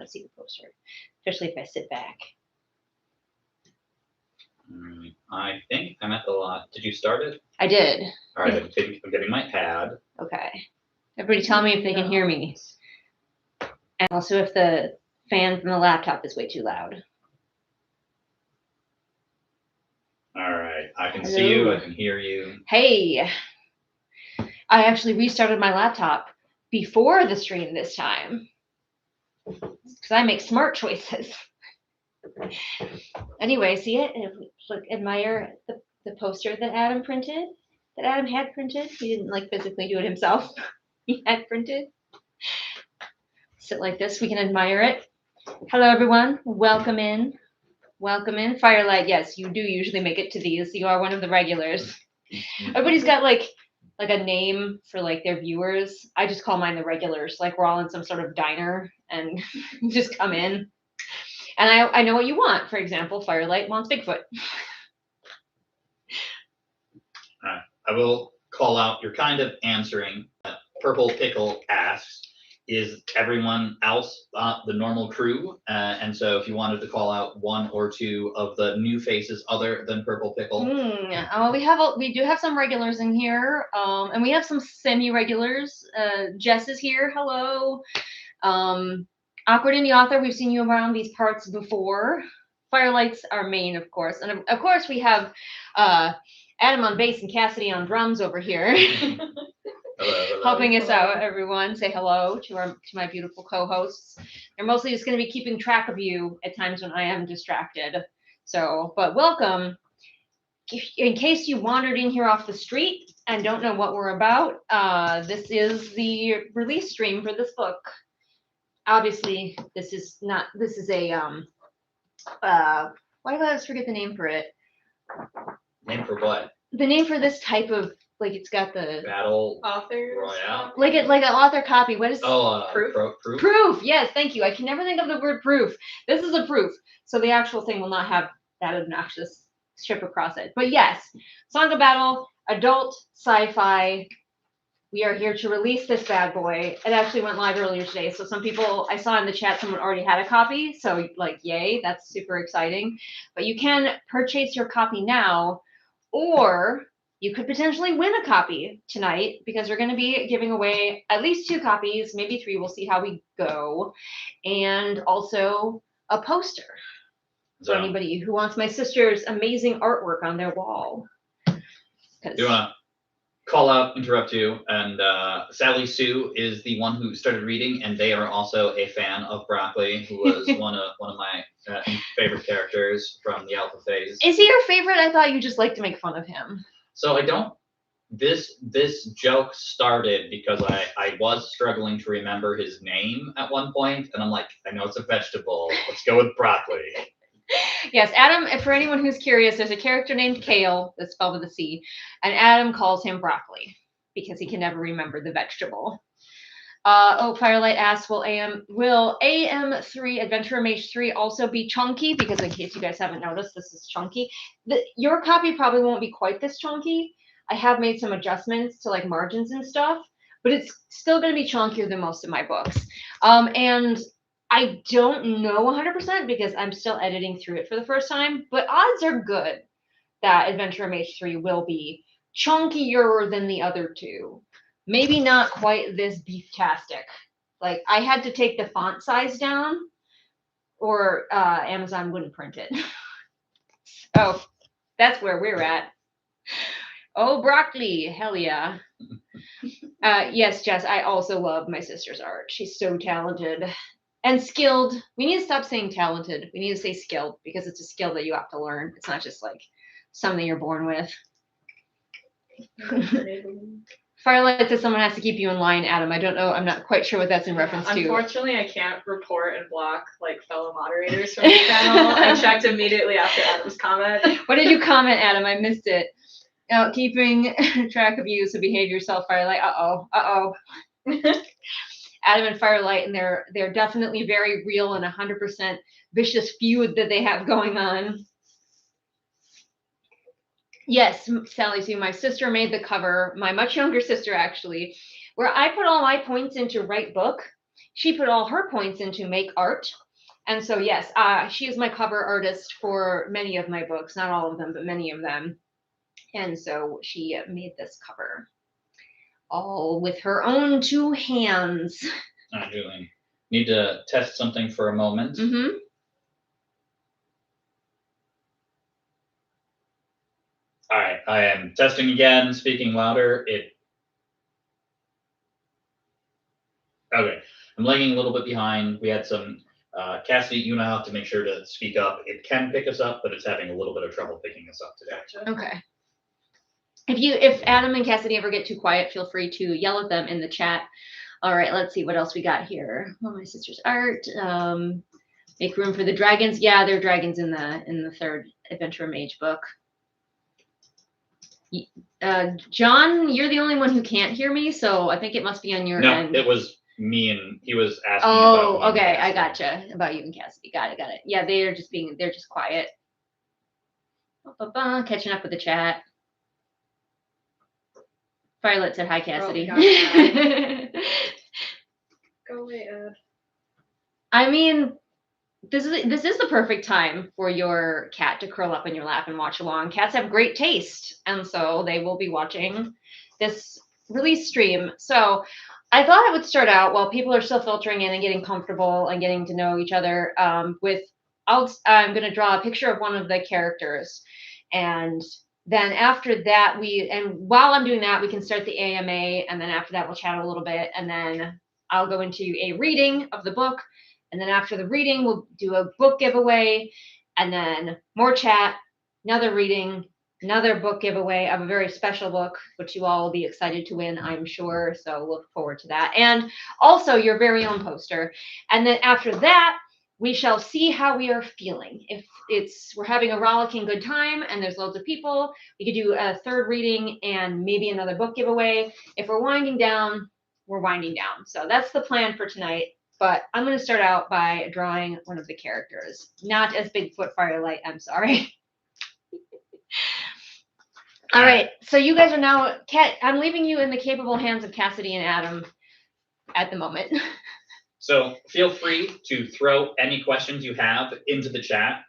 to see the poster, especially if I sit back. I think I'm at the lot. Did you start it? I did. All right, I'm getting my pad. Okay. Everybody tell me if they can hear me. And also if the fan from the laptop is way too loud. All right. I can see you. I can hear you. Hey. I actually restarted my laptop before the stream this time. Because I make smart choices. Anyway, see it? Look, admire the poster that Adam printed? That Adam had printed? He didn't like physically do it himself. He had printed. Sit like this, we can admire it. Hello everyone, welcome in. Welcome in. Firelight, yes, you do usually make it to these. You are one of the regulars. Everybody's got like a name for like their viewers. I just call mine the regulars. Like we're all in some sort of diner and just come in. And I know what you want. For example, Firelight wants Bigfoot. I will call out. You're kind of answering. Purple Pickle asks, is everyone else the normal crew? And so if you wanted to call out one or two of the new faces other than Purple Pickle. We do have some regulars in here, and we have some semi-regulars. Jess is here. Hello. Awkward Indie Author, we've seen you around these parts before. Firelight's our main, of course. And of course we have Adam on bass and Cassidy on drums over here. Hello. Helping us out, everyone. Say hello to my beautiful co-hosts. They're mostly just going to be keeping track of you at times when I am distracted. So, but welcome. In case you wandered in here off the street and don't know what we're about, this is the release stream for this book. Obviously, this is a why did I always forget the name for it? Name for what? The name for this type of, like, it's got the battle author royale. Like an author copy. What is proof? Proof. Yes, thank you. I can never think of the word proof. This is a proof, so the actual thing will not have that obnoxious strip across it. But yes, Song of Battle, adult sci-fi. We are here to release this bad boy. It actually went live earlier today. So some people, I saw in the chat, someone already had a copy. So like, yay, that's super exciting. But you can purchase your copy now, or you could potentially win a copy tonight because we're going to be giving away at least 2 copies, maybe 3. We'll see how we go. And also a poster for anybody who wants my sister's amazing artwork on their wall. Do you want to call out, interrupt you, and Sally Sue is the one who started reading, and they are also a fan of Broccoli, who was one of my favorite characters from the Alpha phase. Is he your favorite? I thought you just liked to make fun of him. So I don't. This joke started because I was struggling to remember his name at one point, and I'm like, I know it's a vegetable. Let's go with Broccoli. Yes, Adam, for anyone who's curious, there's a character named Kale, that's spelled with a C, and Adam calls him Broccoli because he can never remember the vegetable. Firelight asks, will AM3 Adventure Mage 3 also be chunky? Because in case you guys haven't noticed, this is chunky. Your copy probably won't be quite this chunky. I have made some adjustments to like margins and stuff, but it's still going to be chunkier than most of my books. And I don't know 100% because I'm still editing through it for the first time, but odds are good that Adventure Mage 3 will be chunkier than the other 2. Maybe not quite this beeftastic. Like, I had to take the font size down, or Amazon wouldn't print it. So that's where we're at. Oh, Broccoli, hell yeah. Yes, Jess, I also love my sister's art. She's so talented. And skilled. We need to stop saying talented. We need to say skilled because it's a skill that you have to learn. It's not just like something you're born with. Firelight says someone has to keep you in line, Adam. I don't know. I'm not quite sure what that's in reference to. Unfortunately, I can't report and block like fellow moderators from the channel. I checked immediately after Adam's comment. What did you comment, Adam? I missed it. Keeping track of you, so behave yourself, Firelight. Uh-oh. Adam and Firelight, and they're definitely very real and 100% vicious feud that they have going on. Yes, Sally Sue, my sister made the cover, my much younger sister actually, where I put all my points into write book. she put all her points into make art. And so, yes, she is my cover artist for many of my books, not all of them, but many of them. And so she made this cover all with her own 2 hands. All right, Julian. Need to test something for a moment. Mm-hmm. All right, I am testing again, speaking louder. Okay, I'm lagging a little bit behind. We had some, Cassidy, you now have to make sure to speak up. It can pick us up, but it's having a little bit of trouble picking us up today. Okay. If Adam and Cassidy ever get too quiet, feel free to yell at them in the chat. All right, let's see what else we got here. Oh, my sister's art. Make room for the dragons. Yeah, there are dragons in the 3rd Adventure Mage book. John, you're the only one who can't hear me, so I think it must be on your end. No, it was me, and he was asking about about okay, I gotcha. About you and Cassidy. Got it. Yeah, they're just quiet. Catching up with the chat. Firelight said hi, Cassidy. Oh, go away, Ed. I mean, this is the perfect time for your cat to curl up in your lap and watch along. Cats have great taste, and so they will be watching this release stream. So I thought I would start out while people are still filtering in and getting comfortable and getting to know each other I'm going to draw a picture of one of the characters, and then after that while I'm doing that, we can start the AMA, and then after that we'll chat a little bit, and then I'll go into a reading of the book, and then after the reading we'll do a book giveaway, and then more chat, another reading, another book giveaway of a very special book, which you all will be excited to win, I'm sure. So look forward to that. And also your very own poster. And then after that, we shall see how we are feeling. If we're having a rollicking good time and there's loads of people, we could do a 3rd reading and maybe another book giveaway. If we're winding down, we're winding down. So that's the plan for tonight. But I'm going to start out by drawing one of the characters. Not as Bigfoot Firelight, I'm sorry. All right, so you guys are now, I'm leaving you in the capable hands of Cassidy and Adam at the moment. So feel free to throw any questions you have into the chat.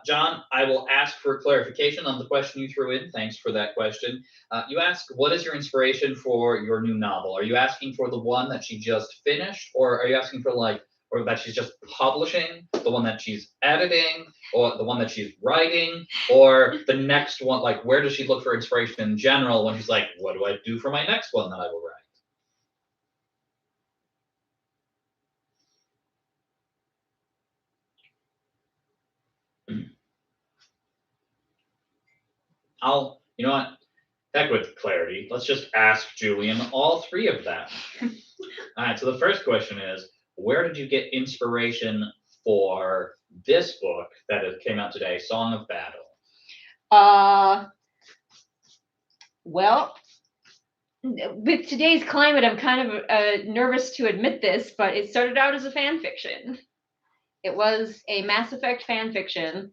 John, I will ask for clarification on the question you threw in. Thanks for that question. You asked, what is your inspiration for your new novel? Are you asking for the one that she just finished, or are you asking for or that she's just publishing, the one that she's editing, or the one that she's writing, or the next one? Like, where does she look for inspiration in general when she's like, what do I do for my next one that I will write? You know what? Heck with clarity. Let's just ask Julian all 3 of them. All right, so the first question is, where did you get inspiration for this book that came out today, Song of Battle? Well, with today's climate, I'm kind of nervous to admit this, but it started out as a fan fiction. It was a Mass Effect fan fiction.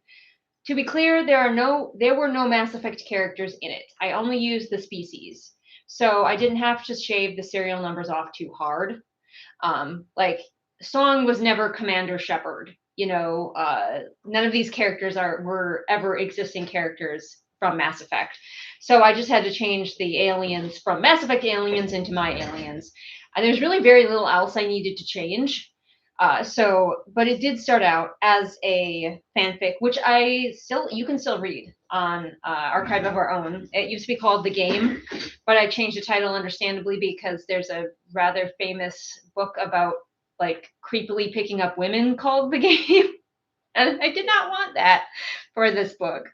To be clear, there were no Mass Effect characters in it. I only used the species. So I didn't have to shave the serial numbers off too hard. Like, Song was never Commander Shepard. None of these characters were ever existing characters from Mass Effect. So I just had to change the aliens from Mass Effect aliens into my aliens. And there's really very little else I needed to change. But it did start out as a fanfic, which you can still read on Archive of Our Own. It used to be called The Game, but I changed the title understandably because there's a rather famous book about creepily picking up women called The Game. And I did not want that for this book.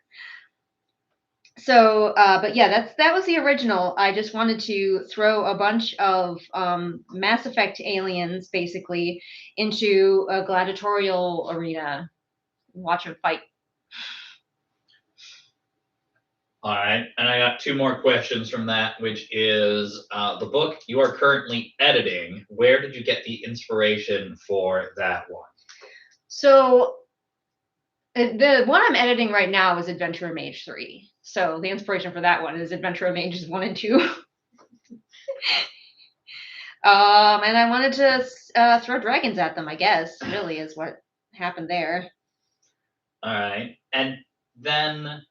So, but yeah, that was the original. I just wanted to throw a bunch of Mass Effect aliens, basically, into a gladiatorial arena, watch them fight. All right, and I got 2 more questions from that, which is the book you are currently editing. Where did you get the inspiration for that one? So, the one I'm editing right now is Adventure Mage 3. So the inspiration for that one is Adventure Mages 1 and 2. And I wanted to throw dragons at them, I guess, really is what happened there. All right. And then,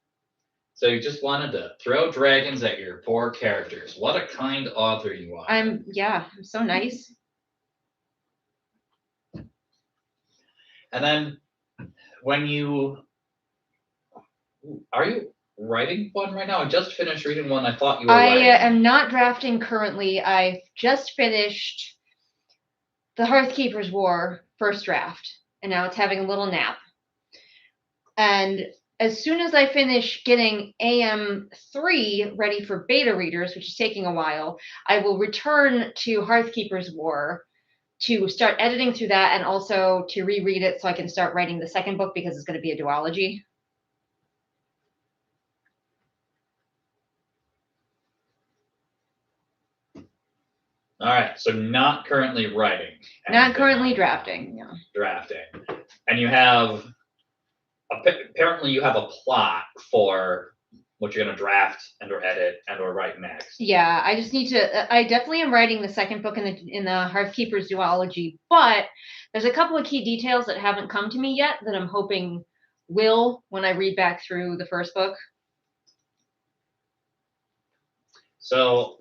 so you just wanted to throw dragons at your poor characters. What a kind author you are. I'm so nice. And then when you, are you writing one right now? I just finished reading one. I thought you were I writing. am not drafting currently. I just finished the Hearthkeeper's War first draft, and now it's having a little nap. And as soon as I finish getting AM3 ready for beta readers, which is taking a while, I will return to Hearthkeeper's War to start editing through that and also to reread it so I can start writing the second book because it's going to be a duology. All right, so not currently writing. Not currently drafting. Yeah. Drafting. And you have, apparently you have a plot for what you're going to draft and or edit and or write next. Yeah, I just need to, I definitely am writing the second book in the Hearthkeeper's duology, but there's a couple of key details that haven't come to me yet that I'm hoping will when I read back through the first book. So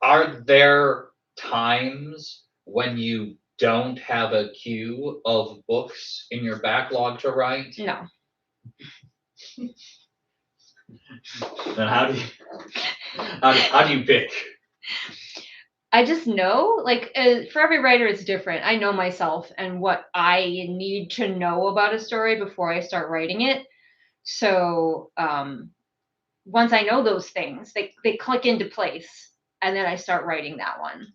are there times when you don't have a queue of books in your backlog to write? No. Then how do you pick? I just know, like, for every writer, it's different. I know myself and what I need to know about a story before I start writing it. So once I know those things, they click into place, and then I start writing that one.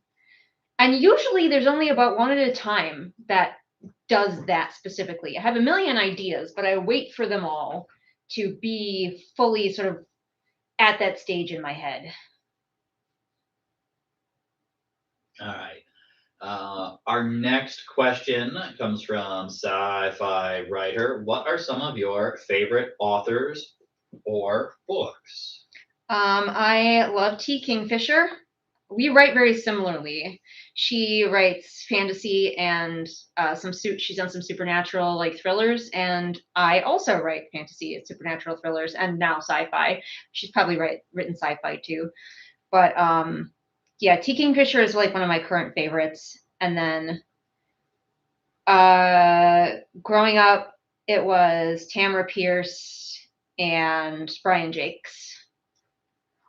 And usually there's only about one at a time that does that specifically. I have a million ideas, but I wait for them all to be fully sort of at that stage in my head. All right. Our next question comes from Sci-fi writer. What are some of your favorite authors or books? I love T. Kingfisher. We write very similarly. She writes fantasy and she's done some supernatural like thrillers, and I also write fantasy and supernatural thrillers and now sci-fi. She's probably written sci-fi too. But yeah, T. Kingfisher is like one of my current favorites. And then growing up, it was Tamara Pierce and Brian Jakes.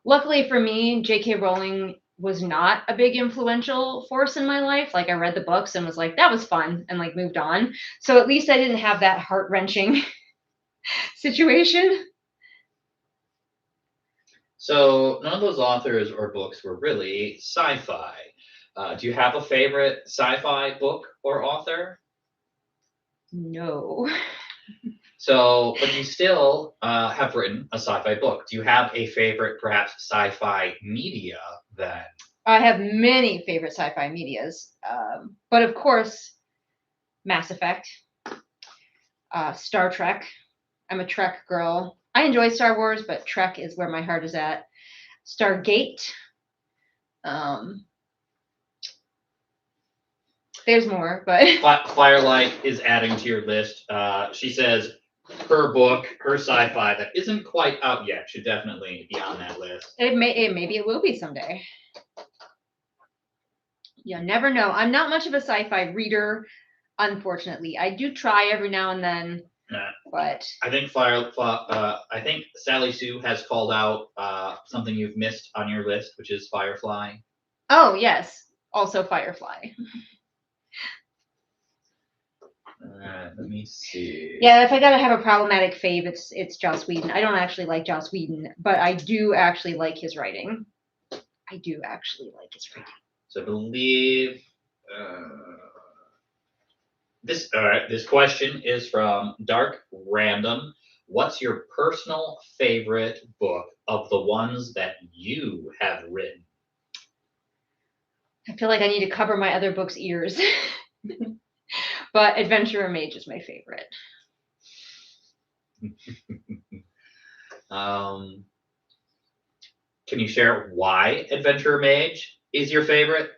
Luckily for me, J.K. Rowling was not a big influential force in my life. Like I read the books and was like, that was fun, and like moved on. So at least I didn't have that heart-wrenching situation. So none of those authors or books were really sci-fi. Do you have a favorite sci-fi book or author? No. So, but you still have written a sci-fi book. Do you have a favorite, perhaps, sci-fi media then? I have many favorite sci-fi medias, but of course, Mass Effect, Star Trek. I'm a Trek girl. I enjoy Star Wars, but Trek is where my heart is at. Stargate. There's more, but Firelight is adding to your list. She says her book, her sci-fi that isn't quite out yet, should definitely be on that list. maybe it will be someday. You never know. I'm not much of a sci-fi reader, unfortunately. I do try every now and then, but I think I think Sally Sue has called out something you've missed on your list, which is Firefly. Oh yes, also Firefly. Let me see. Yeah, if I gotta have a problematic fave, it's Joss Whedon. I don't actually like Joss Whedon, but I do actually like his writing. So I believe this question is from Dark Random. What's your personal favorite book of the ones that you have written? I feel like I need to cover my other books' ears. But Adventurer Mage is my favorite. Can you share why Adventurer Mage is your favorite?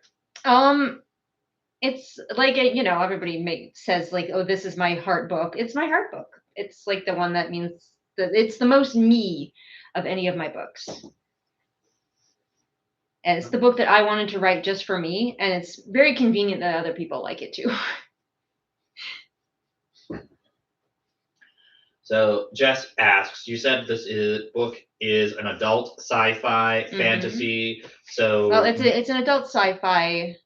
It's like everybody says like, oh, this is my heart book. It's my heart book. It's like the one that means that it's the most me of any of my books. And it's the book that I wanted to write just for me, and it's very convenient that other people like it too. So Jess asks, you said book is an adult sci-fi fantasy. So well, it's an adult sci-fi.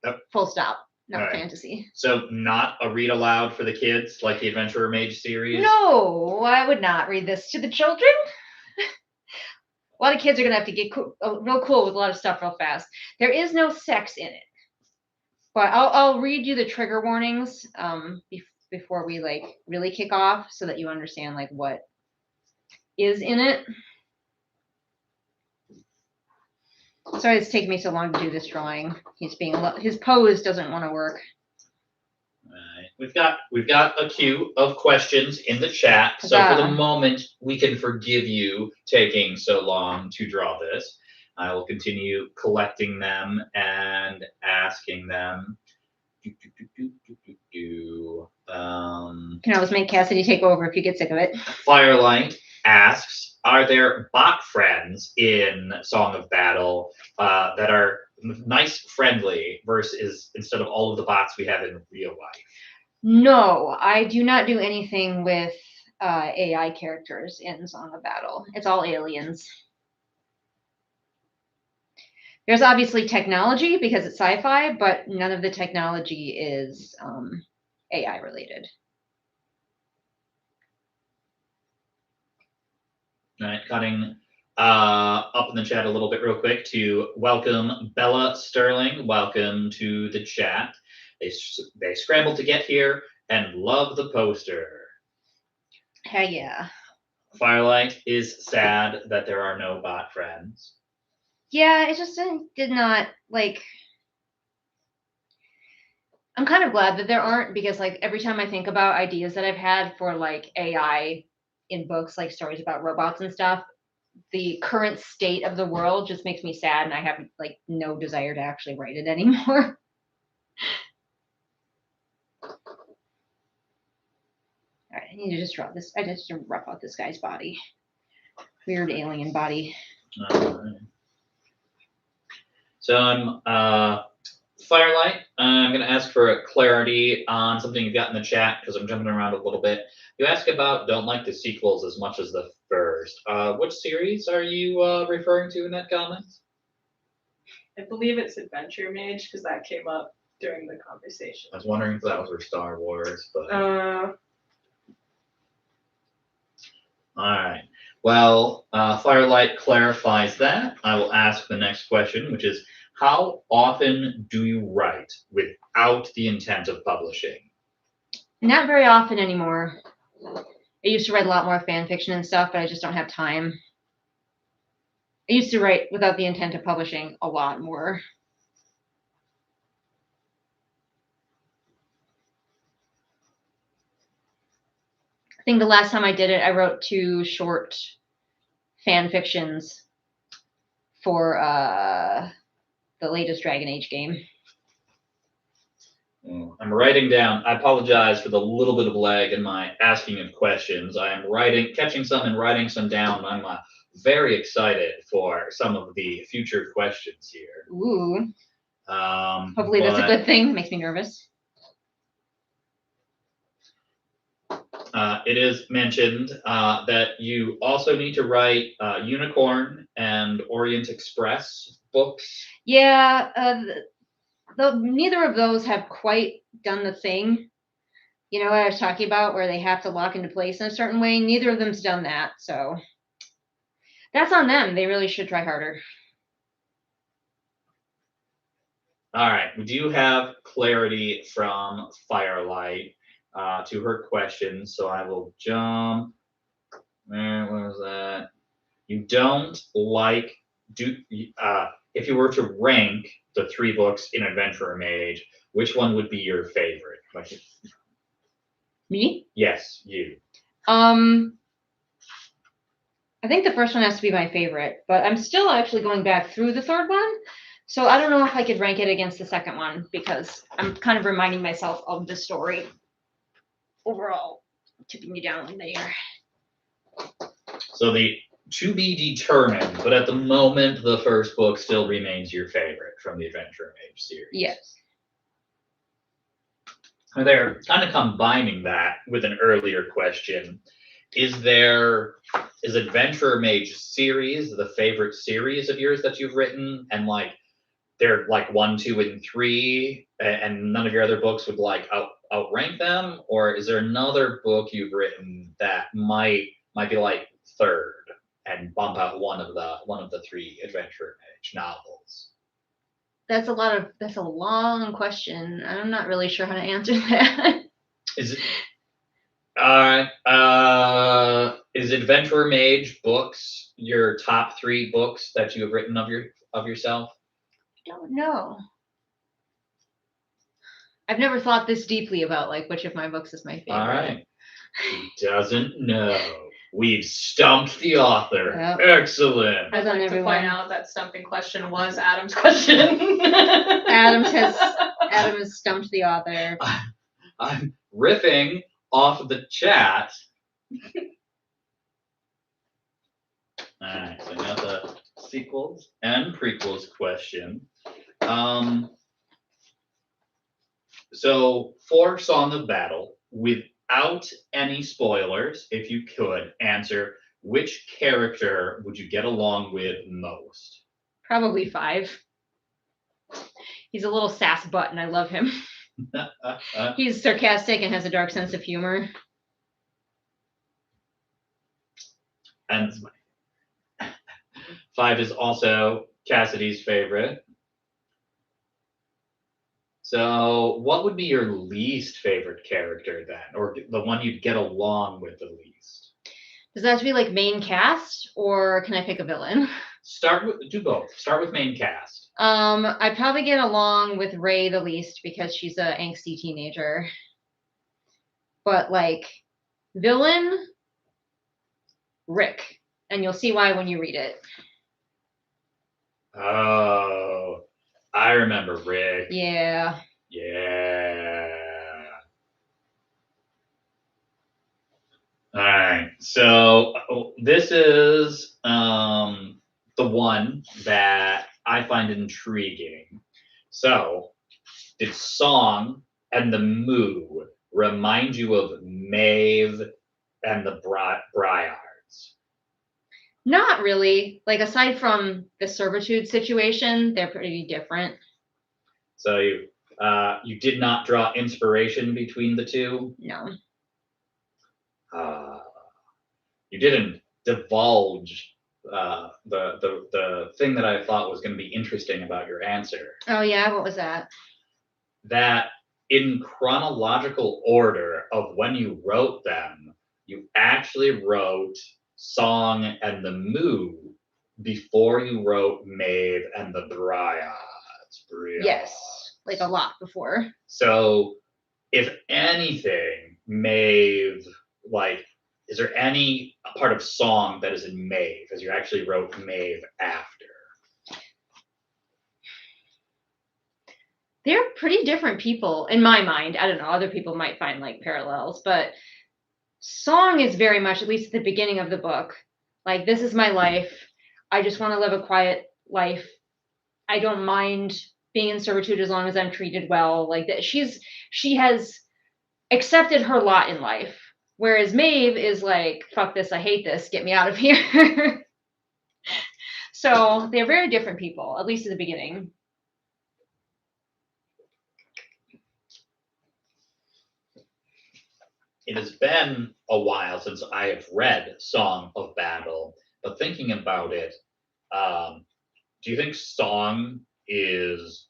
Yep. Full stop. Not All right. fantasy. So not a read aloud for the kids like the Adventurer Mage series? No, I would not read this to the children. A lot of kids are gonna have to get real cool with a lot of stuff real fast. There is no sex in it, but I'll read you the trigger warnings before we like really kick off, so that you understand like what is in it. Sorry, it's taking me so long to do this drawing. His pose doesn't want to work. Right. We've got a queue of questions in the chat, so for the moment we can forgive you taking so long to draw this. I will continue collecting them and asking them. You can always make Cassidy take over if you get sick of it. Firelight asks, are there bot friends in Song of Battle that are nice, friendly, versus instead of all of the bots we have in real life? No, I do not do anything with AI characters in Song of Battle. It's all aliens. There's obviously technology because it's sci-fi, but none of the technology is AI related. All right, cutting up in the chat a little bit real quick to welcome Bella Sterling. Welcome to the chat. They scrambled to get here and love the poster. Heck yeah. Firelight is sad that there are no bot friends. Yeah, it just did not like. I'm kind of glad that there aren't, because like every time I think about ideas that I've had for like AI in books, like stories about robots and stuff, the current state of the world just makes me sad, and I have like no desire to actually write it anymore. All right, I need to just draw this. I just to rough out this guy's body. Weird alien body. All right. So I'm Firelight. I'm going to ask for a clarity on something you've got in the chat because I'm jumping around a little bit. You ask about don't like the sequels as much as the first. Which series are you referring to in that comment? I believe it's Adventure Mage because that came up during the conversation. I was wondering if that was for Star Wars, but. All right. Well, Firelight clarifies that. I will ask the next question, which is, how often do you write without the intent of publishing? Not very often anymore. I used to write a lot more fan fiction and stuff, but I just don't have time. I used to write without the intent of publishing a lot more. I think the last time I did it, I wrote 2 short fan fictions for the latest Dragon Age game. I'm writing down. I apologize for the little bit of lag in my asking of questions. I am catching some and writing some down. I'm very excited for some of the future questions here. Ooh. Hopefully that's a good thing. It makes me nervous. It is mentioned that you also need to write Unicorn and Orient Express books. Yeah, neither of those have quite done the thing. You know what I was talking about, where they have to lock into place in a certain way? Neither of them's done that, so that's on them. They really should try harder. All right, we do have clarity from Firelight to her question, so I will jump. Where was that? You don't like if you were to rank the 3 books in Adventurer Mage, which one would be your favorite? Me? Yes, you. I think the first one has to be my favorite, but I'm still actually going back through the third one So I don't know if I could rank it against the second one because I'm kind of reminding myself of the story overall, tipping me down there. So the to be determined, but at the moment, the first book still remains your favorite from the Adventure Mage series. Yes. And they're kind of combining that with an earlier question. Is Adventure Mage series the favorite series of yours that you've written? And like they're like 1, 2, and 3, and none of your other books would like outrank them? Or is there another book you've written that might be like third and bump out one of the 3 Adventure Mage novels? That's a long question. I'm not really sure how to answer that. Is Adventure Mage books your top 3 books that you have written of yourself? I don't know. I've never thought this deeply about like which of my books is my favorite. All right. He doesn't know. We've stumped the author. Yep. Excellent. I'd like to everyone. point out that stumping question was Adam's question. Adam has stumped the author. I'm riffing off of the chat. Alright, so I got the sequels and prequels question. So for Song of Battle, without any spoilers, if you could answer, which character would you get along with most? Probably 5. He's a little sass butt and I love him. He's sarcastic and has a dark sense of humor. And 5 is also Cassidy's favorite. So what would be your least favorite character then? Or the one you'd get along with the least? Does that have to be like main cast or can I pick a villain? Do both. Start with main cast. I'd probably get along with Ray the least because she's a angsty teenager. But like villain, Rick. And you'll see why when you read it. Oh, I remember Rick. Yeah. Yeah. All right. So this is the one that I find intriguing. So, did Song and the Moo remind you of Maeve and the Briards? Not really. Like aside from the servitude situation, they're pretty different. So you did not draw inspiration between the two? No. You didn't divulge the thing that I thought was going to be interesting about your answer. Oh yeah, what was that? That in chronological order of when you wrote them, you actually wrote Song and the Moo before you wrote Maeve and the Briards. Yes, like a lot before. So, if anything, Maeve, like, is there any part of Song that is in Maeve, as you actually wrote Maeve after? They're pretty different people in my mind. I don't know, other people might find like parallels, but Song is very much, at least at the beginning of the book, like, this is my life. I just want to live a quiet life. I don't mind being in servitude as long as I'm treated well. Like that, she has accepted her lot in life. Whereas Maeve is like, fuck this, I hate this, get me out of here. So they're very different people, at least at the beginning. It has been a while since I have read Song of Battle, but thinking about it, do you think Song is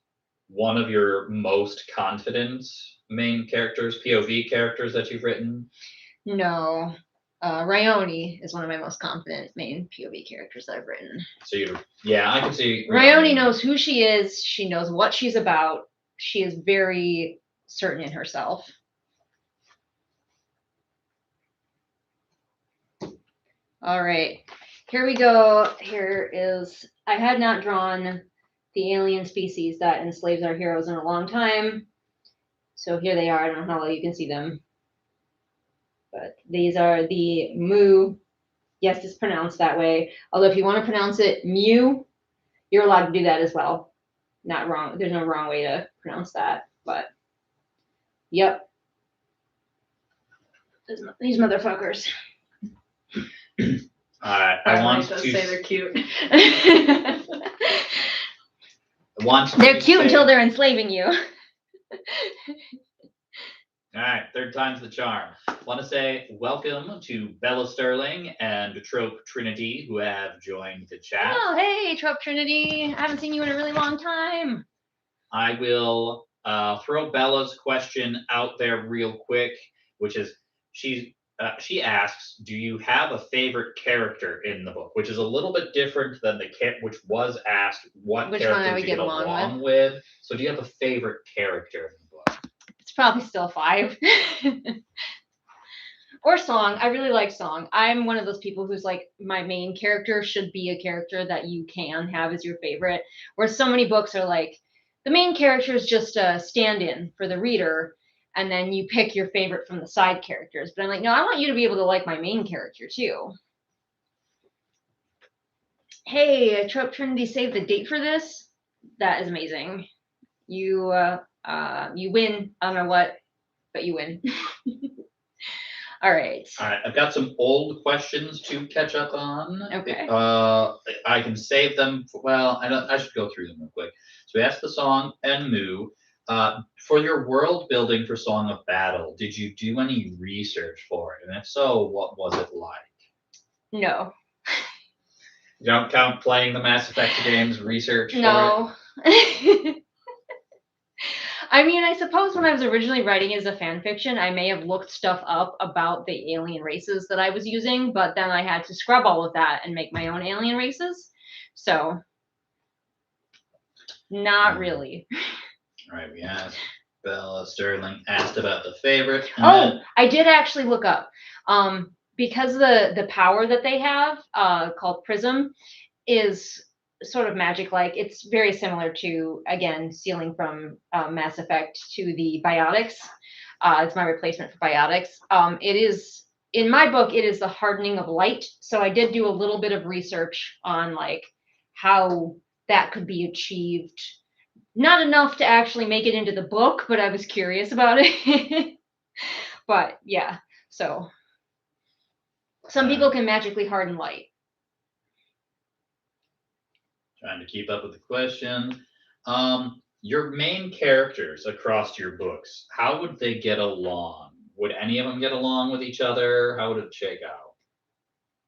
one of your most confident main characters, POV characters that you've written? No. Ryoni is one of my most confident main POV characters that I've written. So I can see Ryoni knows who she is. She knows what she's about. She is very certain in herself. All right, here we go. Here is, I had not drawn the alien species that enslaves our heroes in a long time. So here they are. I don't know how well you can see them. But these are the Mu. Yes, it's pronounced that way. Although if you want to pronounce it Mew, you're allowed to do that as well. Not wrong. There's no wrong way to pronounce that. But, yep. These motherfuckers. I want like to say they're cute. They're cute until they're enslaving you. All right, third time's the charm. Want to say welcome to Bella Sterling and Trope Trinity, who have joined the chat. Oh, hey, Trope Trinity. I haven't seen you in a really long time. I will throw Bella's question out there real quick, which is she asks, "Do you have a favorite character in the book?" Which is a little bit different than which was asked what Which one I characters would you get get along along with. So do you have a favorite character in the book? It's probably still 5. Or Song. I really like Song. I'm one of those people who's like, my main character should be a character that you can have as your favorite. Where so many books are like, the main character is just a stand-in for the reader, and then you pick your favorite from the side characters. But I'm like, no, I want you to be able to like my main character too. Hey, Trope Trinity saved the date for this. That is amazing. You win. I don't know what, but you win. All right. All right, I've got some old questions to catch up on. Okay. I can save them. I should go through them real quick. So we asked the Song and Moo. For your world building for Song of Battle, did you do any research for it? And if so, what was it like? No. You don't count playing the Mass Effect games research for it? No. I mean, I suppose when I was originally writing as a fan fiction, I may have looked stuff up about the alien races that I was using, but then I had to scrub all of that and make my own alien races. So, not really. All right, we asked. Bella Sterling asked about the favorite. I did actually look up. Because the power that they have, called Prism, is sort of magic-like. It's very similar to, again, stealing from Mass Effect to the biotics. It's my replacement for biotics. It is, in my book, it is the hardening of light. So I did do a little bit of research on like how that could be achieved. Not enough to actually make it into the book, but I was curious about it. But yeah, so some people can magically harden light. Trying to keep up with the question. Your main characters across your books, how would they get along? Would any of them get along with each other? How would it shake out?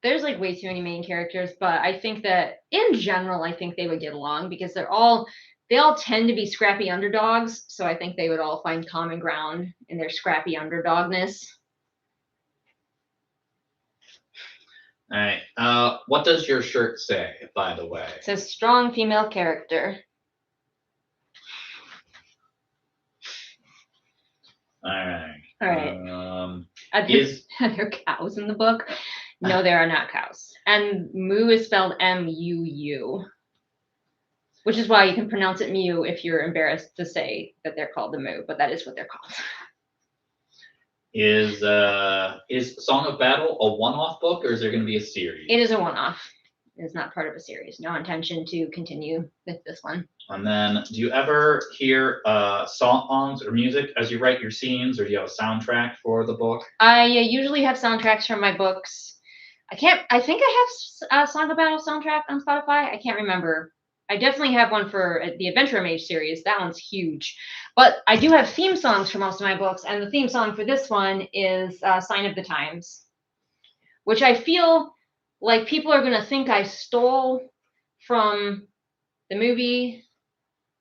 There's like way too many main characters, but I think that in general, I think they would get along because they all tend to be scrappy underdogs. So I think they would all find common ground in their scrappy underdogness. All right. What does your shirt say, by the way? It says strong female character. All right. All right. Are there cows in the book? No, there are not cows. And Moo is spelled M-U-U, which is why you can pronounce it Mew if you're embarrassed to say that they're called the Moo, but that is what they're called. Is Song of Battle a one-off book, or is there going to be a series? It is a one-off. It is not part of a series. No intention to continue with this one. And then, do you ever hear songs or music as you write your scenes, or do you have a soundtrack for the book? I usually have soundtracks from my books. I think I have a Song of Battle soundtrack on Spotify. I can't remember. I definitely have one for the Adventure Mage series. That one's huge. But I do have theme songs for most of my books, and the theme song for this one is Sign of the Times, which I feel like people are going to think I stole from the movie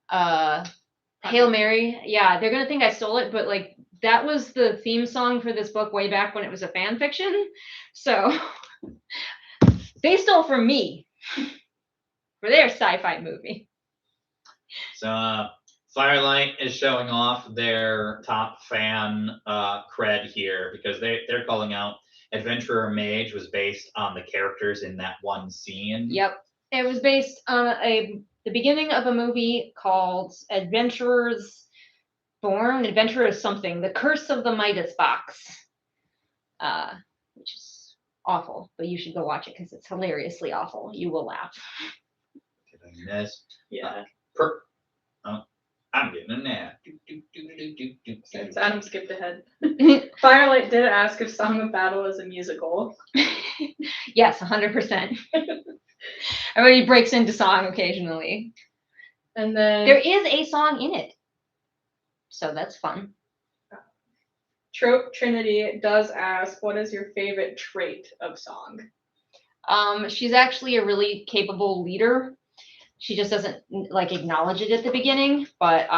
Hail Mary. Yeah, they're going to think I stole it, but like that was the theme song for this book way back when it was a fan fiction. So they stole from me for their sci-fi movie. So Firelight is showing off their top fan cred here because they're calling out Adventurer Mage was based on the characters in that one scene. Yep. It was based on the beginning of a movie called Adventurers something, The Curse of the Midas Box, which is awful, but you should go watch it because it's hilariously awful. You will laugh. Did I miss? Yeah. I'm getting a nap. Since Adam skipped ahead. Firelight did ask if Song of Battle is a musical. Yes, 100%. Everybody breaks into song occasionally. And then There is a song in it. So that's fun. Trope Trinity does ask, what is your favorite trait of Song? She's actually a really capable leader. She just doesn't like acknowledge it at the beginning, but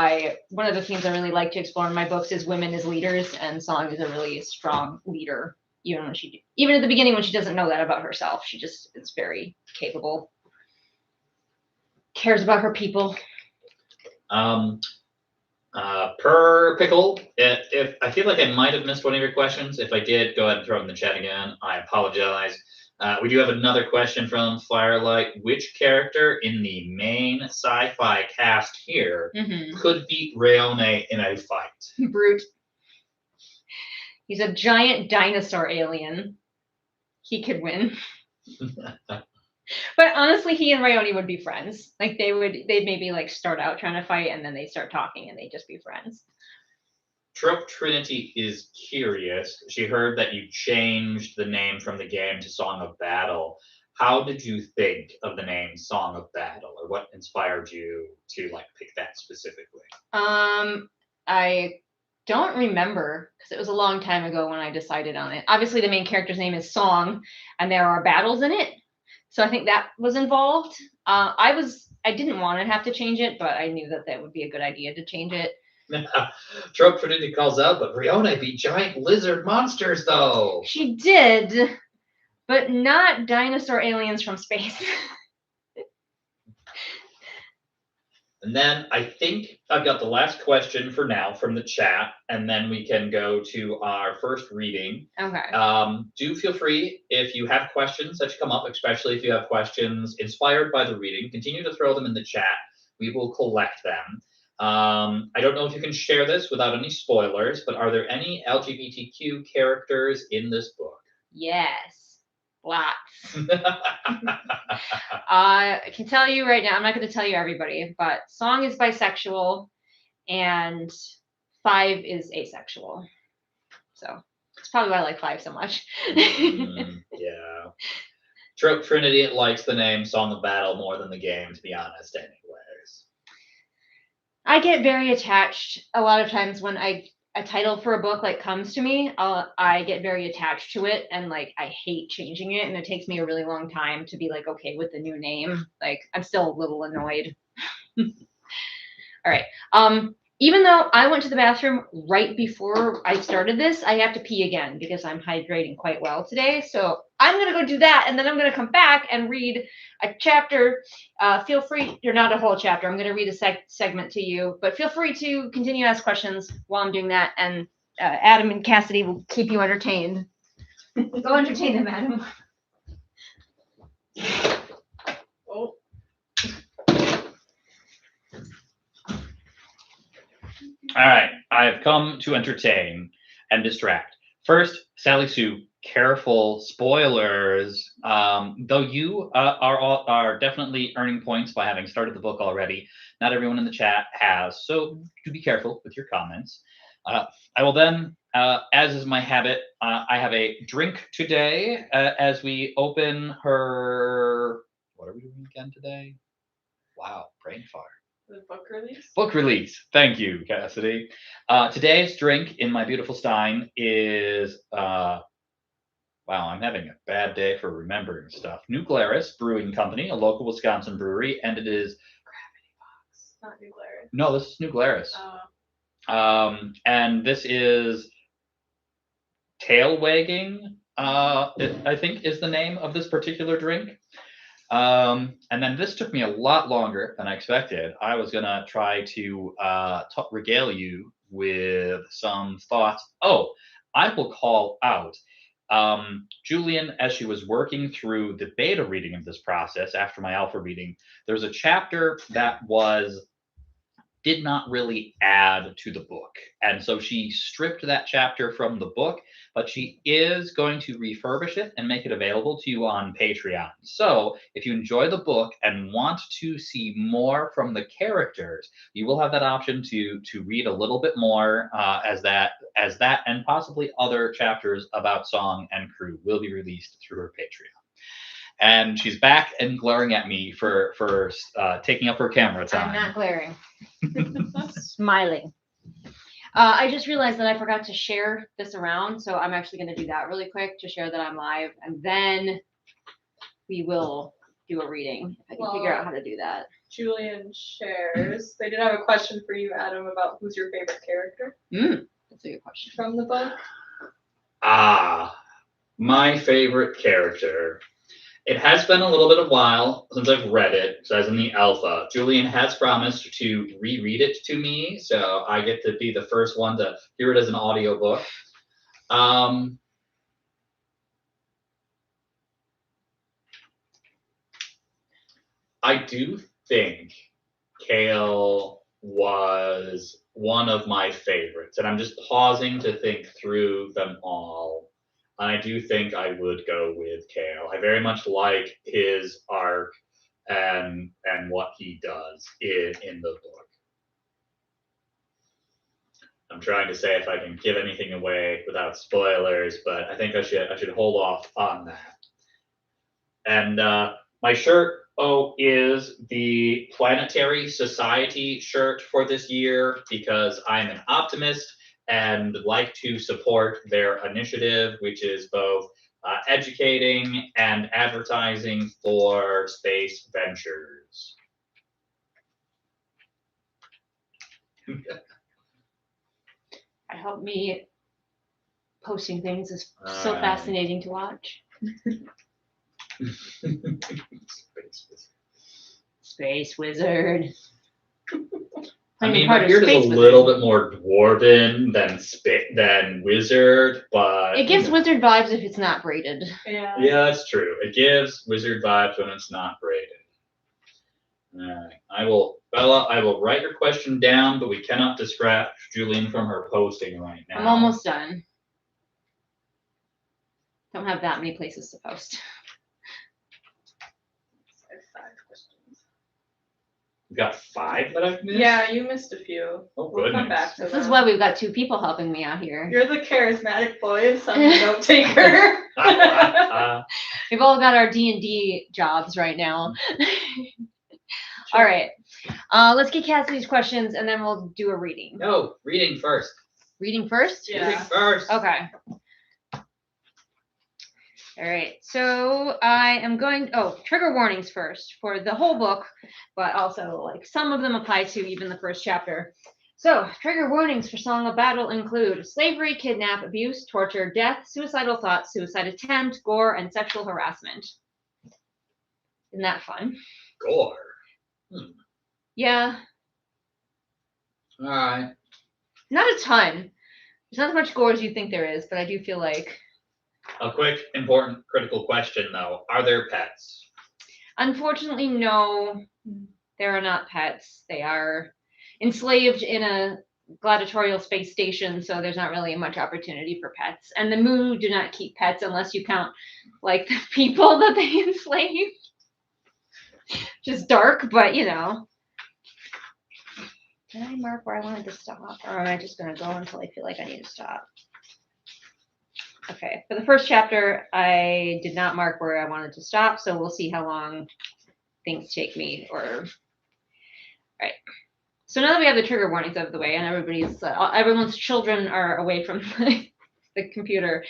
one of the themes I really like to explore in my books is women as leaders, and Song is a really strong leader. Even at the beginning when she doesn't know that about herself, she just is very capable. Cares about her people. Per Pickle, if I feel like I might have missed one of your questions. If I did, go ahead and throw it in the chat again. I apologize. We do have another question from Firelight. Which character in the main sci-fi cast here could beat Rayone in a fight? Brute. He's a giant dinosaur alien. He could win. But honestly, he and Rayone would be friends. Like they'd maybe like start out trying to fight and then they start talking and they'd just be friends. Trope Trinity is curious. She heard that you changed the name from the game to Song of Battle. How did you think of the name Song of Battle, or what inspired you to like pick that specifically? I don't remember because it was a long time ago when I decided on it. Obviously, the main character's name is Song, and there are battles in it, so I think that was involved. I didn't want to have to change it, but I knew that would be a good idea to change it. Trope Trinity calls out, but Rayone beat giant lizard monsters, though. She did, but not dinosaur aliens from space. And then I think I've got the last question for now from the chat, and then we can go to our first reading. Okay. Do feel free, if you have questions that come up, especially if you have questions inspired by the reading, continue to throw them in the chat. We will collect them. I don't know if you can share this without any spoilers, but are there any LGBTQ characters in this book? Yes. Lots. I can tell you right now, I'm not going to tell you everybody, but Song is bisexual and 5 is asexual. So it's probably why I like 5 so much. Yeah. Trope Trinity likes the name Song of Battle more than the game, to be honest, anyways. I get very attached a lot of times when a title for a book like comes to me. I get very attached to it, and like I hate changing it, and it takes me a really long time to be like okay with the new name. Like I'm still a little annoyed. All right. Even though I went to the bathroom right before I started this, I have to pee again because I'm hydrating quite well today. So I'm going to go do that, and then I'm going to come back and read a chapter. Feel free, or not a whole chapter. I'm going to read a segment to you, but feel free to continue to ask questions while I'm doing that, and Adam and Cassidy will keep you entertained. Go entertain them, Adam. Oh. All right, I have come to entertain and distract. First, Sally Sue, careful spoilers. Though you are definitely earning points by having started the book already, not everyone in the chat has, so do be careful with your comments. I will then, as is my habit, I have a drink today as we open her. What are we doing again today? Wow, brain fart. The book release? Book release. Thank you, Cassidy. Today's drink in my beautiful stein is, wow, I'm having a bad day for remembering stuff. New Glarus Brewing Company, a local Wisconsin brewery, and it is Gravity Box. Not New Glarus. No, this is New Glarus. Oh. And this is Tail Wagging, I think is the name of this particular drink. And then this took me a lot longer than I expected. I was gonna try to regale you with some thoughts. Oh, I will call out Julian, as she was working through the beta reading of this process after my alpha reading, there's a chapter that did not really add to the book. And so she stripped that chapter from the book, but she is going to refurbish it and make it available to you on Patreon. So if you enjoy the book and want to see more from the characters, you will have that option to read a little bit more as that and possibly other chapters about Song and crew will be released through her Patreon. And she's back and glaring at me for taking up her camera time. I'm not glaring. Smiling. I just realized that I forgot to share this around, so I'm actually going to do that really quick to share that I'm live, and then we will do a reading if I can figure out how to do that. Julian shares. They did have a question for you, Adam, about who's your favorite character. That's a good question. From the book? My favorite character. It has been a little bit of a while since I've read it, so as in the alpha. Julian has promised to reread it to me, so I get to be the first one to hear it as an audiobook. I do think Kale was one of my favorites, and I'm just pausing to think through them all. And I do think I would go with Kale. I very much like his arc and what he does in the book. I'm trying to say if I can give anything away without spoilers, but I think I should hold off on that. And my shirt is the Planetary Society shirt for this year because I'm an optimist and like to support their initiative, which is both educating and advertising for space ventures. I hope me posting things is so fascinating to watch. Space wizard. I mean, my beard is a little bit more dwarven than wizard, but it gives wizard vibes if it's not braided. Yeah, that's true. It gives wizard vibes when it's not braided. I will write your question down, but we cannot distract Julian from her posting right now. I'm almost done. Don't have that many places to post. I have 5 questions. You've got 5 that I've missed? Yeah, you missed a few. Oh, We'll goodness. come back to This them. is why we've got 2 people helping me out here. You're the charismatic boy and some note taker. We've all got our D&D jobs right now. All right. Let's get Cassidy's questions and then we'll do a reading. No, reading first. Reading first? Yeah. Reading first. Okay. All right. So I am going, trigger warnings first for the whole book, but also like some of them apply to even the first chapter. So trigger warnings for Song of Battle include slavery, kidnap, abuse, torture, death, suicidal thoughts, suicide attempt, gore, and sexual harassment. Isn't that fun? Gore. Yeah. All right. Not a ton. There's not as much gore as you think there is, but I do feel like. A quick, important, critical question though. Are there pets? Unfortunately, no. There are not pets. They are enslaved in a gladiatorial space station, so there's not really much opportunity for pets. And the Moo do not keep pets unless you count like the people that they enslave. Just dark, but you know. Did I mark where I wanted to stop? Or am I just going to go until I feel like I need to stop? Okay, for the first chapter, I did not mark where I wanted to stop, so we'll see how long things take me. All right. So now that we have the trigger warnings out of the way and everyone's children are away from the computer,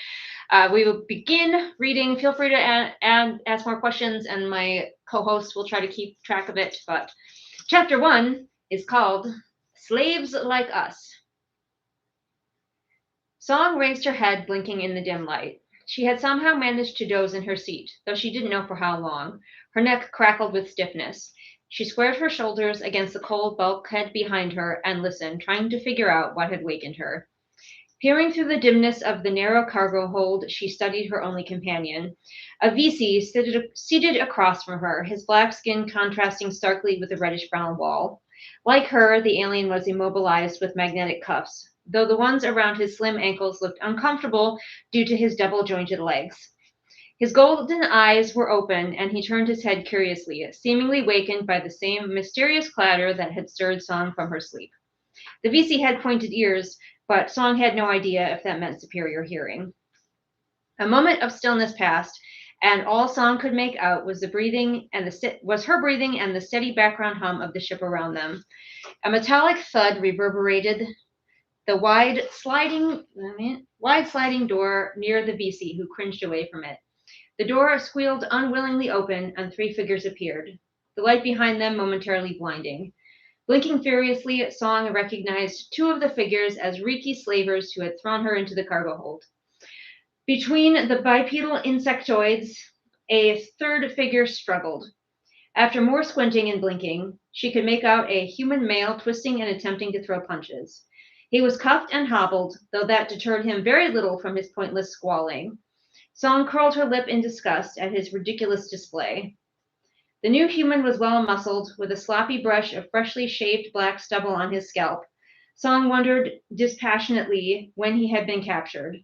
we will begin reading. Feel free to ask more questions, and my co-host will try to keep track of it. But chapter 1 is called Slaves Like Us. Song raised her head, blinking in the dim light. She had somehow managed to doze in her seat, though she didn't know for how long. Her neck crackled with stiffness. She squared her shoulders against the cold bulkhead behind her and listened, trying to figure out what had wakened her. Peering through the dimness of the narrow cargo hold, she studied her only companion, a VC seated across from her, his black skin contrasting starkly with the reddish-brown wall. Like her, the alien was immobilized with magnetic cuffs, though the ones around his slim ankles looked uncomfortable due to his double-jointed legs. His golden eyes were open, and he turned his head curiously, seemingly wakened by the same mysterious clatter that had stirred Song from her sleep. The VC had pointed ears, but Song had no idea if that meant superior hearing. A moment of stillness passed, and all Song could make out was her breathing and the steady background hum of the ship around them. A metallic thud reverberated the wide sliding door near the VC, who cringed away from it. The door squealed unwillingly open, and 3 figures appeared, the light behind them momentarily blinding. Blinking furiously, Song recognized 2 of the figures as Riki slavers who had thrown her into the cargo hold. Between the bipedal insectoids, a 3rd figure struggled. After more squinting and blinking, she could make out a human male twisting and attempting to throw punches. He was cuffed and hobbled, though that deterred him very little from his pointless squalling. Song curled her lip in disgust at his ridiculous display. The new human was well-muscled, with a sloppy brush of freshly shaved black stubble on his scalp. Song wondered dispassionately when he had been captured.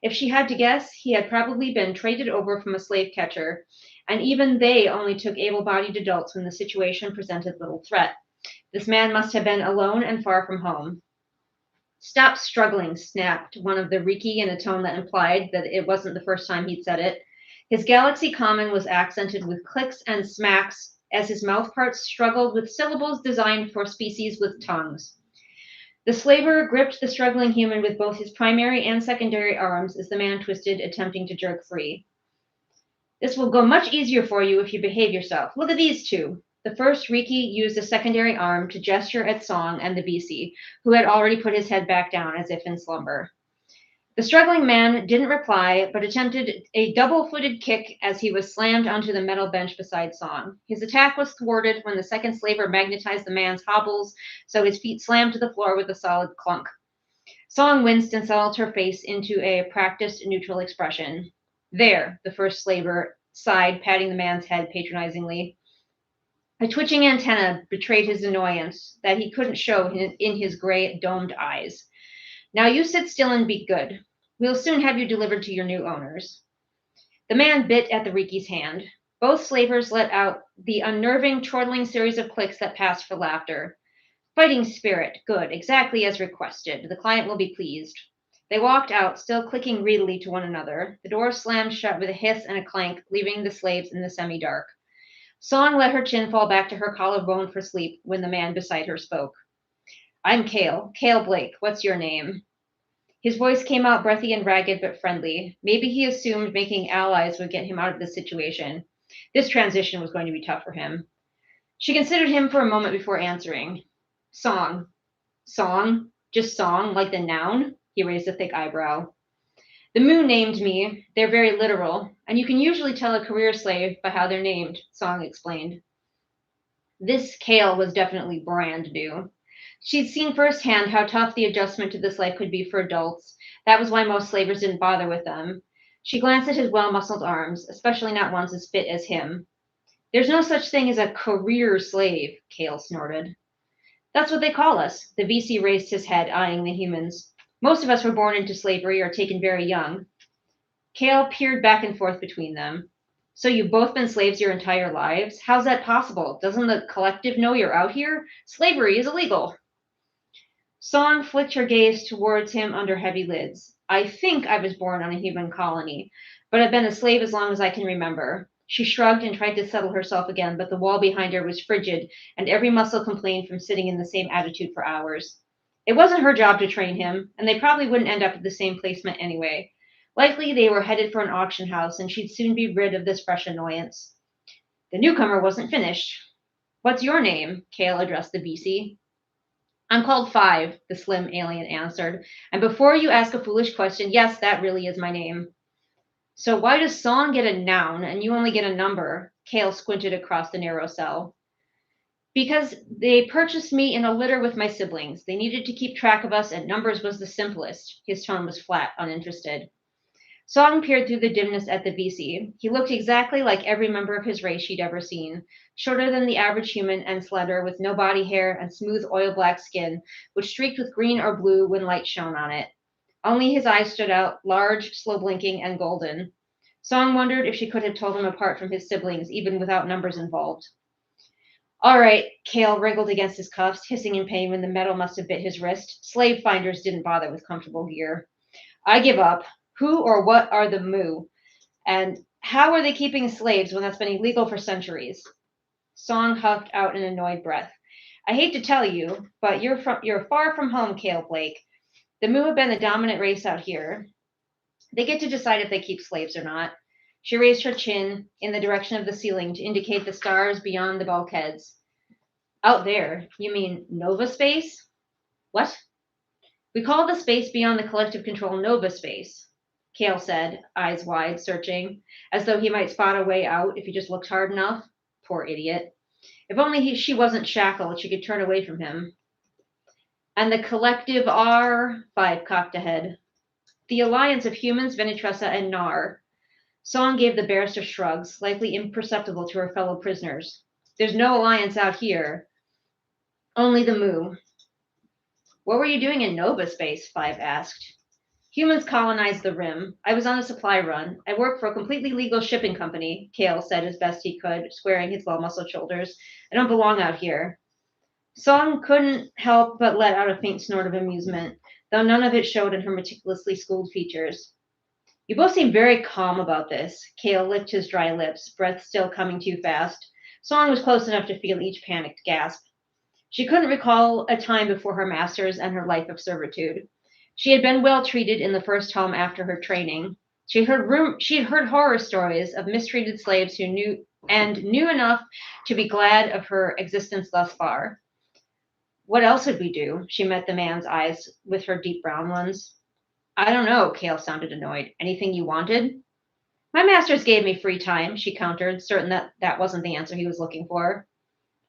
If she had to guess, he had probably been traded over from a slave catcher, and even they only took able-bodied adults when the situation presented little threat. This man must have been alone and far from home. Stop struggling, snapped one of the Riki in a tone that implied that it wasn't the first time he'd said it. His Galaxy common was accented with clicks and smacks as his mouth parts struggled with syllables designed for species with tongues. The slaver gripped the struggling human with both his primary and secondary arms as the man twisted, attempting to jerk free. This will go much easier for you if you behave yourself. Look at these 2. The first Riki used a secondary arm to gesture at Song and the VC, who had already put his head back down as if in slumber. The struggling man didn't reply, but attempted a double-footed kick as he was slammed onto the metal bench beside Song. His attack was thwarted when the second slaver magnetized the man's hobbles, so his feet slammed to the floor with a solid clunk. Song winced and settled her face into a practiced neutral expression. There, the first slaver sighed, patting the man's head patronizingly. A twitching antenna betrayed his annoyance that he couldn't show in his gray, domed eyes. Now you sit still and be good. We'll soon have you delivered to your new owners. The man bit at the Riki's hand. Both slavers let out the unnerving, chortling series of clicks that passed for laughter. Fighting spirit. Good. Exactly as requested. The client will be pleased. They walked out, still clicking readily to one another. The door slammed shut with a hiss and a clank, leaving the slaves in the semi-dark. Song let her chin fall back to her collarbone for sleep when the man beside her spoke. I'm Cale Blake. What's your name? His voice came out breathy and ragged but friendly. Maybe he assumed making allies would get him out of this situation. This transition was going to be tough for him. She considered him for a moment before answering. Song. Song? Just Song, like the noun? He raised a thick eyebrow. The moon named me. They're very literal, and you can usually tell a career slave by how they're named, Song explained. This Cale was definitely brand new. She'd seen firsthand how tough the adjustment to this life could be for adults. That was why most slavers didn't bother with them. She glanced at his well-muscled arms, especially not ones as fit as him. There's no such thing as a career slave, Cale snorted. That's what they call us. The VC raised his head, eyeing the humans. Most of us were born into slavery or taken very young. Cale peered back and forth between them. So you've both been slaves your entire lives? How's that possible? Doesn't the collective know you're out here? Slavery is illegal. Song flicked her gaze towards him under heavy lids. I think I was born on a human colony, but I've been a slave as long as I can remember. She shrugged and tried to settle herself again, but the wall behind her was frigid, and every muscle complained from sitting in the same attitude for hours. It wasn't her job to train him, and they probably wouldn't end up at the same placement anyway. Likely they were headed for an auction house, and she'd soon be rid of this fresh annoyance. The newcomer wasn't finished. What's your name? Cale addressed the VC. I'm called 5, the slim alien answered. And before you ask a foolish question, yes, that really is my name. So why does Song get a noun and you only get a number? Cale squinted across the narrow cell. Because they purchased me in a litter with my siblings. They needed to keep track of us, and numbers was the simplest. His tone was flat, uninterested. Song peered through the dimness at the VC. He looked exactly like every member of his race she'd ever seen. Shorter than the average human and slender, with no body hair and smooth oil-black skin, which streaked with green or blue when light shone on it. Only his eyes stood out, large, slow-blinking, and golden. Song wondered if she could have told him apart from his siblings, even without numbers involved. All right, Kale wriggled against his cuffs, hissing in pain when the metal must have bit his wrist. Slave finders didn't bother with comfortable gear. I give up. Who or what are the Mu? And how are they keeping slaves when that's been illegal for centuries? Song huffed out an annoyed breath. I hate to tell you, but you're far from home, Kale Blake. The Mu have been the dominant race out here. They get to decide if they keep slaves or not. She raised her chin in the direction of the ceiling to indicate the stars beyond the bulkheads. Out there, you mean Nova space? What? We call the space beyond the collective control Nova space, Kale said, eyes wide, searching, as though he might spot a way out if he just looked hard enough. Poor idiot. If only she wasn't shackled, she could turn away from him. And the collective are, Five cocked ahead. The alliance of humans, Venetressa, and Nar. Song gave the barest of shrugs, likely imperceptible to her fellow prisoners. There's no alliance out here. Only the Mu. What were you doing in Nova space? Five asked. Humans colonized the rim. I was on a supply run. I work for a completely legal shipping company, Kale said as best he could, squaring his well-muscled shoulders. I don't belong out here. Song couldn't help but let out a faint snort of amusement, though none of it showed in her meticulously schooled features. You both seem very calm about this. Kale licked his dry lips, breath still coming too fast. Song was close enough to feel each panicked gasp. She couldn't recall a time before her masters and her life of servitude. She had been well treated in the first home after her training. She had heard horror stories of mistreated slaves who knew enough to be glad of her existence thus far. What else would we do? She met the man's eyes with her deep brown ones. I don't know, Kale sounded annoyed. Anything you wanted? My masters gave me free time, she countered, certain that that wasn't the answer he was looking for.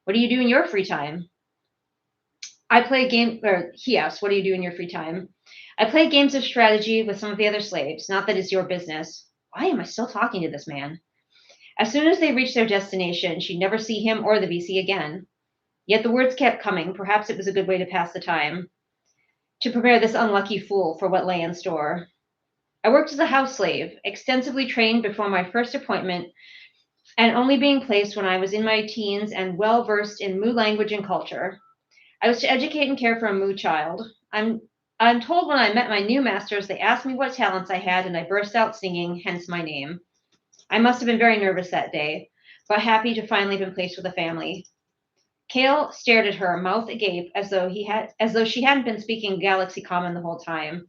What do you do in your free time? He asked, what do you do in your free time? I play games of strategy with some of the other slaves. Not that it's your business. Why am I still talking to this man? As soon as they reached their destination, she'd never see him or the VC again. Yet the words kept coming. Perhaps it was a good way to pass the time, to prepare this unlucky fool for what lay in store. I worked as a house slave, extensively trained before my first appointment, and only being placed when I was in my teens and well versed in Mu language and culture. I was to educate and care for a Mu child. I'm told when I met my new masters, they asked me what talents I had, and I burst out singing, hence my name. I must have been very nervous that day, but happy to finally have been placed with a family. Kale stared at her, mouth agape, as though she hadn't been speaking Galaxy Common the whole time.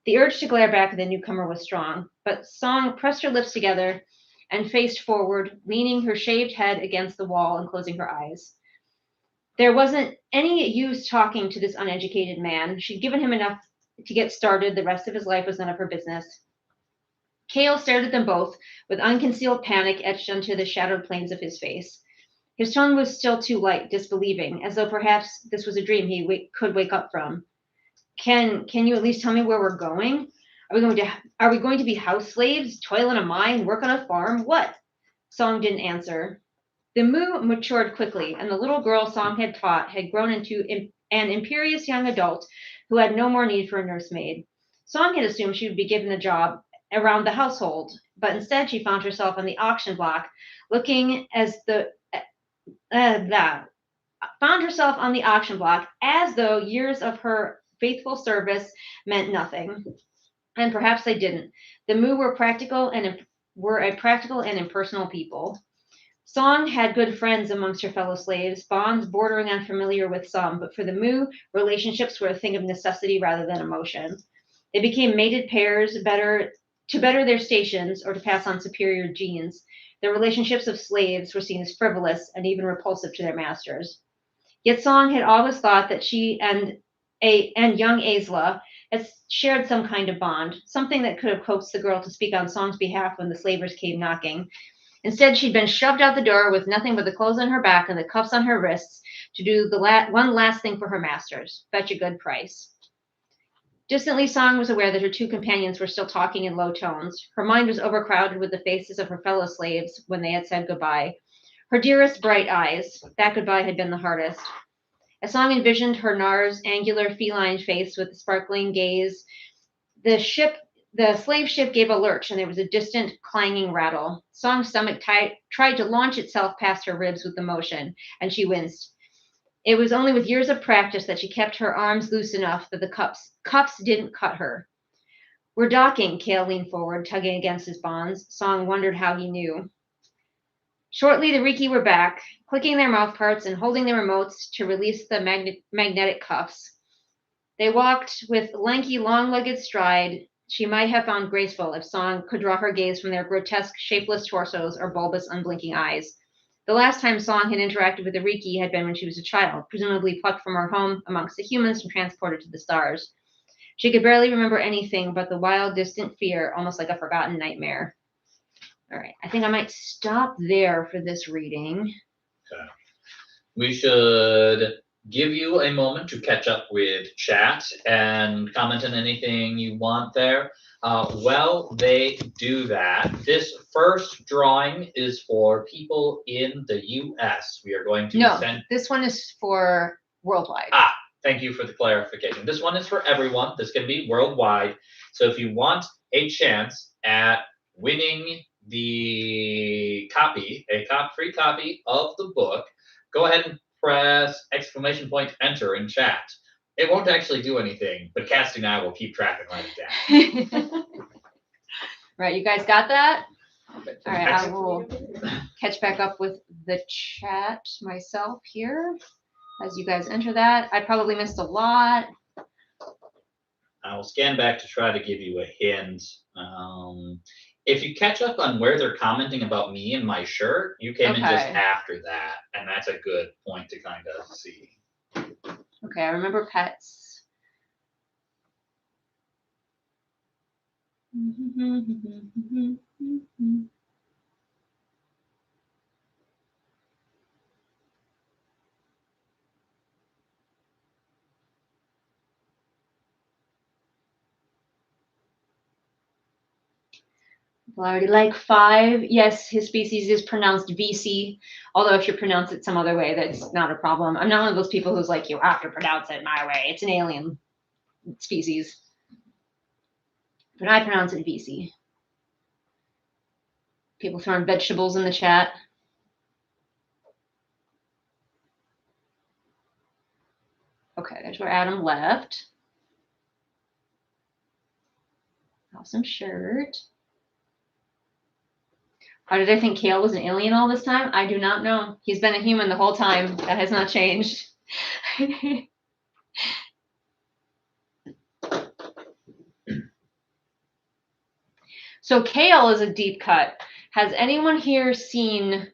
The urge to glare back at the newcomer was strong, but Song pressed her lips together and faced forward, leaning her shaved head against the wall and closing her eyes. There wasn't any use talking to this uneducated man. She'd given him enough to get started. The rest of his life was none of her business. Kale stared at them both with unconcealed panic etched onto the shadowed planes of his face. His tone was still too light, disbelieving, as though perhaps this was a dream he could wake up from. Can you at least tell me where we're going? Are we going to be house slaves, toil in a mine, work on a farm? What? Song didn't answer. The Mu matured quickly, and the little girl Song had taught had grown into an imperious young adult who had no more need for a nursemaid. Song had assumed she would be given a job around the household, but instead she found herself on the auction block, looking as though years of her faithful service meant nothing. And perhaps they didn't. The Mu were a practical and impersonal people. Song had good friends amongst her fellow slaves, bonds bordering on familiar with some, but for the Mu, relationships were a thing of necessity rather than emotion. They became mated pairs to better their stations or to pass on superior genes. The relationships of slaves were seen as frivolous and even repulsive to their masters. Yet Song had always thought that she and young Aisla had shared some kind of bond, something that could have coaxed the girl to speak on Song's behalf when the slavers came knocking. Instead, she'd been shoved out the door with nothing but the clothes on her back and the cuffs on her wrists, to do the one last thing for her masters, fetch a good price. Distantly, Song was aware that her two companions were still talking in low tones. Her mind was overcrowded with the faces of her fellow slaves when they had said goodbye. Her dearest bright eyes, that goodbye had been the hardest. As Song envisioned her Nar's angular feline face with the sparkling gaze, the slave ship gave a lurch and there was a distant clanging rattle. Song's stomach tried to launch itself past her ribs with the motion, and she winced. It was only with years of practice that she kept her arms loose enough that the cuffs didn't cut her. We're docking, Kale leaned forward, tugging against his bonds. Song wondered how he knew. Shortly, the Riki were back, clicking their mouthparts and holding the remotes to release the magnetic cuffs. They walked with lanky, long-legged stride she might have found graceful if Song could draw her gaze from their grotesque, shapeless torsos or bulbous, unblinking eyes. The last time Song had interacted with the Riki had been when she was a child, presumably plucked from her home amongst the humans and transported to the stars. She could barely remember anything but the wild, distant fear, almost like a forgotten nightmare. All right, I think I might stop there for this reading. Okay. We should give you a moment to catch up with chat and comment on anything you want there. While they do that, this first drawing is for people in the US. We are going to send. This one is for worldwide. Thank you for the clarification. This one is for everyone. This can be worldwide. So if you want a chance at winning the copy, free copy of the book, go ahead and press !enter in chat. It won't actually do anything, but Cassie and I will keep track and write it down. Right, you guys got that? All right, I will catch back up with the chat myself here as you guys enter that. I probably missed a lot. I will scan back to try to give you a hint. If you catch up on where they're commenting about me and my shirt, you came in just after that, and that's a good point to kind of see. Okay, I remember pets. Well, I already like 5. Yes, his species is pronounced VC, although if you pronounce it some other way, that's not a problem. I'm not one of those people who's like, you have to pronounce it my way. It's an alien species. But I pronounce it VC. People throwing vegetables in the chat. Okay, there's where Adam left. Awesome shirt. How did I think Kale was an alien all this time? I do not know. He's been a human the whole time. That has not changed. So Kale is a deep cut. Has anyone here seen...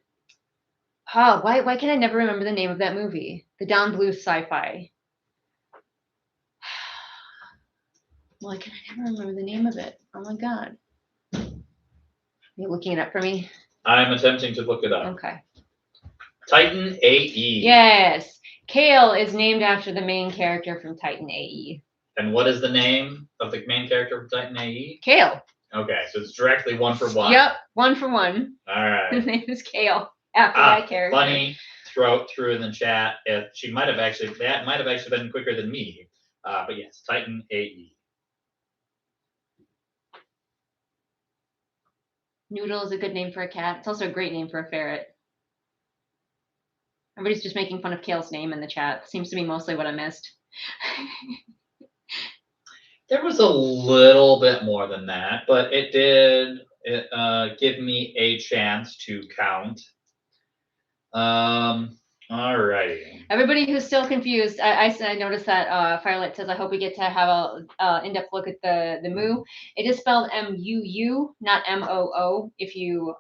why can I never remember the name of that movie? The Down Blue Sci-fi. Why can I never remember the name of it? Oh my god. You're looking it up for me? I'm attempting to look it up. Okay. Titan AE. Yes. Kale is named after the main character from Titan AE. And what is the name of the main character from Titan AE? Kale. Okay, so it's directly 1 for 1. Yep, 1 for 1. All right. His name is Kale after that character. Funny. Through in the chat. She might have actually been quicker than me. But yes, Titan AE. Noodle is a good name for a cat. It's also a great name for a ferret. Everybody's just making fun of Kale's name in the chat. Seems to be mostly what I missed. There was a little bit more than that, but it did give me a chance to count. All righty. Everybody who's still confused, I noticed that Firelight says, I hope we get to have a in-depth look at the Moo. It is spelled M-U-U, not M-O-O, if you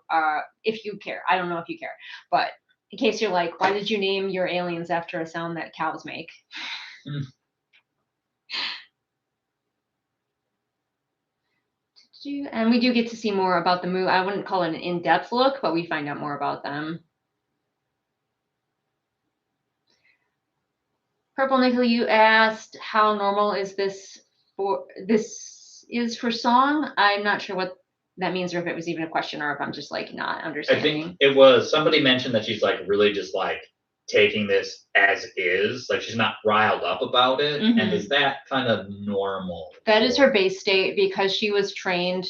care. I don't know if you care. But in case you're like, why did you name your aliens after a sound that cows make? And we do get to see more about the Moo. I wouldn't call it an in-depth look, but we find out more about them. Purple Nickel, you asked how normal is this for song. I'm not sure what that means, or if it was even a question, or if I'm just like not I understanding. think it was somebody mentioned that she's like really just like taking this as is, like she's not riled up about it. Mhm. And is that kind of normal? That is her base state because she was trained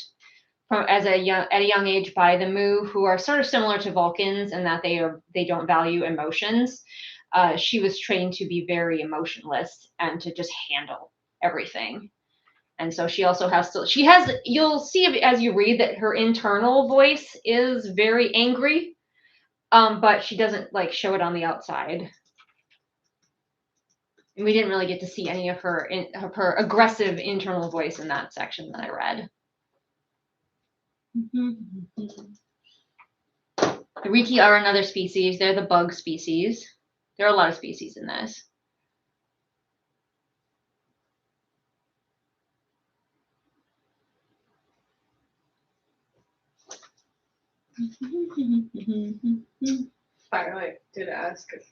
at a young age by the Mu, who are sort of similar to Vulcans in that they don't value emotions. She was trained to be very emotionless and to just handle everything. And so she also has you'll see as you read that her internal voice is very angry, but she doesn't like show it on the outside. And we didn't really get to see any of her aggressive internal voice in that section that I read. The Riki are another species. They're the bug species. There are a lot of species in this. Firelight did ask if,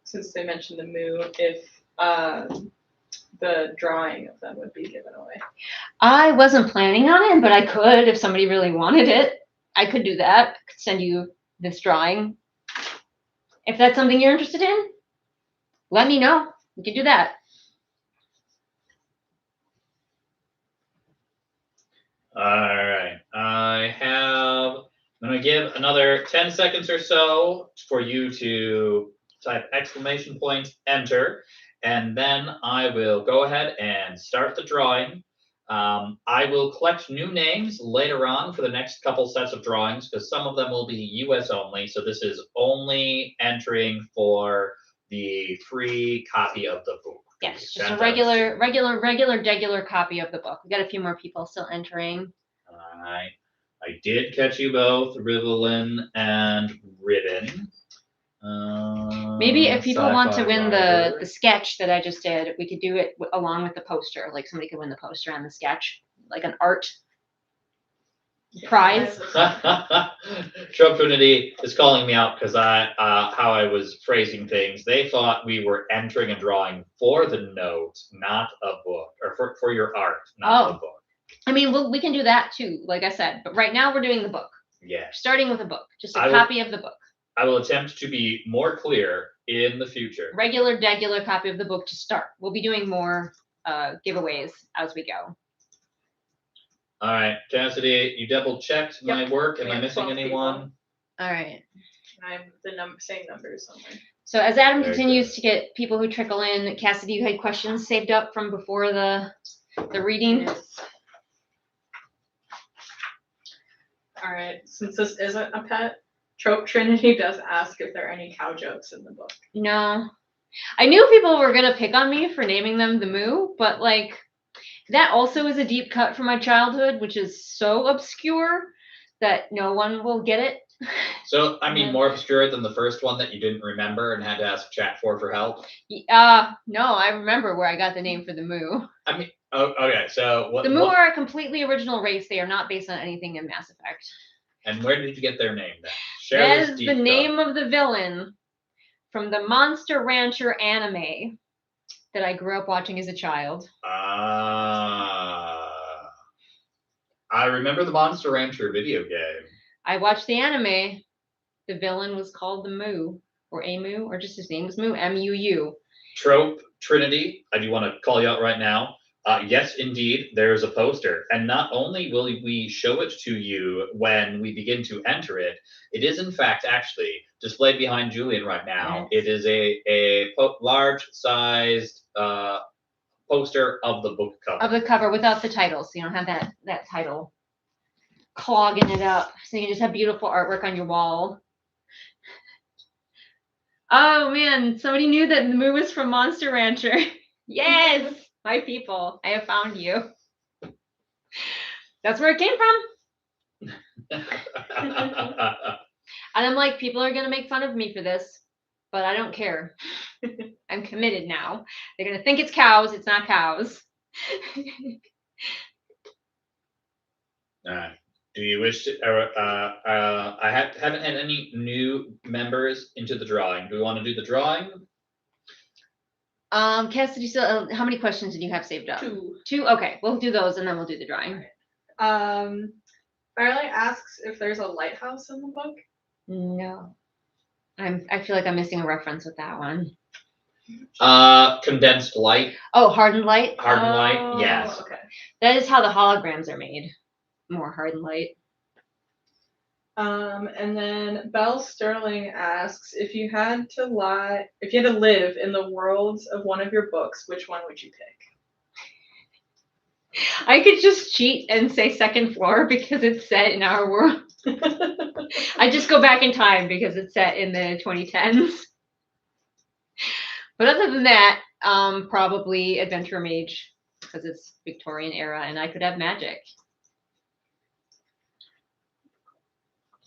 since they mentioned the Mu, if the drawing of them would be given away. I wasn't planning on it, but I could if somebody really wanted it. I could do that. I could send you this drawing. If that's something you're interested in, let me know. We could do that. All right. I'm going to give another 10 seconds or so for you to type exclamation point, enter, and then I will go ahead and start the drawing. I will collect new names later on for the next couple sets of drawings because some of them will be US only. So this is only entering for the free copy of the book. Yes, just a regular copy of the book. We got a few more people still entering. All right. I did catch you both, Rivelin and Ribbon. Maybe if people want to Sci-fi win writer. the sketch that I just did, we could do it along with the poster. Like somebody could win the poster and the sketch, like an art prize. Trump Trinity is calling me out because how I was phrasing things. They thought we were entering a drawing for the note, not a book, or for your art, not the book. I mean, we can do that too, like I said. But right now we're doing the book. Yeah. Starting with a book, just a copy of the book. I will attempt to be more clear in the future. Regular copy of the book to start. We'll be doing more giveaways as we go. All right, Cassidy, you double checked my work. Am I missing anyone? People. All right. I'm the same numbers somewhere. So as Adam continues to get people who trickle in, Cassidy, you had questions saved up from before the reading. Yes. All right, since this isn't a pet, Trope Trinity does ask if there are any cow jokes in the book. No. I knew people were going to pick on me for naming them the Moo, but like that also is a deep cut from my childhood, which is so obscure that no one will get it. So, I mean, more obscure than the first one that you didn't remember and had to ask chat for help? No, I remember where I got the name for the Moo. I mean, okay, so the Moo are a completely original race. They are not based on anything in Mass Effect. And where did you get their name then? That is the name of the villain from the Monster Rancher anime that I grew up watching as a child. I remember the Monster Rancher video game. I watched the anime. The villain was called the Moo, or a Moo, or just his name was Moo, M-U-U. Trope Trinity, I do want to call you out right now. Yes, indeed, there's a poster. And not only will we show it to you when we begin to enter it, it is in fact actually displayed behind Julian right now. Yes. It is a large-sized poster of the book cover. Of the cover without the title, so you don't have that title clogging it up. So you can just have beautiful artwork on your wall. Oh man, somebody knew that the Moo was from Monster Rancher. Yes! My people, I have found you. That's where it came from. And I'm like, people are going to make fun of me for this, but I don't care. I'm committed now. They're going to think it's cows. It's not cows. All right. Do you wish to, I haven't had any new members into the drawing. Do we want to do the drawing? Cassidy, still, how many questions did you have saved up? 2. 2? Okay, we'll do those and then we'll do the drawing. Firelight asks if there's a lighthouse in the book. No. I feel like I'm missing a reference with that one. Condensed light. Oh, hardened light? Hardened light, yes. Okay. That is how the holograms are made. More hardened light. And then Belle Sterling asks if you had to live in the worlds of one of your books, which one would you pick? I could just cheat and say second floor because it's set in our world. I just go back in time because it's set in the 2010s. But other than that, probably Adventurer Mage because it's Victorian era and I could have magic.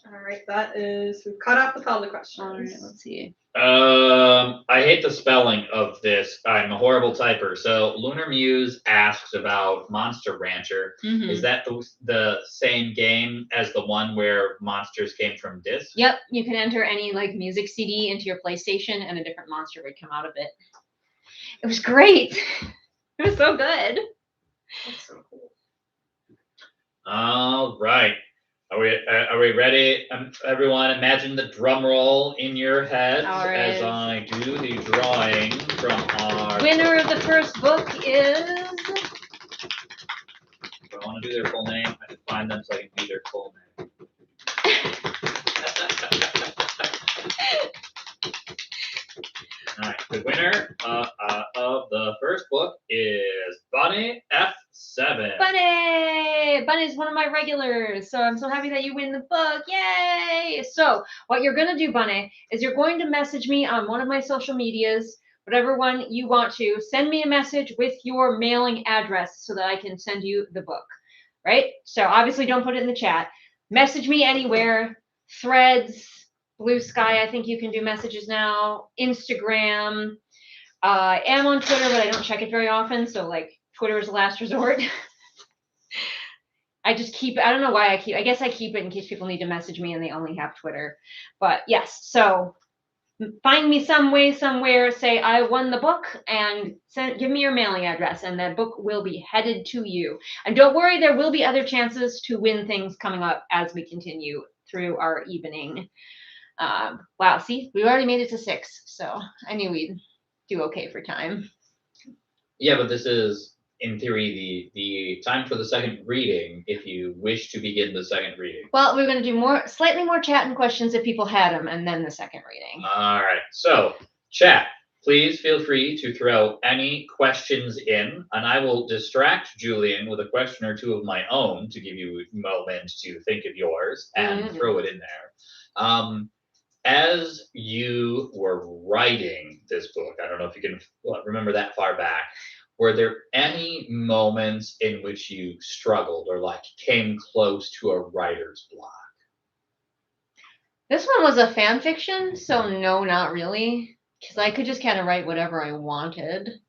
All right, we've caught up with all the questions. All right, let's see. I hate the spelling of this. I'm a horrible typer. So Lunar Muse asks about Monster Rancher. Mm-hmm. Is that the same game as the one where monsters came from discs? Yep, you can enter any like music CD into your PlayStation and a different monster would come out of it. It was great. It was so good. That's so cool. All right. Are we ready? Everyone, imagine the drum roll in your heads as I do the drawing from our winner of the first book is. Do I want to do their full name? I have to find them so I can be their full name. All right, the winner of the first book is Bunny F7. Bunny's one of my regulars, so I'm so happy that you win the book. Yay! So what you're going to do, Bunny, is you're going to message me on one of my social medias, whatever one you want to. Send me a message with your mailing address so that I can send you the book, right? So obviously don't put it in the chat. Message me anywhere, Threads, Blue Sky, I think you can do messages now, Instagram. I am on Twitter, but I don't check it very often, so like Twitter is the last resort. I just keep it. I don't know why I guess I keep it in case people need to message me and they only have Twitter. But yes, so find me some way, somewhere, say I won the book and give me your mailing address and that book will be headed to you. And don't worry, there will be other chances to win things coming up as we continue through our evening. Wow, see, we already made it to 6, so I knew we'd do okay for time. Yeah, but this is, in theory, the time for the second reading if you wish to begin the second reading. Well, we're going to do slightly more chat and questions if people had them, and then the second reading. All right, so chat, please feel free to throw any questions in, and I will distract Julian with a question or two of my own to give you a moment to think of yours and throw it in there. As you were writing this book, I don't know if you can remember that far back, were there any moments in which you struggled or like came close to a writer's block? This one was a fan fiction, so no, not really, because I could just kind of write whatever I wanted,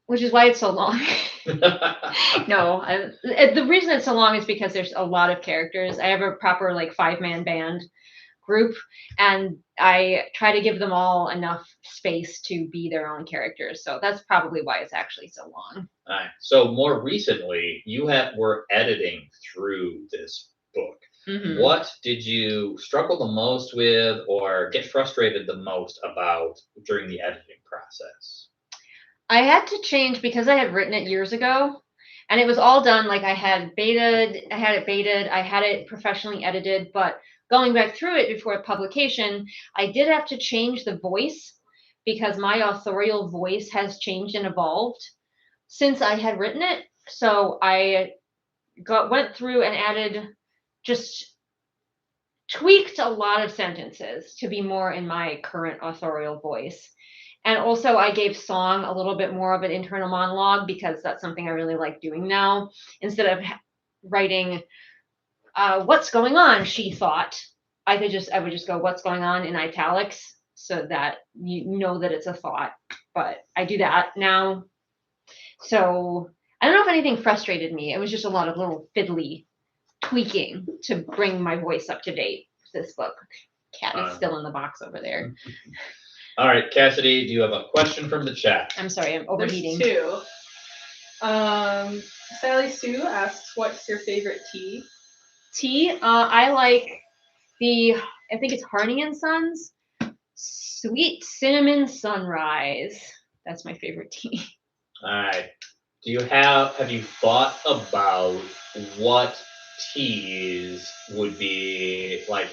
which is why it's so long. No, the reason it's so long is because there's a lot of characters. I have a proper like 5-man band group, and I try to give them all enough space to be their own characters. So that's probably why it's actually so long. All right. So more recently, you were editing through this book. Mm-hmm. What did you struggle the most with or get frustrated the most about during the editing process? I had to change because I had written it years ago, and it was all done. Like I had it baited, I had it professionally edited, but going back through it before publication, I did have to change the voice because my authorial voice has changed and evolved since I had written it. So I went through and added, just tweaked a lot of sentences to be more in my current authorial voice. And also I gave Song a little bit more of an internal monologue because that's something I really like doing now. Instead of writing, what's going on, she thought, I would just go, what's going on, in italics so that you know that it's a thought. But I do that now. So I don't know if anything frustrated me. It was just a lot of little fiddly tweaking to bring my voice up to date with this book. Cat is still in the box over there. All right, Cassidy, do you have a question from the chat? I'm sorry, I'm overheating. There's two. Sally Sue asks, what's your favorite tea? Tea, I like I think it's Harney and Sons Sweet Cinnamon Sunrise. That's my favorite tea. All right. Have you thought about what teas would be like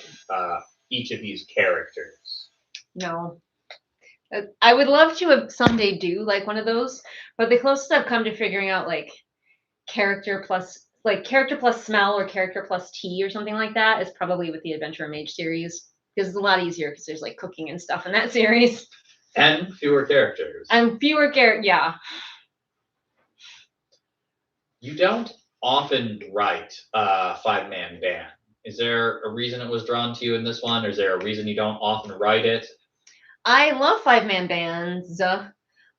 each of these characters? No. I would love to someday do like one of those, but the closest I've come to figuring out like character plus smell or character plus tea or something like that is probably with the Adventure Mage series, because it's a lot easier because there's like cooking and stuff in that series. And fewer characters. And fewer yeah. You don't often write a 5-man band. Is there a reason it was drawn to you in this one, or is there a reason you don't often write it? I love 5-man bands,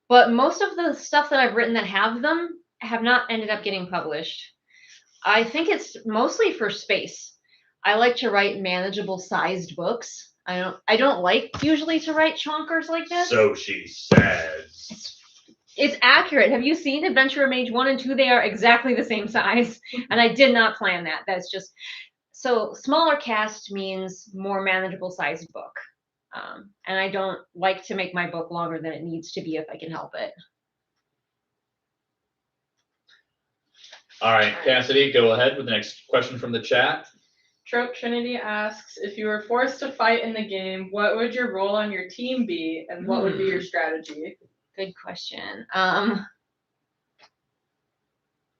but most of the stuff that I've written that have them have not ended up getting published. I think it's mostly for space. I like to write manageable sized books. I don't like usually to write chonkers like this. So she says. It's accurate. Have you seen Adventure Mage 1 and 2? They are exactly the same size. And I did not plan that. That's just so smaller cast means more manageable sized book. And I don't like to make my book longer than it needs to be if I can help it. All right, Cassidy, go ahead with the next question from the chat. Trope Trinity asks, if you were forced to fight in the game, what would your role on your team be, and what would be your strategy? Good question.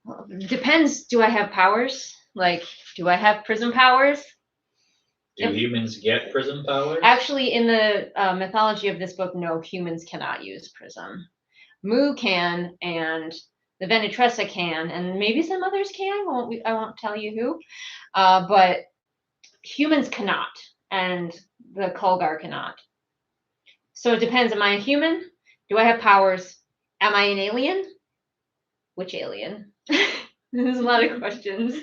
Well, depends. Do I have powers? Like, do I have prism powers? Do humans get prism powers? Actually, in the mythology of this book, no, humans cannot use prism. Mu can, and the Venetressa can, and maybe some others can. I won't tell you who. But humans cannot, and the Kulgar cannot. So it depends. Am I a human? Do I have powers? Am I an alien? Which alien? There's a lot of questions.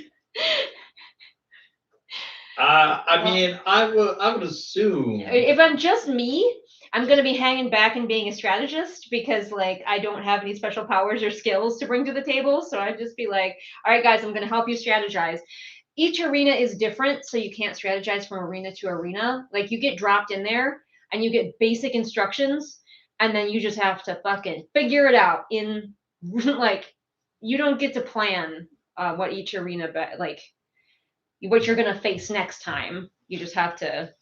I would assume. If I'm just me, I'm going to be hanging back and being a strategist because, like, I don't have any special powers or skills to bring to the table. So I'd just be like, all right, guys, I'm going to help you strategize. Each arena is different, so you can't strategize from arena to arena. Like, you get dropped in there and you get basic instructions, and then you just have to fucking figure it out in, like, you don't get to plan what each arena, what you're going to face next time. You just have to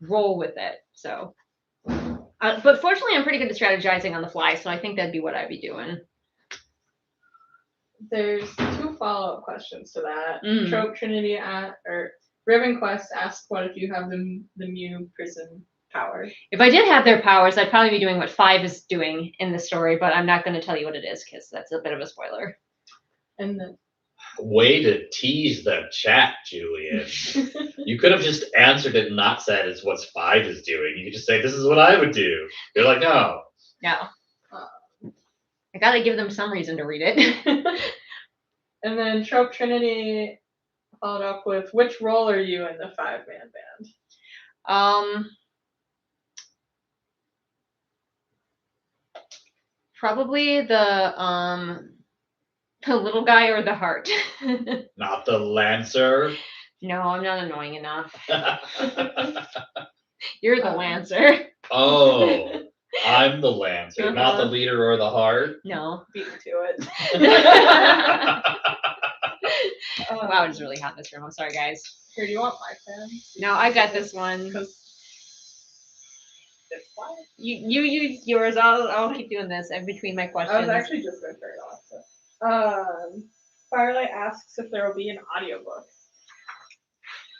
roll with it. So, but fortunately, I'm pretty good at strategizing on the fly, so I think that'd be what I'd be doing. There's two follow-up questions to that. Trope Trinity or Riven Quest asks, what if you have the Mew Prism power? If I did have their powers, I'd probably be doing what 5 is doing in the story, but I'm not going to tell you what it is because that's a bit of a spoiler. And then way to tease the chat, Julian. You could have just answered it and not said it's what 5 is doing. You could just say, this is what I would do. You're like, no. No. I gotta give them some reason to read it. And then Trope Trinity followed up with, which role are you in the 5-man band? Probably the little guy or the heart. Not the Lancer. No, I'm not annoying enough. You're the Lancer. Oh, I'm the Lancer, not the leader or the heart. No. Beat me to it. Wow, it's really hot in this room. I'm sorry, guys. Here, do you want my pen? No, I got this one. You use yours. I'll keep doing this in between my questions. I was actually just going to turn it off. So. Firelight asks if there will be an audiobook.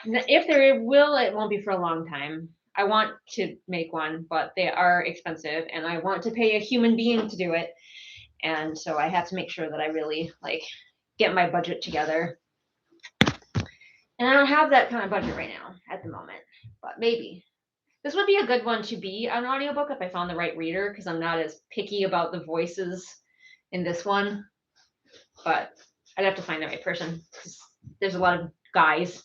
If there will, it won't be for a long time. I want to make one, but they are expensive, and I want to pay a human being to do it. And so I have to make sure that I really get my budget together. And I don't have that kind of budget right now at the moment, but maybe. This would be a good one to be an audiobook if I found the right reader, because I'm not as picky about the voices in this one. But I'd have to find the right person. There's a lot of guys,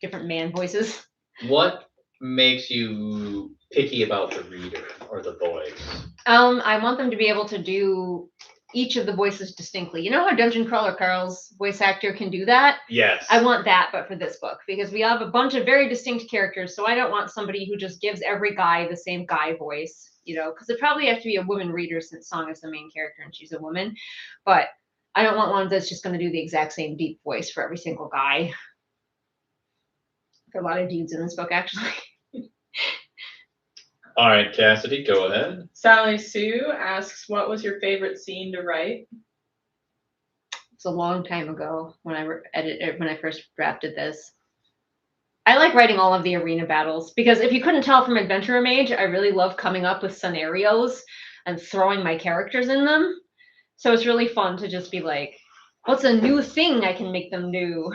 different man voices. What makes you picky about the reader or the voice? I want them to be able to do each of the voices distinctly. You know how Dungeon Crawler Carl's voice actor can do that? Yes. I want that, but for this book, because we have a bunch of very distinct characters, so I don't want somebody who just gives every guy the same guy voice, because it probably has to be a woman reader since Song is the main character and she's a woman, but I don't want one that's just going to do the exact same deep voice for every single guy. There are a lot of dudes in this book, actually. All right, Cassidy, go ahead. Sally Sue asks, what was your favorite scene to write? It's a long time ago when I first drafted this. I like writing all of the arena battles because if you couldn't tell from Adventurer Mage, I really love coming up with scenarios and throwing my characters in them. So it's really fun to just be like, what's a new thing I can make them do?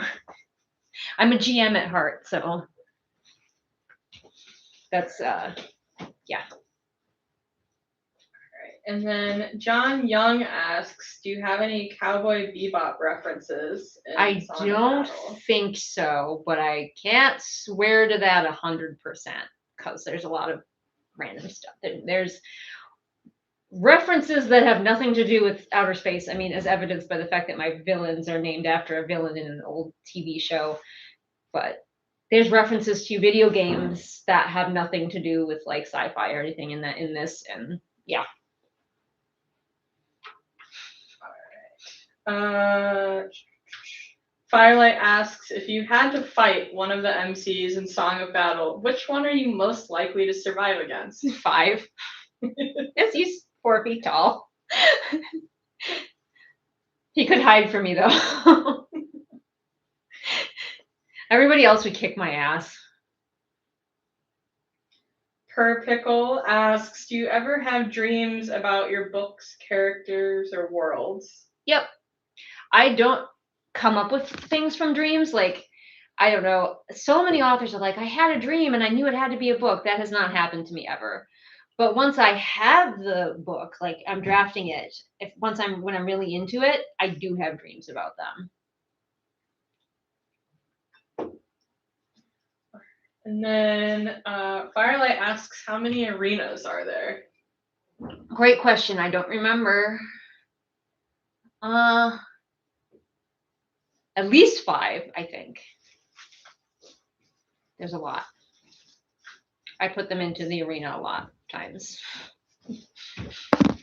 I'm a GM at heart, so that's yeah. And then John Young asks, do you have any Cowboy Bebop references? I don't think so, but I can't swear to that 100% because there's a lot of random stuff. There's references that have nothing to do with outer space. I mean, as evidenced by the fact that my villains are named after a villain in an old TV show. But there's references to video games that have nothing to do with like sci-fi or anything in this, and yeah. Firelight asks, if you had to fight one of the MCs in Song of Battle, which one are you most likely to survive against? 5. Yes, he's 4 feet tall. He could hide from me though. Everybody else would kick my ass. Per Pickle asks, do you ever have dreams about your books, characters, or worlds? Yep. I don't come up with things from dreams. Like, I don't know. So many authors are like, I had a dream and I knew it had to be a book. That has not happened to me ever. But once I have the book, like I'm drafting it, when I'm really into it, I do have dreams about them. And then Firelight asks, how many arenas are there? Great question. I don't remember. At least 5, I think. There's a lot. I put them into the arena a lot of times.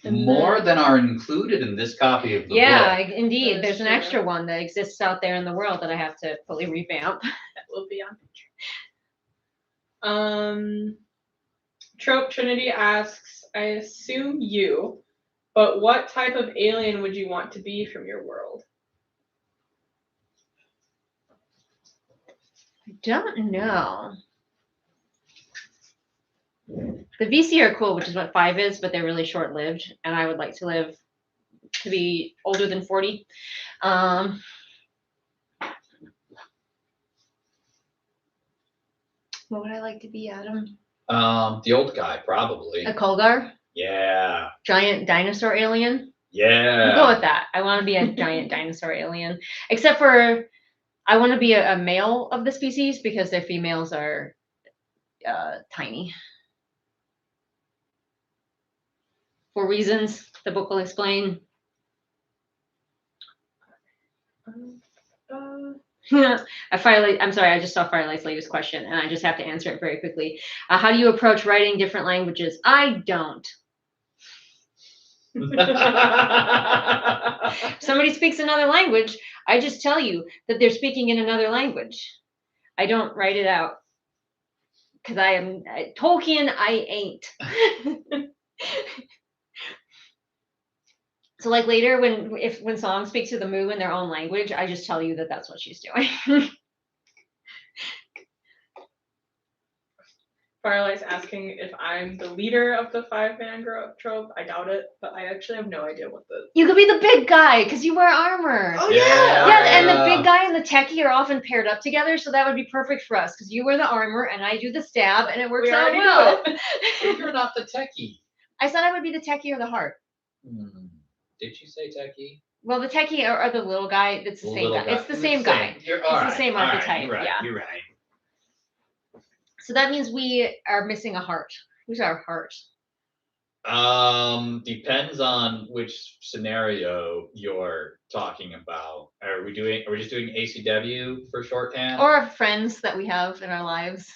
More than are included in this copy of the book. Yeah, indeed. There's That's an true. extra one that exists out there in the world that I have to fully revamp. That will be on picture. Trope Trinity asks, I assume you, but what type of alien would you want to be from your world? I don't know. The VC are cool, which is what 5 is, but they're really short-lived, and I would like to be older than 40. What would I like to be, Adam? The old guy, probably. A Kolgar? Yeah. Giant dinosaur alien? Yeah. We'll go with that. I want to be a giant dinosaur alien. Except for, I want to be a male of the species because their females are tiny. For reasons the book will explain. I'm sorry, I just saw Firelight's latest question, and I just have to answer it very quickly. How do you approach writing different languages? I don't. If somebody speaks another language, I just tell you that they're speaking in another language. I don't write it out. Because I am Tolkien, I ain't. So like later when Song speaks to the Moo in their own language, I just tell you that that's what she's doing. Firelight's asking if I'm the leader of the 5-man trope. I doubt it, but I actually have no idea what the... You could be the big guy because you wear armor. Oh, yeah. Yeah, and the big guy and the techie are often paired up together, so that would be perfect for us because you wear the armor and I do the stab, and it works out well. You're not the techie. I said I would be the techie or the heart. Did you say techie? Well, the techie or the little guy, it's the same guy. It's the same guy. It's the same archetype. You're right. Yeah. You're right. So that means we are missing a heart. Who's our heart? Depends on which scenario you're talking about. Are we just doing ACW for shorthand? Or friends that we have in our lives.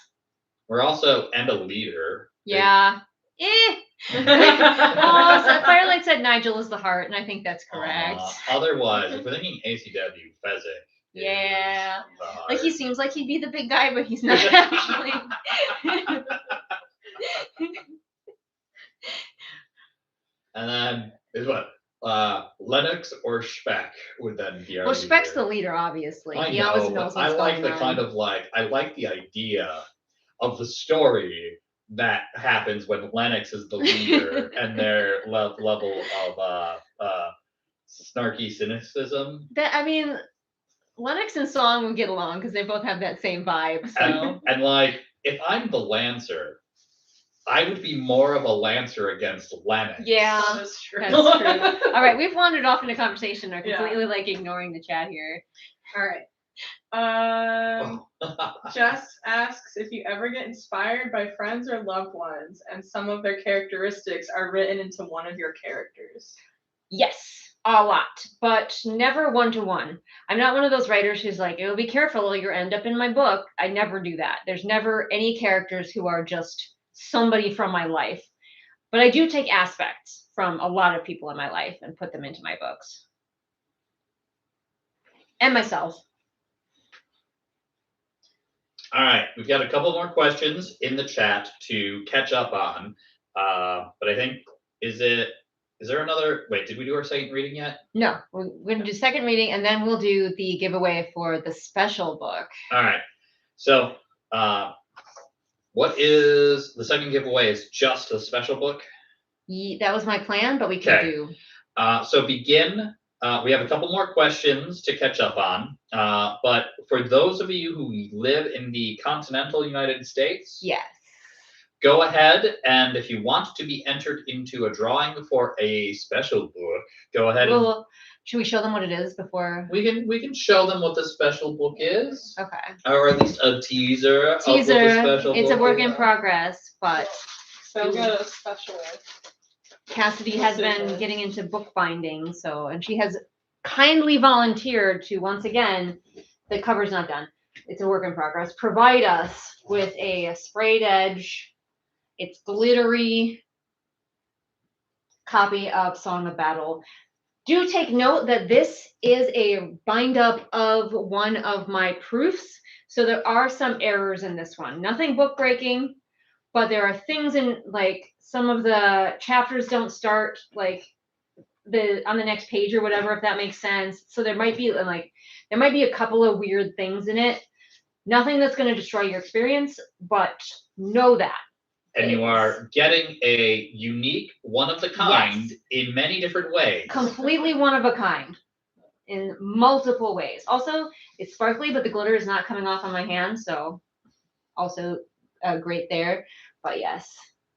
We're also and a leader. Yeah. Oh, so Firelight said Nigel is the heart, and I think that's correct. Otherwise, if we're thinking ACW, Fezzik. Yeah. is the heart. Like he seems like he'd be the big guy, but he's not actually. And then is what? Lennox or Speck would then be our Well, leader. Speck's the leader, obviously. I He know, always but knows I what's like going the on. kind of I like the idea of the story that happens when Lennox is the leader and their level of snarky cynicism. That I mean, Lennox and Song would get along because they both have that same vibe. So. And like, if I'm the Lancer, I would be more of a Lancer against Lennox. Yeah, That's true. that's true. All right, we've wandered off into conversation. We're completely like ignoring the chat here. All right. Jess asks if you ever get inspired by friends or loved ones, and some of their characteristics are written into one of your characters. Yes, a lot, but never one-to-one. I'm not one of those writers who's like, "Oh, be careful, or you'll end up in my book." I never do that. There's never any characters who are just somebody from my life, but I do take aspects from a lot of people in my life and put them into my books. And myself. All right, we've got a couple more questions in the chat to catch up on. But I think, is there another, wait, did we do our second reading yet? No, we're going to do second reading and then we'll do the giveaway for the special book. All right, so what is the second giveaway? Is just the special book? That was my plan, but we can do. So begin. We have a couple more questions to catch up on. But for those of you who live in the continental United States, yes, go ahead, and if you want to be entered into a drawing for a special book, go ahead. Should we show them what it is before? We can show them what the special book is. Okay. Or at least a teaser. Of what the special it's book a work is. in progress, but So I've got a special. Cassidy has been getting into bookbinding, and she has kindly volunteered to, once again, the cover's not done. It's a work in progress. Provide us with a sprayed edge. It's glittery copy of Song of Battle. Do take note that this is a bind up of one of my proofs. So there are some errors in this one. Nothing book breaking, but there are things in like some of the chapters don't start like on the next page or whatever, if that makes sense. So there might be a couple of weird things in it. Nothing that's going to destroy your experience, but know that. And you are getting a unique, one of the kind in many different ways. Completely one of a kind in multiple ways. Also, it's sparkly, but the glitter is not coming off on my hand, so also great there. But yes.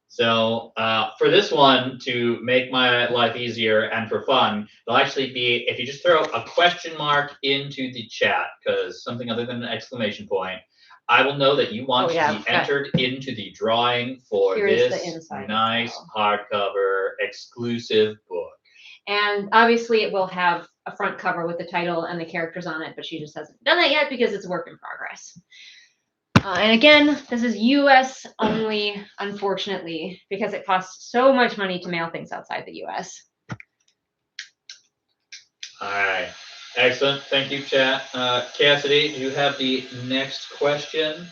So for this one, to make my life easier and for fun, there'll actually be, if you just throw a question mark into the chat, because something other than an exclamation point, I will know that you want to be entered into the drawing for this nice hardcover exclusive book. And obviously it will have a front cover with the title and the characters on it, but she just hasn't done that yet because it's a work in progress. And again, this is US only, unfortunately, because it costs so much money to mail things outside the US. All right. Excellent. Thank you, chat. Cassidy, do you have the next question?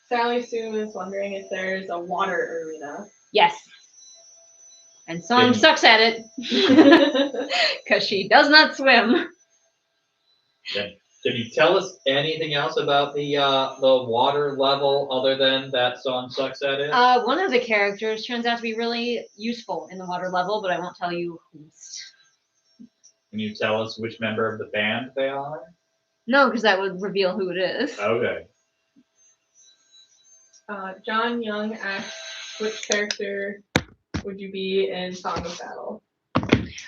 Sally Sue is wondering if there's a water arena. Yes. And Song sucks at it because she does not swim. Can you tell us anything else about the water level other than that Song sucks at it? One of the characters turns out to be really useful in the water level, but I won't tell you who's. Can you tell us which member of the band they are? No, because that would reveal who it is. Okay. John Young asks, which character would you be in Song of Battle?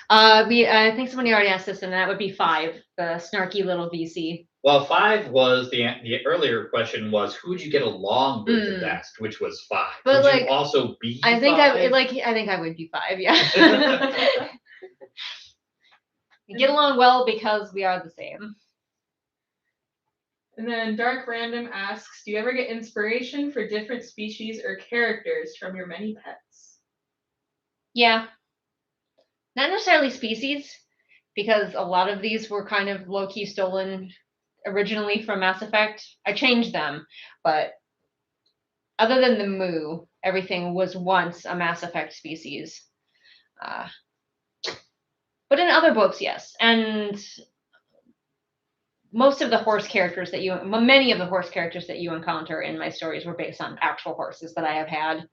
I think somebody already asked this, and that would be 5, the snarky little VC. Well, 5 was the earlier question was who would you get along with the best, which was 5. But, would like, you also be I think 5? I think I would be 5. Yeah. We get along well because we are the same. And then Dark Random asks, do you ever get inspiration for different species or characters from your many pets? Yeah. Not necessarily species, because a lot of these were kind of low-key stolen originally from Mass Effect. I changed them, but other than the Moo, everything was once a Mass Effect species. But in other books, yes. And many of the horse characters that you encounter in my stories were based on actual horses that I have had.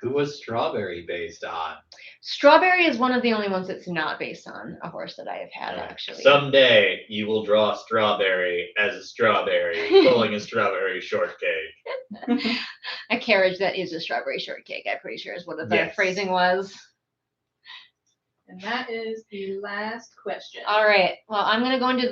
Who was Strawberry based on? Strawberry is one of the only ones that's not based on a horse that I have had, actually. Someday you will draw Strawberry as a strawberry pulling a strawberry shortcake. A carriage that is a strawberry shortcake, I'm pretty sure is what the phrasing was. And that is the last question. All right. Well, I'm going to go into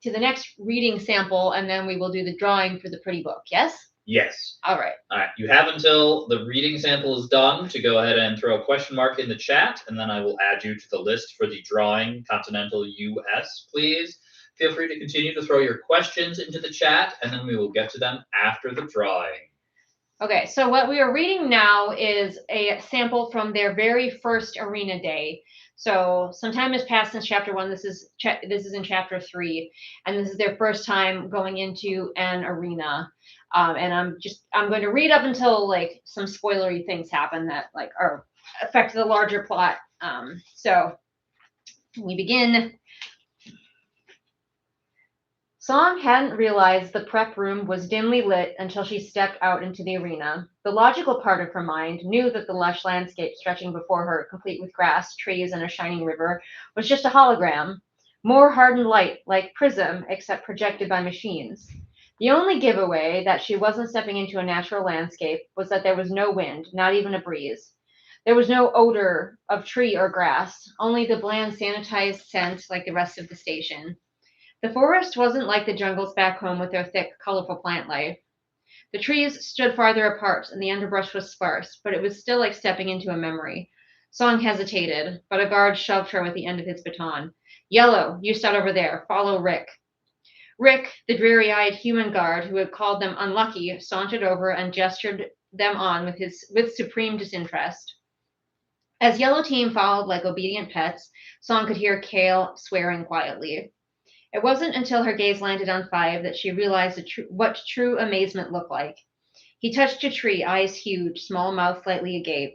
the next reading sample, and then we will do the drawing for the pretty book. Yes? Yes. All right. All right. You have until the reading sample is done to go ahead and throw a question mark in the chat, and then I will add you to the list for the drawing Continental US, please. Feel free to continue to throw your questions into the chat, and then we will get to them after the drawing. Okay, so what we are reading now is a sample from their very first arena day. So some time has passed since chapter 1. This is in chapter 3, and this is their first time going into an arena. And I'm going to read up until like some spoilery things happen that like are affect the larger plot. So we begin. Song hadn't realized the prep room was dimly lit until she stepped out into the arena. The logical part of her mind knew that the lush landscape stretching before her, complete with grass, trees, and a shining river, was just a hologram. More hardened light, like prism, except projected by machines. The only giveaway that she wasn't stepping into a natural landscape was that there was no wind, not even a breeze. There was no odor of tree or grass, only the bland sanitized scent like the rest of the station. The forest wasn't like the jungles back home with their thick, colorful plant life. The trees stood farther apart and the underbrush was sparse, but it was still like stepping into a memory. Song hesitated, but a guard shoved her with the end of his baton. Yellow, you start over there. Follow Rick. Rick, the dreary-eyed human guard who had called them unlucky, sauntered over and gestured them on with supreme disinterest. As Yellow Team followed like obedient pets, Song could hear Kale swearing quietly. It wasn't until her gaze landed on 5 that she realized what true amazement looked like. He touched a tree, eyes huge, small mouth slightly agape.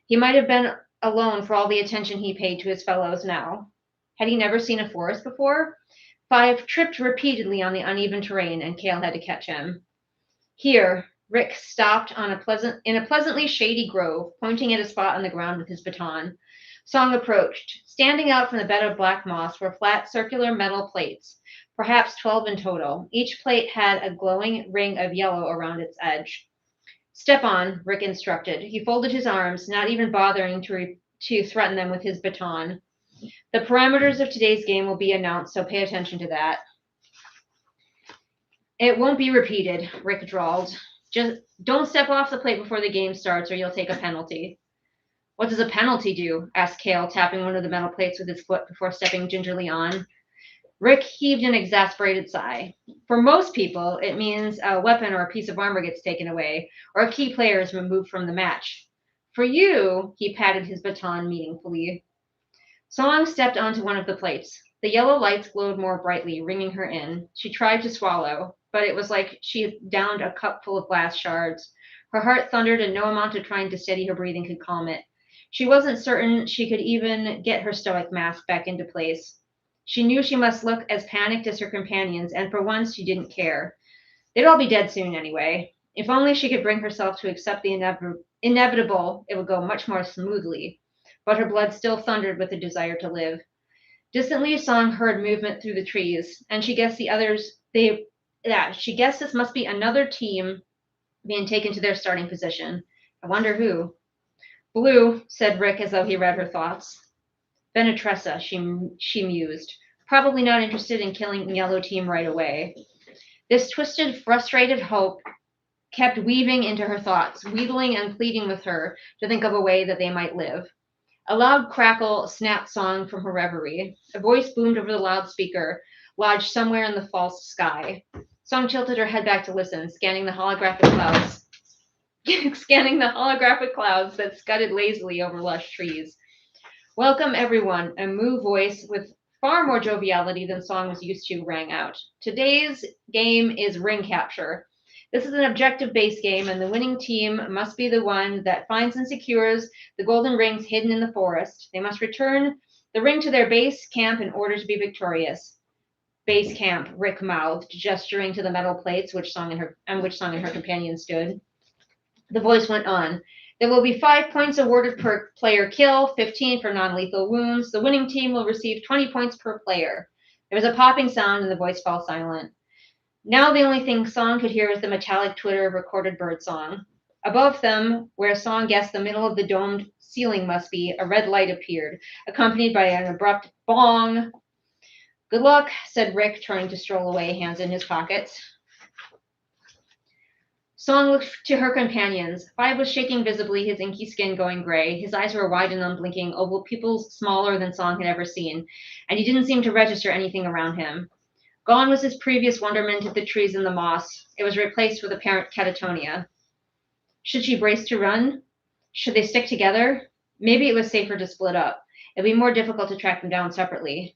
He might have been alone for all the attention he paid to his fellows now. Had he never seen a forest before? 5 tripped repeatedly on the uneven terrain, and Kale had to catch him. Here, Rick stopped in a pleasantly shady grove, pointing at a spot on the ground with his baton. Song approached. Standing out from the bed of black moss were flat circular metal plates, perhaps 12 in total. Each plate had a glowing ring of yellow around its edge. Step on, Rick instructed. He folded his arms, not even bothering to threaten them with his baton. The parameters of today's game will be announced, so pay attention to that. It won't be repeated, Rick drawled. Just don't step off the plate before the game starts or you'll take a penalty. What does a penalty do? Asked Kale, tapping one of the metal plates with his foot before stepping gingerly on. Rick heaved an exasperated sigh. For most people, it means a weapon or a piece of armor gets taken away, or a key player is removed from the match. For you, he patted his baton meaningfully. Song stepped onto one of the plates. The yellow lights glowed more brightly, ringing her in. She tried to swallow, but it was like she had downed a cup full of glass shards. Her heart thundered, and no amount of trying to steady her breathing could calm it. She wasn't certain she could even get her stoic mask back into place. She knew she must look as panicked as her companions, and for once she didn't care. They'd all be dead soon anyway. If only she could bring herself to accept the inevitable, it would go much more smoothly. But her blood still thundered with the desire to live. Distantly, Song heard movement through the trees, and she guessed she guessed this must be another team being taken to their starting position. I wonder who. Blue, said Rick as though he read her thoughts. Venetressa, she mused, probably not interested in killing the yellow team right away. This twisted, frustrated hope kept weaving into her thoughts, wheedling and pleading with her to think of a way that they might live. A loud crackle snapped Song from her reverie. A voice boomed over the loudspeaker, lodged somewhere in the false sky. Song tilted her head back to listen, scanning the holographic clouds that scudded lazily over lush trees. Welcome, everyone, a moo voice with far more joviality than Song was used to rang out. Today's game is ring capture. This is an objective-based game, and the winning team must be the one that finds and secures the golden rings hidden in the forest. They must return the ring to their base camp in order to be victorious. Base camp, Rick mouthed, gesturing to the metal plates on which Song and her companion stood. The voice went on. There will be 5 points awarded per player kill, 15 for non-lethal wounds. The winning team will receive 20 points per player. There was a popping sound, and the voice fell silent. Now the only thing Song could hear was the metallic twitter of recorded birdsong. Above them, where Song guessed the middle of the domed ceiling must be, a red light appeared, accompanied by an abrupt bong. Good luck, said Rick, turning to stroll away, hands in his pockets. Song looked to her companions. Five was shaking visibly, his inky skin going gray. His eyes were wide and unblinking, oval pupils smaller than Song had ever seen, and he didn't seem to register anything around him. Gone was his previous wonderment at the trees and the moss. It was replaced with apparent catatonia. Should she brace to run? Should they stick together? Maybe it was safer to split up. It'd be more difficult to track them down separately.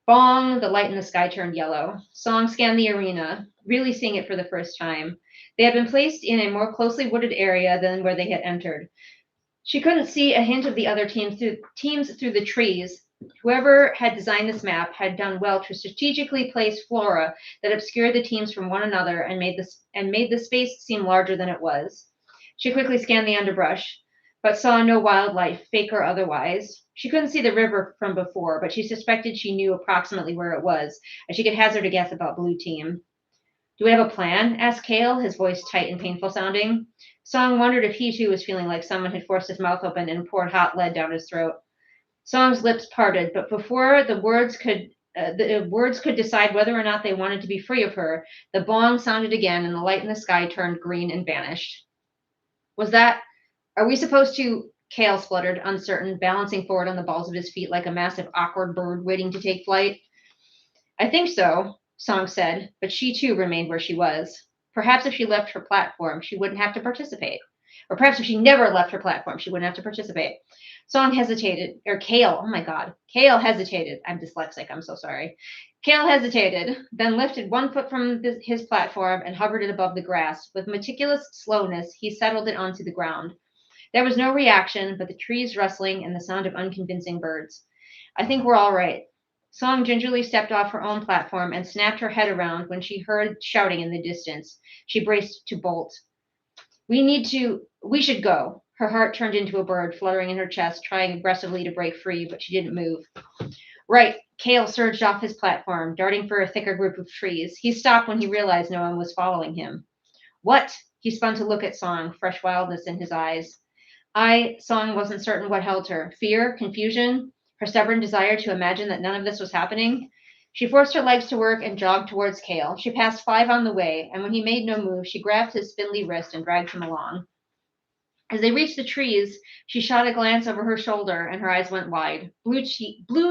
Bong! The light in the sky turned yellow. Song scanned the arena, really seeing it for the first time. They had been placed in a more closely wooded area than where they had entered. She couldn't see a hint of the other teams through the trees. Whoever had designed this map had done well to strategically place flora that obscured the teams from one another and made the space seem larger than it was. She quickly scanned the underbrush, but saw no wildlife, fake or otherwise. She couldn't see the river from before, but she suspected she knew approximately where it was, and she could hazard a guess about Blue Team. Do we have a plan? Asked Kale, his voice tight and painful sounding. Song wondered if he too was feeling like someone had forced his mouth open and poured hot lead down his throat. Song's lips parted, but before the words could decide whether or not they wanted to be free of her, the bong sounded again and the light in the sky turned green and vanished. Are we supposed to, Kale spluttered, uncertain, balancing forward on the balls of his feet like a massive awkward bird waiting to take flight? I think so, Song said, but she too remained where she was. Perhaps if she left her platform, she wouldn't have to participate. Or perhaps if she never left her platform, she wouldn't have to participate. Song hesitated, or Kale, oh my God. Kale hesitated. I'm dyslexic, I'm so sorry. Kale hesitated, then lifted one foot from his platform and hovered it above the grass. With meticulous slowness, he settled it onto the ground. There was no reaction, but the trees rustling and the sound of unconvincing birds. I think we're all right. Song gingerly stepped off her own platform and snapped her head around when she heard shouting in the distance. She braced to bolt. We should go. Her heart turned into a bird, fluttering in her chest, trying aggressively to break free, but she didn't move. Right. Kale surged off his platform, darting for a thicker group of trees. He stopped when he realized no one was following him. What? He spun to look at Song, fresh wildness in his eyes. Song wasn't certain what held her. Fear? Confusion? Her stubborn desire to imagine that none of this was happening? She forced her legs to work and jogged towards Kale. She passed Five on the way, and when he made no move, she grabbed his spindly wrist and dragged him along. As they reached the trees, she shot a glance over her shoulder, and her eyes went wide. Blue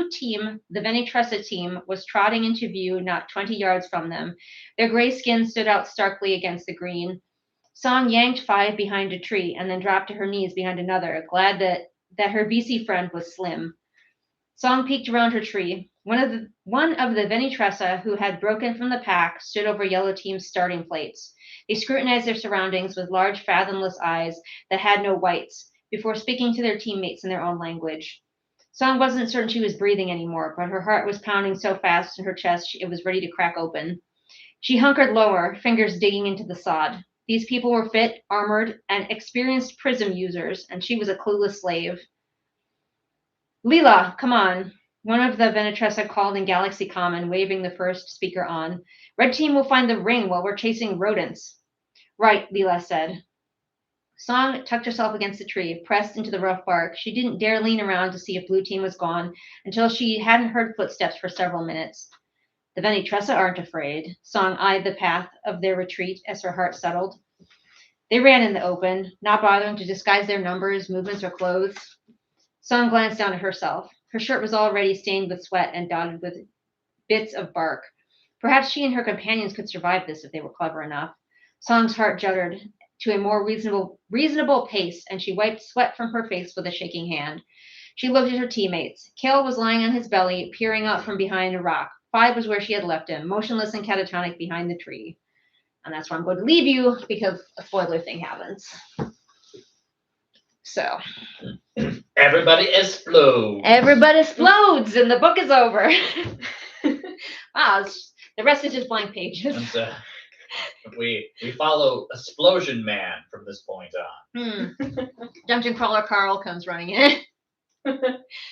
team, the Venetressa team, was trotting into view not 20 yards from them. Their gray skin stood out starkly against the green. Song yanked Five behind a tree and then dropped to her knees behind another, glad that her BC friend was slim. Song peeked around her tree. One of the Venetressa who had broken from the pack stood over Yellow Team's starting plates. They scrutinized their surroundings with large, fathomless eyes that had no whites before speaking to their teammates in their own language. Song wasn't certain she was breathing anymore, but her heart was pounding so fast in her chest it was ready to crack open. She hunkered lower, fingers digging into the sod. These people were fit, armored, and experienced prism users, and she was a clueless slave. Leela, come on, one of the Venetressa called in Galaxy Common, waving the first speaker on. Red team will find the ring while we're chasing rodents. Right, Leela said. Song tucked herself against the tree, pressed into the rough bark. She didn't dare lean around to see if Blue Team was gone until she hadn't heard footsteps for several minutes. The Venitressa aren't afraid. Song eyed the path of their retreat as her heart settled. They ran in the open, not bothering to disguise their numbers, movements, or clothes. Song glanced down at herself. Her shirt was already stained with sweat and dotted with bits of bark. Perhaps she and her companions could survive this if they were clever enough. Song's heart juddered to a more reasonable pace, and she wiped sweat from her face with a shaking hand. She looked at her teammates. Kale was lying on his belly, peering out from behind a rock. 5 was where she had left him, motionless and catatonic behind the tree. And that's where I'm going to leave you because a spoiler thing happens. So. Everybody explodes. Everybody explodes, and the book is over. Wow, the rest is just blank pages. And so we follow Explosion Man from this point on. Dungeon Crawler Carl comes running in.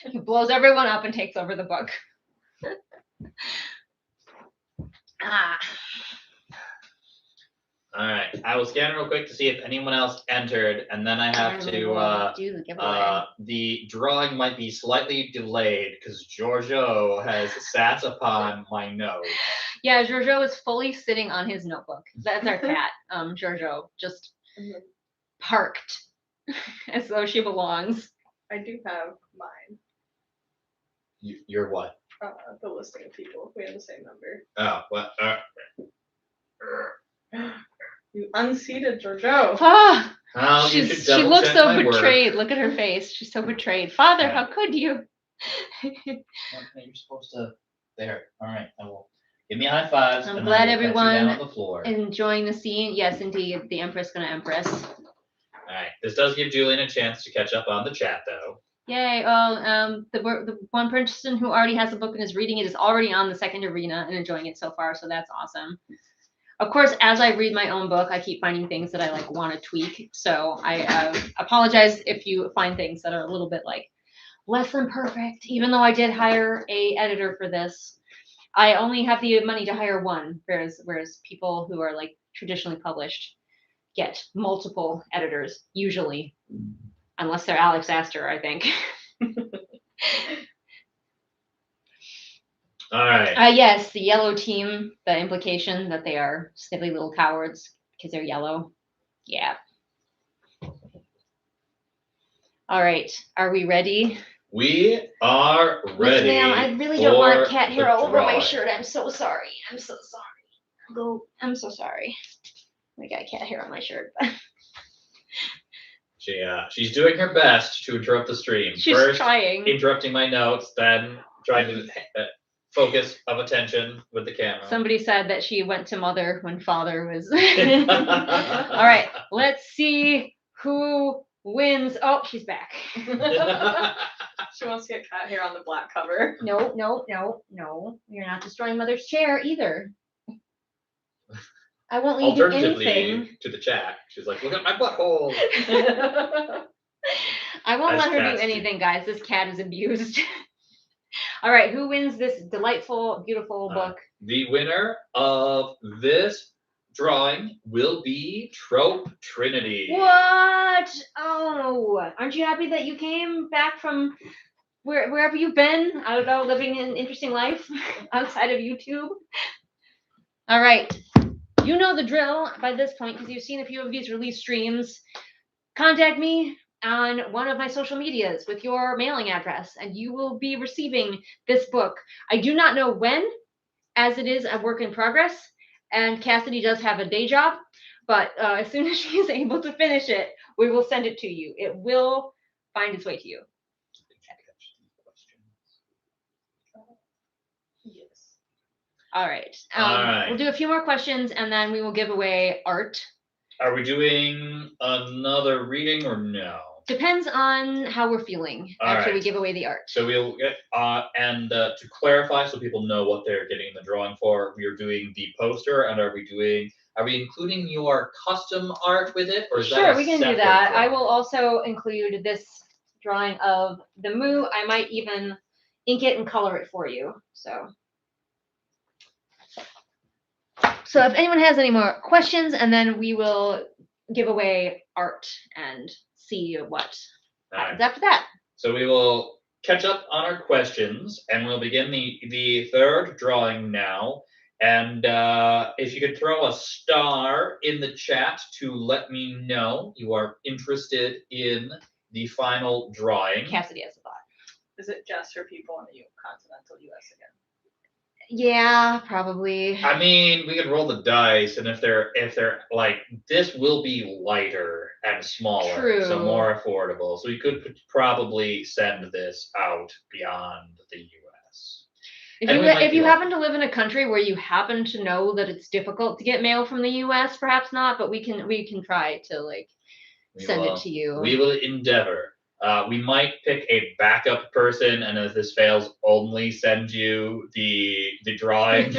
He blows everyone up and takes over the book. All right, I will scan real quick to see if anyone else entered, and then I have to. Do the giveaway. The drawing might be slightly delayed because Giorgio has sat upon my nose. Yeah, Giorgio is fully sitting on his notebook. That's our cat, Giorgio, just parked as though she belongs. I do have mine. You're what? The listing of people. We have the same number. Oh, well. You unseated Giorgio. Ah, You she should looks double-check so my work. betrayed. Look at her face. She's so betrayed. Father, Yeah. how could you? Okay, you're supposed to. There. All right. I will. Give me high fives. I'm and glad then I will pat you everyone down on the floor. Enjoying the scene. Yes, indeed. The Empress gonna Empress. All right. This does give Julian a chance to catch up on the chat, though. Yay. Well, the one person who already has the book and is reading it is already on the second arena and enjoying it so far. So that's awesome. Of course, as I read my own book, I keep finding things that I want to tweak. So I apologize if you find things that are a little bit less than perfect, even though I did hire a editor for this. I only have the money to hire one, whereas people who are traditionally published get multiple editors, usually, unless they're Alex Astor, I think. All right. Yes, the yellow team, the implication that they are snivelly little cowards because they're yellow. Yeah. All right. Are we ready? We are ready. Yes, ma'am. I really don't want for cat hair the all over my drawing. shirt. I'm so sorry. I'm so sorry. I'm so sorry. I got cat hair on my shirt. She's doing her best to interrupt the stream. She's First, trying. interrupting my notes, then trying to focus of attention with the camera. Somebody said that she went to mother when father was. All right. Let's see who wins. Oh, she's back. She wants to get cat hair on the black cover. No. You're not destroying mother's chair either. I won't leave you anything. Alternatively, to the chat, she's like, "Look at my butthole." I won't As let her do cats do. anything, guys. This cat is abused. All right, who wins this delightful, beautiful book? The winner of this drawing will be Trope Trinity. What? Oh, aren't you happy that you came back from wherever you've been? I don't know, living an interesting life outside of YouTube. All right. You know the drill by this point because you've seen a few of these release streams. Contact me on one of my social medias with your mailing address, and you will be receiving this book. I do not know when, as it is a work in progress, and Cassidy does have a day job, but as soon as she is able to finish it, we will send it to you. It will find its way to you. Yes. All right. All right. We'll do a few more questions, and then we will give away art. Are we doing another reading or no? Depends on how we're feeling after we give away the art. So we'll get and to clarify, so people know what they're getting the drawing for, we are doing the poster, and are we including your custom art with it, or is Sure, that we can do that. I will also include this drawing of the moo. I might even ink it and color it for you. So if anyone has any more questions, and then we will give away art and see what All happens right. after that. So we will catch up on our questions, and we'll begin the third drawing now. And if you could throw a star in the chat to let me know you are interested in the final drawing. Cassidy has a thought. Is it just for people in the continental US again? Yeah, probably. I mean, we could roll the dice, and if they're like, this will be lighter and smaller, so True. more affordable. So we could probably send this out beyond the US. If you happen to live in a country where you happen to know that it's difficult to get mail from the US, perhaps not, but we can try to like send it to you. We will endeavor. We might pick a backup person, and if this fails, only send you the drawing.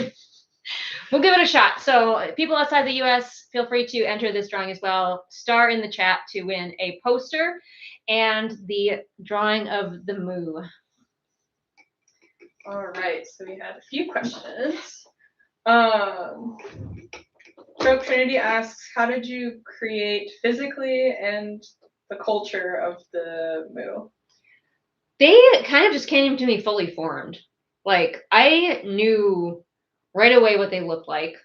We'll give it a shot. So people outside the US, feel free to enter this drawing as well. Star in the chat to win a poster and the drawing of the moo. All right, so we had a few questions. Joe Trinity asks, how did you create physically and the culture of the moo? They kind of just came to me fully formed. Like I knew right away what they looked like,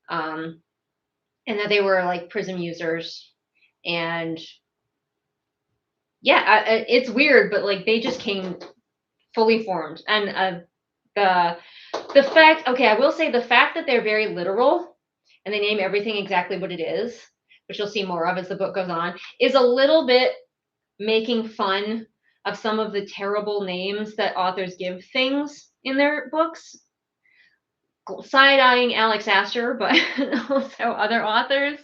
and that they were like prism users. And yeah, it's weird, but like they just came fully formed. And the fact, okay, I will say the fact that they're very literal and they name everything exactly what it is, which you'll see more of as the book goes on, is a little bit making fun of some of the terrible names that authors give things in their books. Side-eyeing Alex Astor, but also other authors.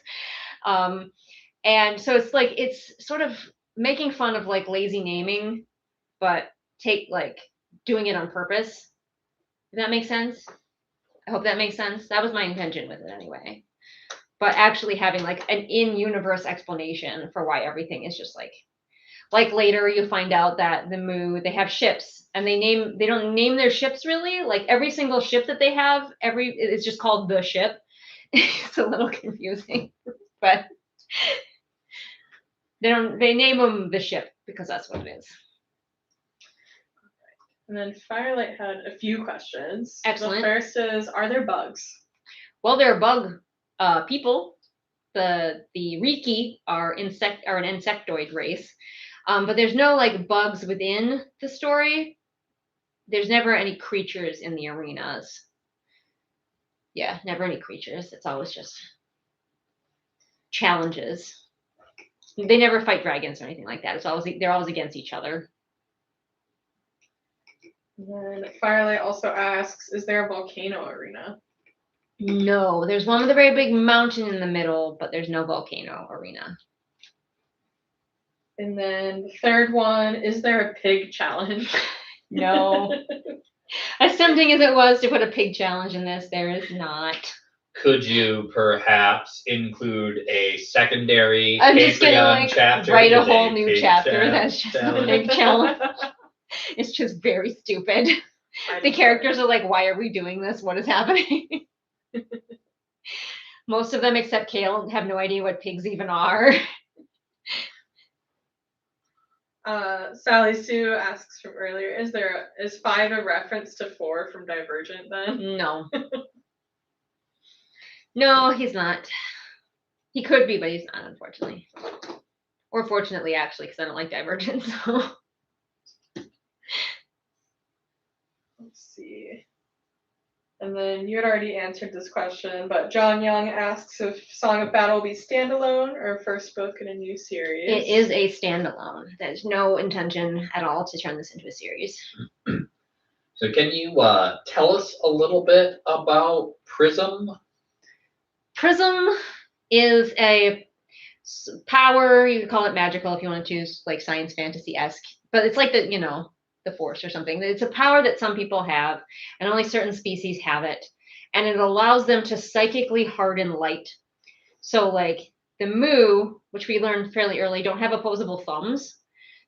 And so it's like, it's sort of making fun of like lazy naming, but doing it on purpose. Does that make sense? I hope that makes sense. That was my intention with it anyway. But actually having like an in-universe explanation for why everything is just like later you'll find out that the moo, they have ships and they don't name their ships really. Like every single ship that they have, it's just called the ship. It's a little confusing, but they name them the ship because that's what it is. And then Firelight had a few questions. Excellent. The first is, are there bugs? Well, there are bug people. The Riki are an insectoid race. But there's no like bugs within the story. There's never any creatures in the arenas. Yeah, never any creatures. It's always just challenges. They never fight dragons or anything like that. They're always against each other. And then Firelight also asks, is there a volcano arena? No, there's one with a very big mountain in the middle, but there's no volcano arena. And then the third one, is there a pig challenge? No. As tempting as it was to put a pig challenge in this, there is not. Could you perhaps include a secondary I'm just gonna chapter? Write a whole new chapter that's just a pig challenge. It's just very stupid. The characters are like, why are we doing this? What is happening? Most of them, except Kale, have no idea what pigs even are. Sally Sue asks from earlier, is 5 a reference to 4 from Divergent then? No. No, he's not. He could be, but he's not, unfortunately. Or fortunately, actually, because I don't like Divergent, so. Let's see. And then you had already answered this question, but John Young asks if Song of Battle will be standalone or first book in a new series. It is a standalone. There's no intention at all to turn this into a series. So can you tell us a little bit about Prism? Prism is a power, you could call it magical if you want to choose, like science fantasy-esque, but it's like the Force or something. It's a power that some people have, and only certain species have it, and it allows them to psychically harden light. So like the moo, which we learned fairly early, don't have opposable thumbs.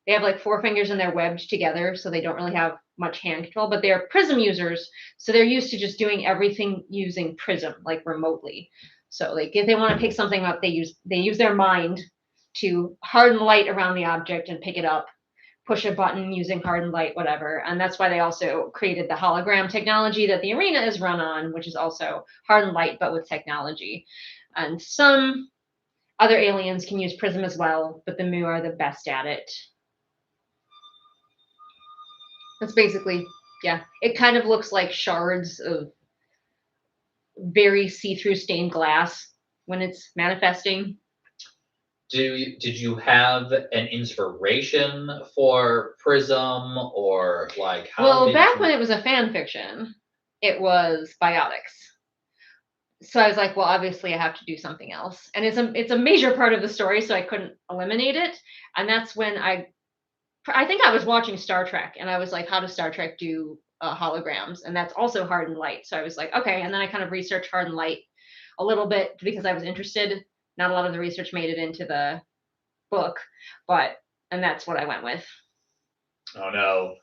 They have like 4 fingers and they're webbed together, so they don't really have much hand control, but they're prism users, so they're used to just doing everything using prism, like remotely. So like if they want to pick something up, they use their mind to harden light around the object and pick it up, push a button using hardened light, whatever. And that's why they also created the hologram technology that the arena is run on, which is also hardened light, but with technology. And some other aliens can use prism as well, but the Mu are the best at it. That's basically, yeah. It kind of looks like shards of very see-through stained glass when it's manifesting. Did you have an inspiration for Prism, or like how? Well, did back you... when it was a fan fiction, it was biotics. So I was like, well, obviously I have to do something else. And it's a major part of the story, so I couldn't eliminate it. And that's when I think I was watching Star Trek, and I was like, how does Star Trek do holograms? And that's also hardened light. So I was like, okay. And then I kind of researched hardened light a little bit because I was interested. Not a lot of the research made it into the book, and that's what I went with. Oh no.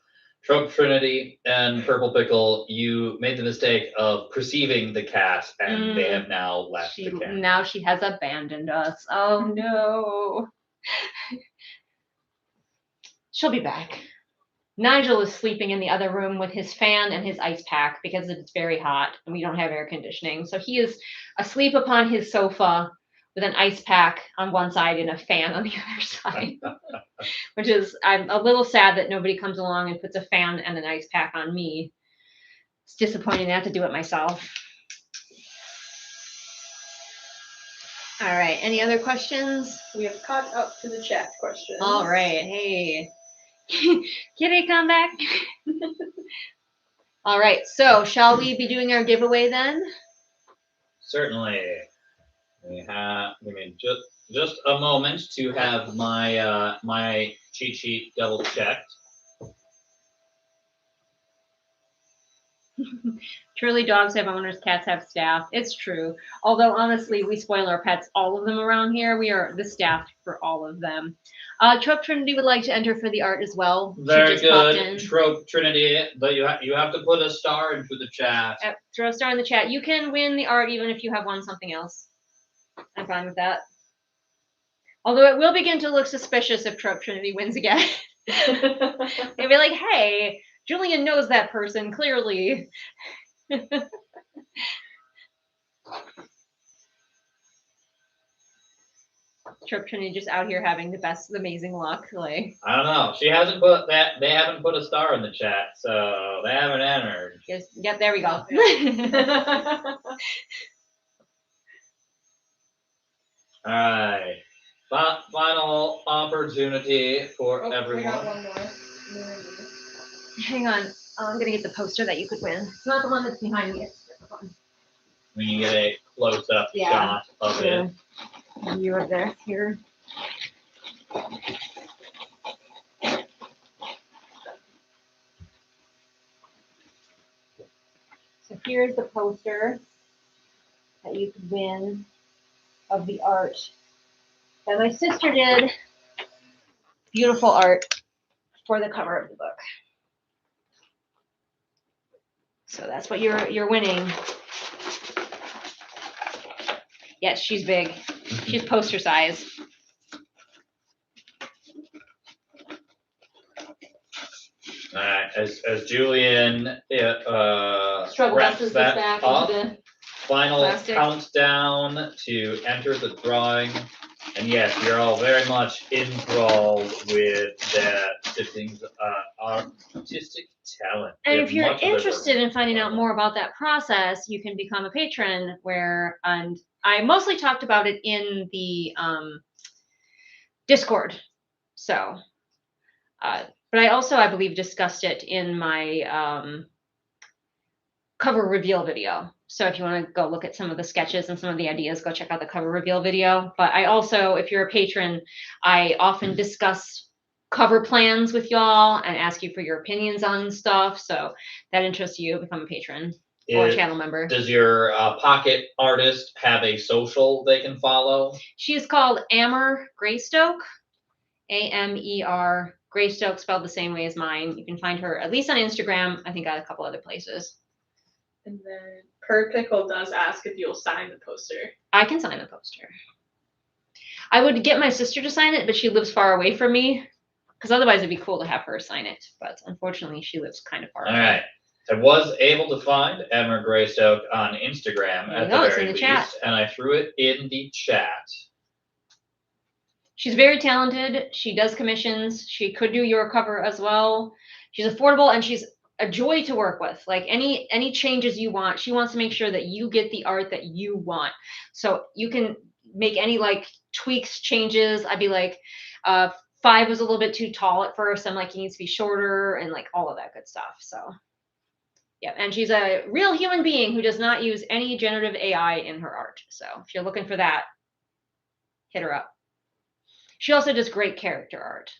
Trope Trinity and Purple Pickle, you made the mistake of perceiving the cat, and they have now left the cat. Now she has abandoned us. Oh no. She'll be back. Nigel is sleeping in the other room with his fan and his ice pack because it's very hot and we don't have air conditioning. So he is asleep upon his sofa with an ice pack on one side and a fan on the other side. Which is, I'm a little sad that nobody comes along and puts a fan and an ice pack on me. It's disappointing to have to do it myself. All right, any other questions? We have caught up to the chat questions. All right, hey. Kitty, come back. All right, so shall we be doing our giveaway then? Certainly. Give me just a moment to have my my cheat sheet double checked. Truly, dogs have owners, cats have staff. It's true. Although, honestly, we spoil our pets, all of them around here. We are the staff for all of them. Trope Trinity would like to enter for the art as well. Very good, Trope Trinity. But you have to put a star into the chat. Throw a star in the chat. You can win the art even if you have won something else. I'm fine with that. Although it will begin to look suspicious if Trope Trinity wins again. They'll be like, hey, Julian knows that person, clearly. Trope Trinity just out here having the best, amazing luck. Like, I don't know. She hasn't put that. They haven't put a star in the chat, so they haven't entered. Yep, there we go. All right. Final opportunity for everyone. I got one more. Hang on. I'm going to get the poster that you could win. It's not the one that's behind me. It's a different one. We can get a close-up shot of it. You are there. Here. So here's the poster that you could win of the art that my sister did. Beautiful art for the cover of the book. So that's what you're winning. Yes, she's big. She's poster size. All right, as Julian wraps that back up, into the final plastic. Countdown to enter the drawing. And yes, you're all very much enthralled with that siblings' artistic talent. And if you're interested in finding out more about that process, you can become a patron and I mostly talked about it in the Discord. So, but I also, I believe, discussed it in my cover reveal video. So if you want to go look at some of the sketches and some of the ideas, go check out the cover reveal video. But I also, if you're a patron, I often discuss cover plans with y'all and ask you for your opinions on stuff. So that interests you, become a patron or a channel member. Does your pocket artist have a social they can follow? She is called Amer Greystoke, Amer Greystoke, spelled the same way as mine. You can find her at least on Instagram. I think at a couple other places. And then Per Pickle does ask if you'll sign the poster. I can sign the poster. I would get my sister to sign it, but she lives far away from me. Because otherwise it'd be cool to have her sign it. But unfortunately, she lives kind of far All away. right. I was able to find Emma Greystoke on Instagram There you at go, the it's in very the least, chat. and I threw it in the chat. She's very talented. She does commissions. She could do your cover as well. She's affordable and she's a joy to work with. Like any changes you want, she wants to make sure that you get the art that you want. So you can make any like tweaks, changes. I'd be like, 5 was a little bit too tall at first. I'm like, he needs to be shorter and like all of that good stuff. So yeah, and she's a real human being who does not use any generative AI in her art. So if you're looking for that, hit her up. She also does great character art.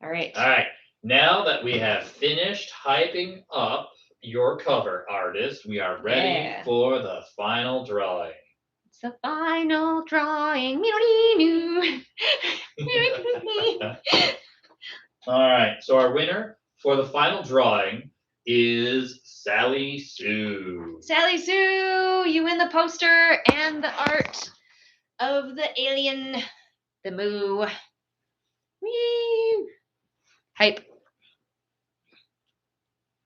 All right. All right. Now that we have finished hyping up your cover artist, we are ready for the final drawing. It's the final drawing. All right. So our winner for the final drawing is Sally Sue. Sally Sue, you win the poster and the art of the alien, the moo. Whee! Hype.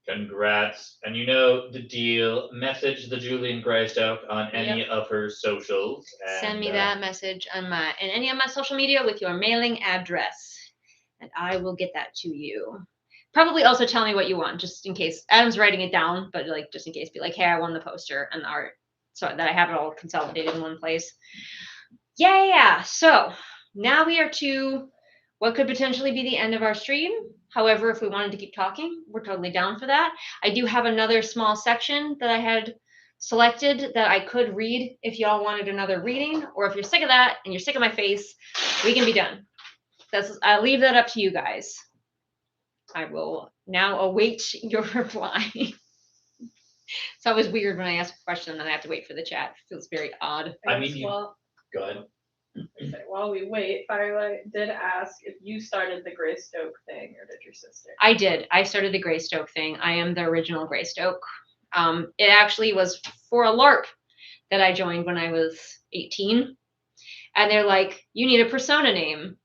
Congrats. And you know the deal. Message the Julian Greystoke on any of her socials. And, send me that message on any of my social media with your mailing address. And I will get that to you. Probably also tell me what you want, just in case. Adam's writing it down, but like just in case, be like, hey, I won the poster and the art, so that I have it all consolidated in one place. Yeah. So now we are to what could potentially be the end of our stream. However, if we wanted to keep talking, we're totally down for that. I do have another small section that I had selected that I could read if y'all wanted another reading, or if you're sick of that and you're sick of my face, we can be done. I'll leave that up to you guys. I will now await your reply. It's always weird when I ask a question and I have to wait for the chat. It feels very odd. I mean, go ahead. While we wait, Firelight did ask if you started the Greystoke thing or did your sister? I did. I started the Greystoke thing. I am the original Greystoke. It actually was for a LARP that I joined when I was 18. And they're like, you need a persona name.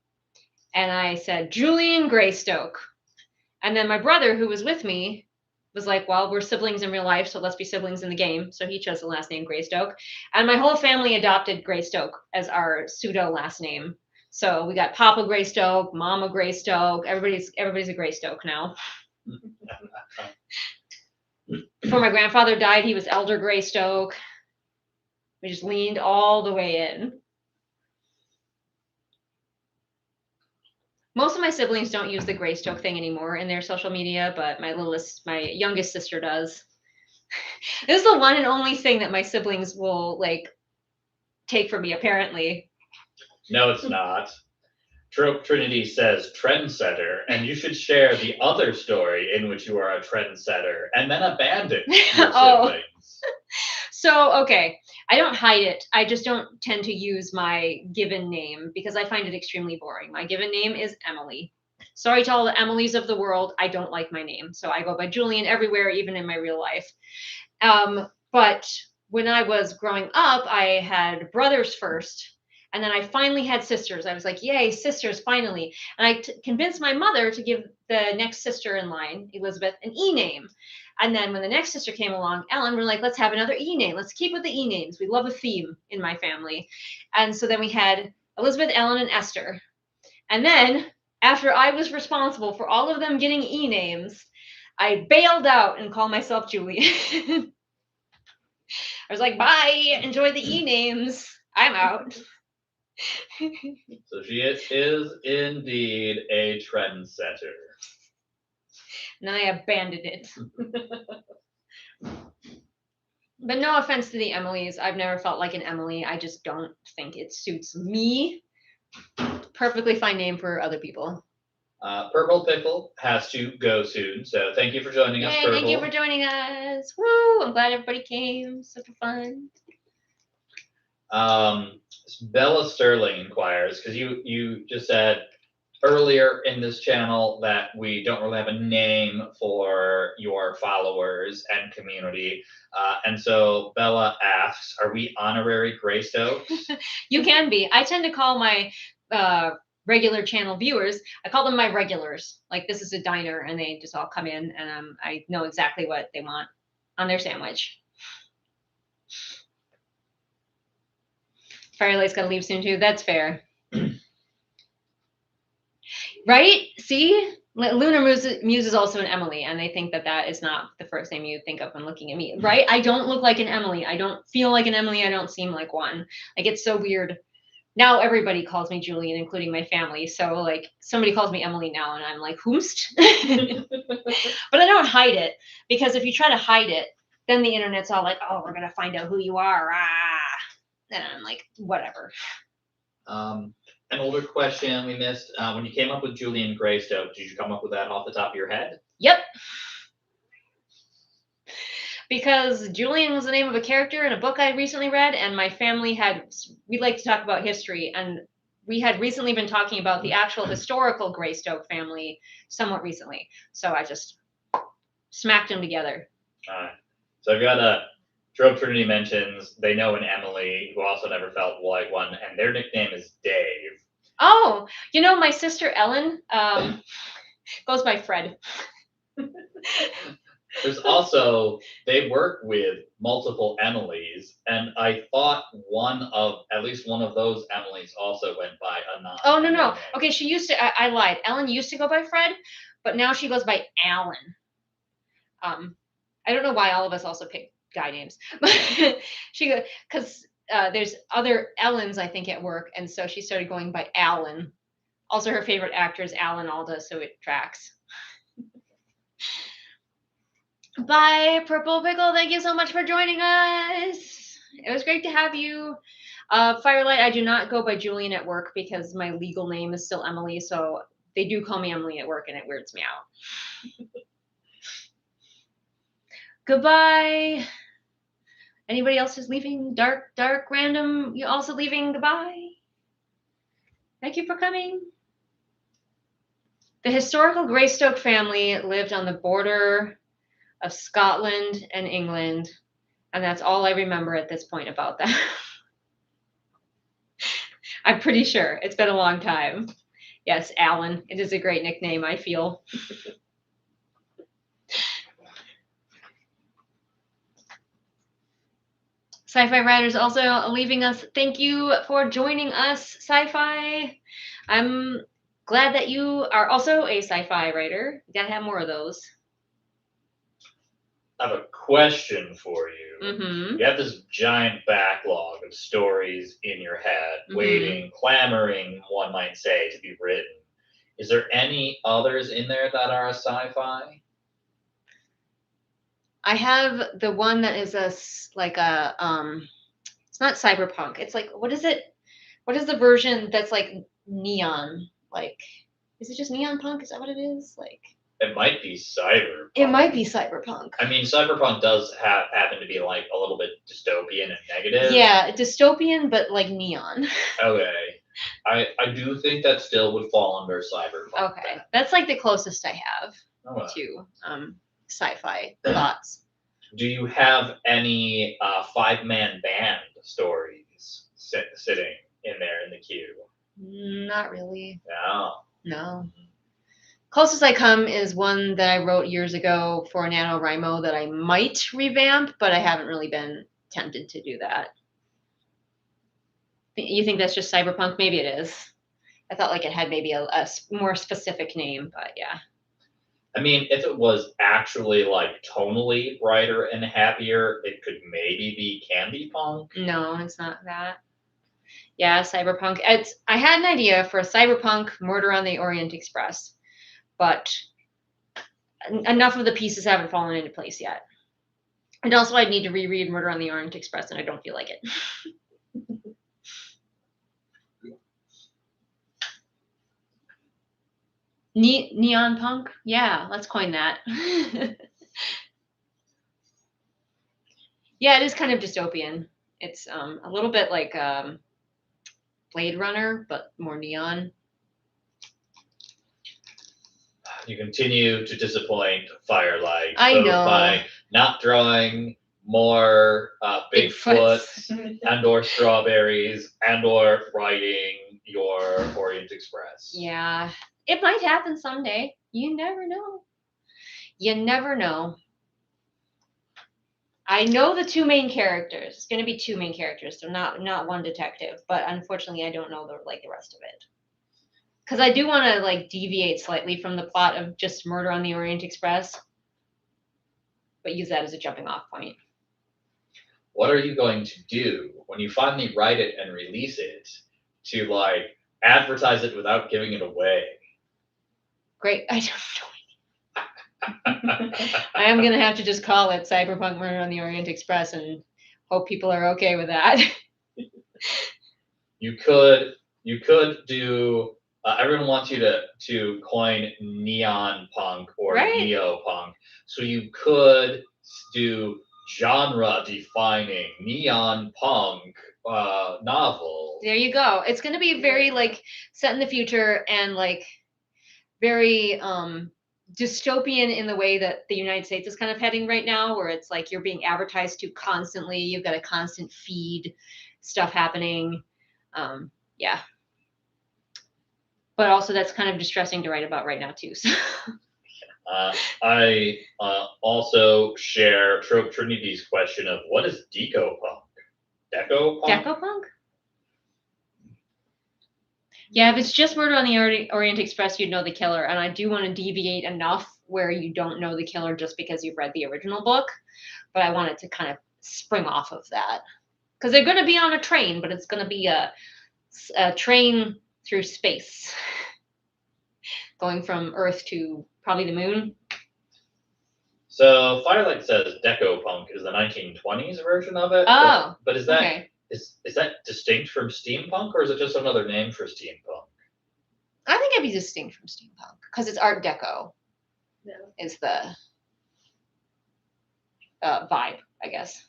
And I said, Julian Greystoke. And then my brother, who was with me, was like, well, we're siblings in real life, so let's be siblings in the game. So he chose the last name Greystoke. And my whole family adopted Greystoke as our pseudo last name. So we got Papa Greystoke, Mama Greystoke. Everybody's a Greystoke now. Before my grandfather died, he was Elder Greystoke. We just leaned all the way in. Most of my siblings don't use the Greystoke thing anymore in their social media, but my youngest sister does. This is the one and only thing that my siblings will like take from me, apparently. No, it's not. Trinity says trendsetter, and you should share the other story in which you are a trendsetter and then abandon your siblings. So, okay, I don't hide it. I just don't tend to use my given name because I find it extremely boring. My given name is Emily. Sorry to all the Emilys of the world. I don't like my name. So I go by Julian everywhere, even in my real life. But when I was growing up, I had brothers first. And then I finally had sisters. I was like, yay, sisters, finally. And I convinced my mother to give the next sister in line, Elizabeth, an E name. And then when the next sister came along, Ellen, we're like, let's have another E name. Let's keep with the E names. We love a theme in my family. And so then we had Elizabeth, Ellen, and Esther. And then after I was responsible for all of them getting E names, I bailed out and called myself Julian. I was like, bye, enjoy the E names. I'm out. So she is indeed a trendsetter. And then I abandoned it. But no offense to the Emilys. I've never felt like an Emily. I just don't think it suits me. Perfectly fine name for other people. Purple Pickle has to go soon, so thank you for joining us, Purple. Thank you for joining us. Woo! I'm glad everybody came. Super fun. Bella Sterling inquires, because you just said earlier in this channel that we don't really have a name for your followers and community. And so Bella asks, are we honorary Greystokes? You can be. I tend to call my regular channel viewers, I call them my regulars. Like this is a diner and they just all come in and I know exactly what they want on their sandwich. Firelight's got to leave soon too. That's fair. Right? See? Lunar Muse is also an Emily, and they think that that is not the first name you think of when looking at me. Right? I don't look like an Emily. I don't feel like an Emily. I don't seem like one. Like, it's so weird. Now everybody calls me Julian, including my family. So, like, somebody calls me Emily now, and I'm like, whomst? But I don't hide it, because if you try to hide it, then the internet's all like, oh, we're going to find out who you are. And I'm like, whatever. An older question we missed. When you came up with Julian Greystoke, did you come up with that off the top of your head? Yep. Because Julian was the name of a character in a book I recently read, and my family we like to talk about history, and we had recently been talking about the actual historical Greystoke family somewhat recently. So I just smacked them together. All right. So I've got a Trope Trinity mentions they know an Emily who also never felt like one, and their nickname is Dave. Oh, my sister Ellen goes by Fred. There's also, they work with multiple Emilys, and I thought at least one of those Emilys also went by a non. Oh, no. Name. Okay, she used to, I lied. Ellen used to go by Fred, but now she goes by Alan. I don't know why all of us also pick guy names, but because there's other Ellens, I think, at work, and so she started going by Alan. Also, her favorite actor is Alan Alda, so it tracks. Bye, Purple Pickle. Thank you so much for joining us. It was great to have you. Firelight, I do not go by Julian at work because my legal name is still Emily, so they do call me Emily at work, and it weirds me out. Goodbye. Anybody else who's leaving? Dark, random, you also leaving? Goodbye. Thank you for coming. The historical Greystoke family lived on the border of Scotland and England, and that's all I remember at this point about that. I'm pretty sure. It's been a long time. Yes, Alan. It is a great nickname, I feel. Sci-fi writers also leaving us. Thank you for joining us, Sci-fi. I'm glad that you are also a sci-fi writer. You gotta have more of those. I have a question for you. Mm-hmm. You have this giant backlog of stories in your head, waiting, clamoring, one might say, to be written. Is there any others in there that are a sci-fi? I have the one that is it's not cyberpunk. It's like, what is it? What is the version that's like neon? Like, is it just neon punk? Is that what it is? Like, it might be cyberpunk. It might be cyberpunk. I mean, cyberpunk does happen to be like a little bit dystopian and negative. Yeah, dystopian, but like neon. Okay. I do think that still would fall under cyberpunk. Okay. Then. That's like the closest I have to sci-fi thoughts. Do you have any 5-man band stories sitting in there in the queue? Not really. No. Closest I come is one that I wrote years ago for NaNoWriMo that I might revamp, but I haven't really been tempted to do that. You think that's just cyberpunk? Maybe it is. I thought like it had maybe a more specific name, but yeah. I mean, if it was actually like tonally brighter and happier, it could maybe be candy punk. No, it's not that. Yeah, cyberpunk. I had an idea for a cyberpunk Murder on the Orient Express, but enough of the pieces haven't fallen into place yet. And also I'd need to reread Murder on the Orient Express, and I don't feel like it. Neon punk? Yeah, let's coin that. Yeah, it is kind of dystopian. It's a little bit like Blade Runner, but more neon. You continue to disappoint Firelight, I both know. by not drawing more Bigfoot Bigfoots. and or strawberries and or writing your Orient Express. Yeah, it might happen someday. You never know. You never know. I know the two main characters. It's going to be two main characters, so not one detective. But unfortunately, I don't know the rest of it. Because I do want to like deviate slightly from the plot of just Murder on the Orient Express, but use that as a jumping off point. What are you going to do when you finally write it and release it to like advertise it without giving it away? Great. I don't know. I am going to have to just call it Cyberpunk Murder on the Orient Express and hope people are okay with that. You could do. Everyone wants you to coin neon punk or Right. neo punk, so you could do genre defining neon punk novel. There you go. It's going to be very like set in the future and like very dystopian in the way that the United States is kind of heading right now, where it's like you're being advertised to constantly. You've got a constant feed, stuff happening. Yeah. But also that's kind of distressing to write about right now too. So. I also share Trope Trinity's question of what is decopunk? Decopunk? Decopunk? Yeah, if it's just Murder on the Orient Express, you'd know the killer. And I do want to deviate enough where you don't know the killer just because you've read the original book. But I want it to kind of spring off of that. Because they're going to be on a train, but it's going to be a train through space. Going from Earth to probably the moon. So Firelight says decopunk is the 1920s version of it. Oh, but is that okay. is that distinct from steampunk, or is it just another name for steampunk? I think it'd be distinct from steampunk because it's Art Deco. Yeah. Is the vibe, I guess.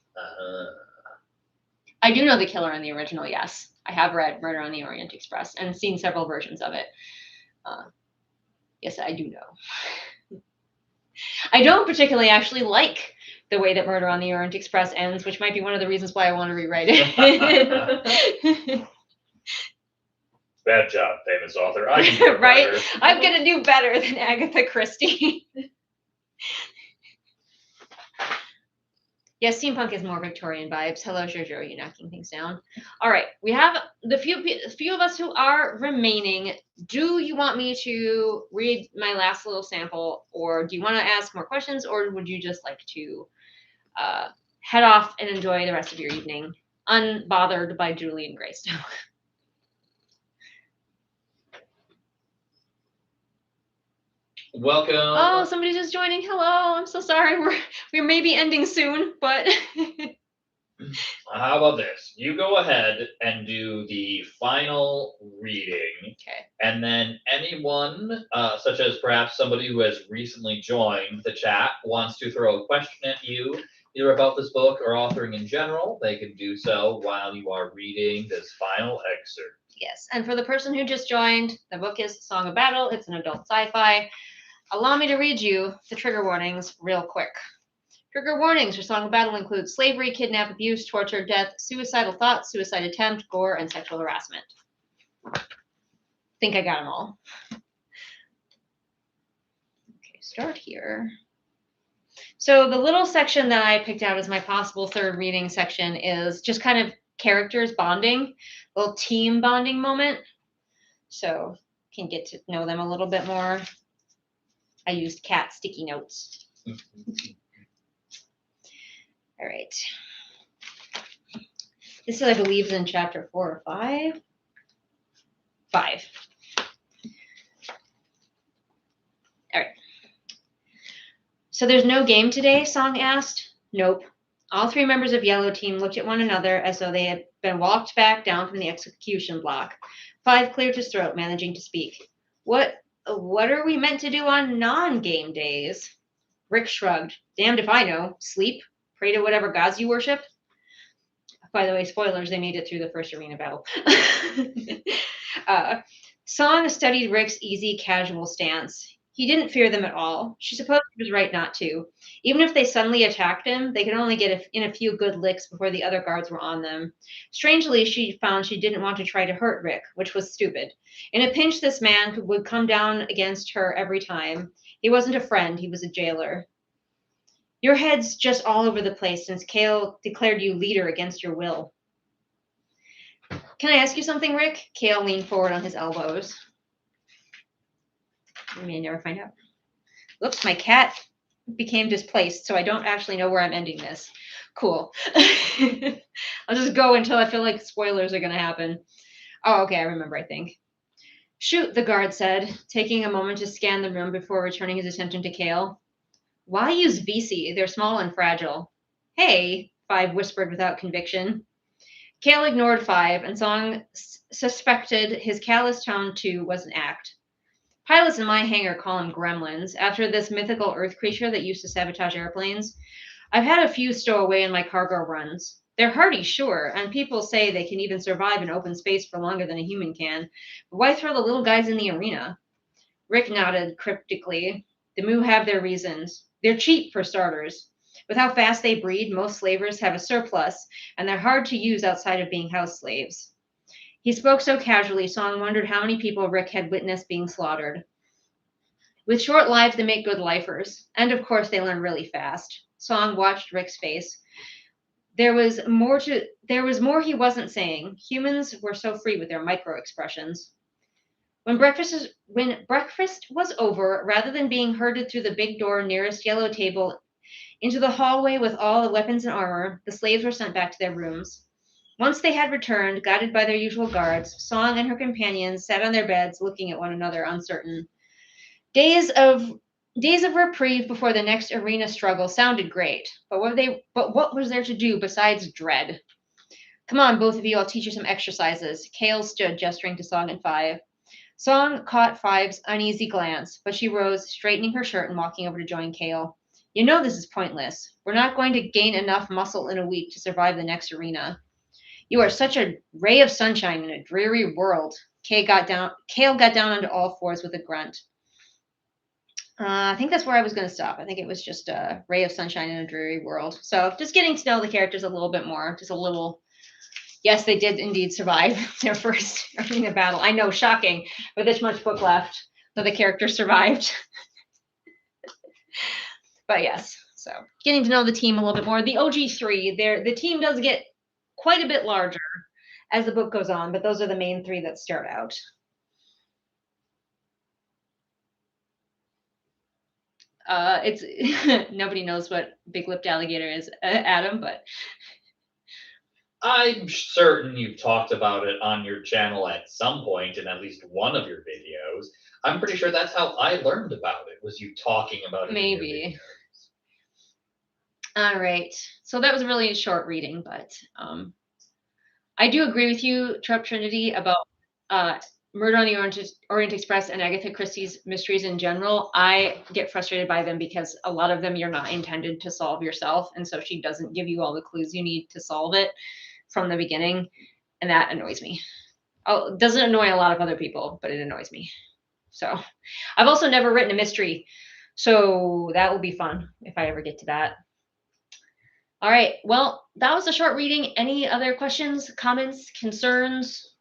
I do know the killer in the original. Yes, I have read Murder on the Orient Express and seen several versions of it. Yes, I do know. I don't particularly actually like the way that Murder on the Orient Express ends, which might be one of the reasons why I want to rewrite it. Bad job, famous author. I can do it Right? better. I'm going to do better than Agatha Christie. Yes, steampunk is more Victorian vibes. Hello, Jojo, you knocking things down. All right, we have the few of us who are remaining. Do you want me to read my last little sample, or do you want to ask more questions, or would you just like to head off and enjoy the rest of your evening, unbothered by Julian Greystoke? Welcome. Oh, somebody's just joining. Hello, I'm so sorry. We're maybe ending soon, but How about this? You go ahead and do the final reading. Okay. And then anyone, such as perhaps somebody who has recently joined the chat, wants to throw a question at you, either about this book or authoring in general, they can do so while you are reading this final excerpt. Yes, and for the person who just joined, the book is Song of Battle. It's an adult sci-fi. Allow me to read you the trigger warnings real quick. Trigger warnings for Song of Battle include slavery, kidnap, abuse, torture, death, suicidal thoughts, suicide attempt, gore, and sexual harassment. Think I got them all. Okay, start here. So the little section that I picked out as my possible third reading section is just kind of characters bonding, a little team bonding moment. So you can get to know them a little bit more. I used cat sticky notes. All right. This, I believe, is in chapter 4 or 5. 5. All right. So there's no game today, Song asked. Nope. All 3 members of Yellow Team looked at one another as though they had been walked back down from the execution block. 5 cleared his throat, managing to speak. What are we meant to do on non-game days? Rick shrugged. Damned if I know. Sleep? Pray to whatever gods you worship? By the way, spoilers, they made it through the first arena battle. Song studied Rick's easy, casual stance. He didn't fear them at all. She supposed he was right not to. Even if they suddenly attacked him, they could only get in a few good licks before the other guards were on them. Strangely, she found she didn't want to try to hurt Rick, which was stupid. In a pinch, this man would come down against her every time. He wasn't a friend, he was a jailer. Your head's just all over the place since Kale declared you leader against your will. Can I ask you something, Rick? Kale leaned forward on his elbows. We may never find out. Oops, my cat became displaced, so I don't actually know where I'm ending this. Cool. I'll just go until I feel like spoilers are going to happen. Oh, okay, I remember, I think. Shoot, the guard said, taking a moment to scan the room before returning his attention to Kale. Why use VC? They're small and fragile. Hey, Five whispered without conviction. Kale ignored Five, and Song suspected his callous tone, too, was an act. Pilots in my hangar call them gremlins, after this mythical earth creature that used to sabotage airplanes. I've had a few stow away in my cargo runs. They're hardy, sure, and people say they can even survive in open space for longer than a human can. But why throw the little guys in the arena? Rick nodded cryptically. The Moo have their reasons. They're cheap, for starters. With how fast they breed, most slavers have a surplus, and they're hard to use outside of being house slaves. He spoke so casually, Song wondered how many people Rick had witnessed being slaughtered. With short lives, they make good lifers. And of course, they learn really fast. Song watched Rick's face. There was more he wasn't saying. Humans were so free with their micro-expressions. When breakfast was over, rather than being herded through the big door nearest yellow table into the hallway with all the weapons and armor, the slaves were sent back to their rooms. Once they had returned, guided by their usual guards, Song and her companions sat on their beds looking at one another, uncertain. Days of reprieve before the next arena struggle sounded great, but what was there to do besides dread? Come on, both of you, I'll teach you some exercises. Kale stood, gesturing to Song and Five. Song caught Five's uneasy glance, but she rose, straightening her shirt and walking over to join Kale. You know this is pointless. We're not going to gain enough muscle in a week to survive the next arena. You are such a ray of sunshine in a dreary world. Kale got down onto all fours with a grunt. I think that's where I was going to stop. I think it was just a ray of sunshine in a dreary world. So just getting to know the characters a little bit more, just a little. Yes, they did indeed survive their first arena battle. I know, shocking, with this much book left, so the characters survived. But yes, so getting to know the team a little bit more. The OG3, the team does get quite a bit larger as the book goes on, but those are the main three that start out. It's nobody knows what big-lipped alligator is, Adam, but I'm certain you've talked about it on your channel at some point in at least one of your videos. I'm pretty sure that's how I learned about it, was you talking about it. Maybe. All right. So that was really a short reading, but I do agree with you, Trump Trinity, about Murder on the Orient Express and Agatha Christie's mysteries in general. I get frustrated by them because a lot of them you're not intended to solve yourself, and so she doesn't give you all the clues you need to solve it from the beginning, and that annoys me. Oh, it doesn't annoy a lot of other people, but it annoys me. So I've also never written a mystery, so that will be fun if I ever get to that. All right, well, that was a short reading. Any other questions, comments, concerns,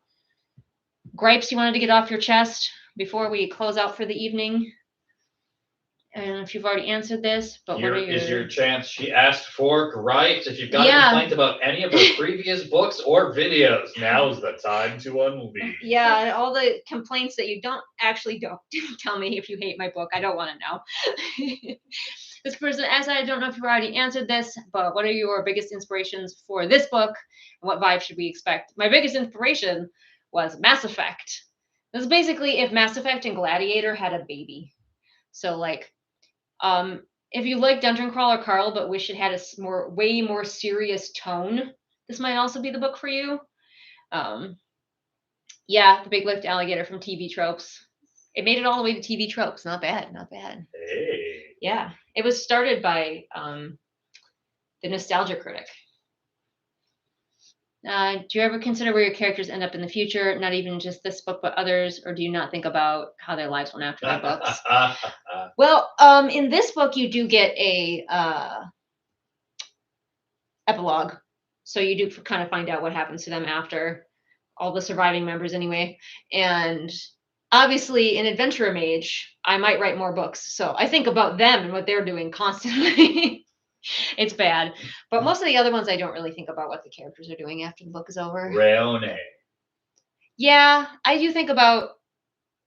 gripes you wanted to get off your chest before we close out for the evening? And if you've already answered this, but what are Is your chance? She asked for gripes. If you've got a complaint about any of her previous books or videos, now's the time to unleash. Yeah, and all the complaints that you don't tell me if you hate my book. I don't want to know. This person asked, I don't know if you've already answered this, but what are your biggest inspirations for this book? And what vibe should we expect? My biggest inspiration was Mass Effect. This is basically if Mass Effect and Gladiator had a baby. So like, if you like Dungeon Crawler Carl but wish it had a way more serious tone, this might also be the book for you. Yeah, the big-lipped alligator from TV Tropes. It made it all the way to TV Tropes. Not bad, not bad. Hey. Yeah, it was started by the Nostalgia Critic. Do you ever consider where your characters end up in the future? Not even just this book, but others, or do you not think about how their lives went after their books? Well, in this book, you do get a epilogue, so you do kind of find out what happens to them after, all the surviving members anyway. And obviously, in Adventurer Mage, I might write more books, so I think about them and what they're doing constantly. It's bad, but most of the other ones, I don't really think about what the characters are doing after the book is over. Reone. Yeah, I do think about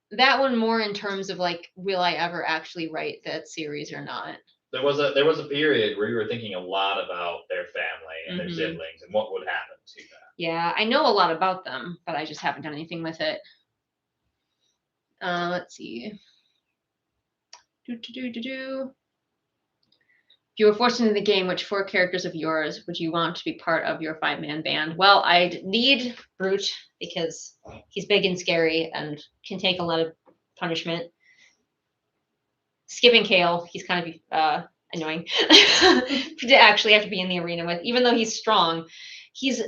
that one more in terms of like, will I ever actually write that series or not? There was a period where you were thinking a lot about their family and their Mhm. siblings and what would happen to them. Yeah, I know a lot about them, but I just haven't done anything with it. Let's see. If you were forced into the game, which 4 characters of yours would you want to be part of your 5-man band? Well, I'd need Brute because he's big and scary and can take a lot of punishment. Skipping Kale, he's kind of annoying to actually have to be in the arena with. Even though he's strong, he's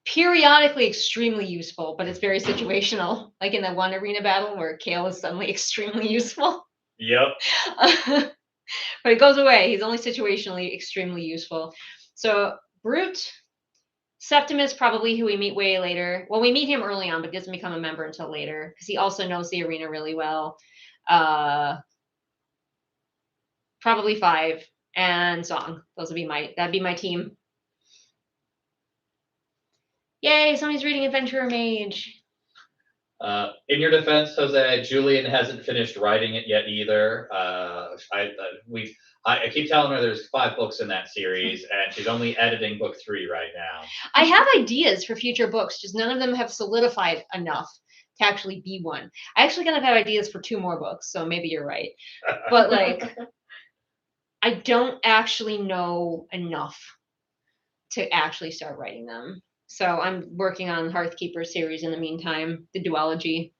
periodically extremely useful, but it's very situational. Like in that one arena battle where Kale is suddenly extremely useful. Yep. But it goes away. He's only situationally extremely useful. So Brute, Septimus, probably who we meet way later. Well, we meet him early on, but doesn't become a member until later because he also knows the arena really well. Probably 5 and Song. That'd be my team. Yay! Somebody's reading Adventurer Mage. In your defense, Jose, Julian hasn't finished writing it yet either. I keep telling her there's 5 books in that series, and she's only editing book 3 right now. I have ideas for future books, just none of them have solidified enough to actually be one. I actually kind of have ideas for 2 more books, so maybe you're right. But like, I don't actually know enough to actually start writing them. So I'm working on Hearthkeeper series in the meantime, the duology.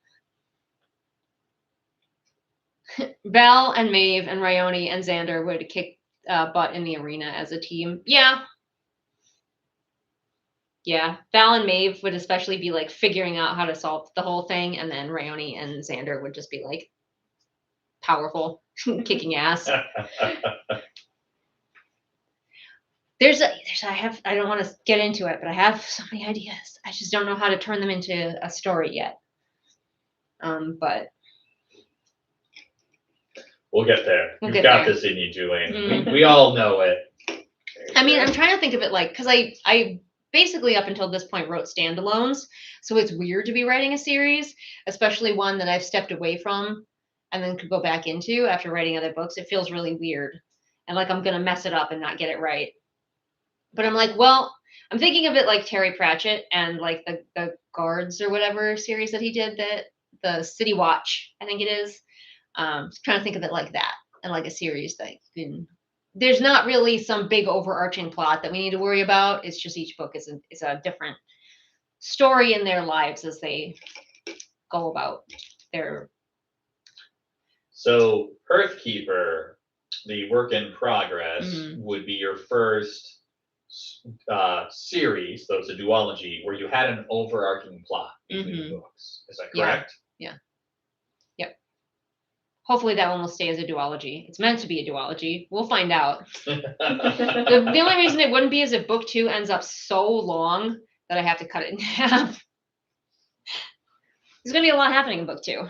Val and Maeve and Ryoni and Xander would kick butt in the arena as a team. Yeah. Val and Maeve would especially be like figuring out how to solve the whole thing, and then Ryoni and Xander would just be like powerful, kicking ass. I don't want to get into it, but I have so many ideas. I just don't know how to turn them into a story yet. But we'll get there. You've got this in you, Julian. Mm-hmm. We all know it. I mean, I'm trying to think of it like, because I basically up until this point wrote standalones, so it's weird to be writing a series, especially one that I've stepped away from and then could go back into after writing other books. It feels really weird and like I'm gonna mess it up and not get it right. But I'm like, well, I'm thinking of it like Terry Pratchett and like the Guards or whatever series that he did, that the City Watch, I think it is. Trying to think of it like that, and like a series that there's not really some big overarching plot that we need to worry about. It's just each book is a different story in their lives as they go about their. So Hearthkeeper, the work in progress, would be your first series, though it's a duology, where you had an overarching plot between the books. Is that correct? Yeah. Yep. Hopefully that one will stay as a duology. It's meant to be a duology. We'll find out. The only reason it wouldn't be is if book 2 ends up so long that I have to cut it in half. There's going to be a lot happening in book 2.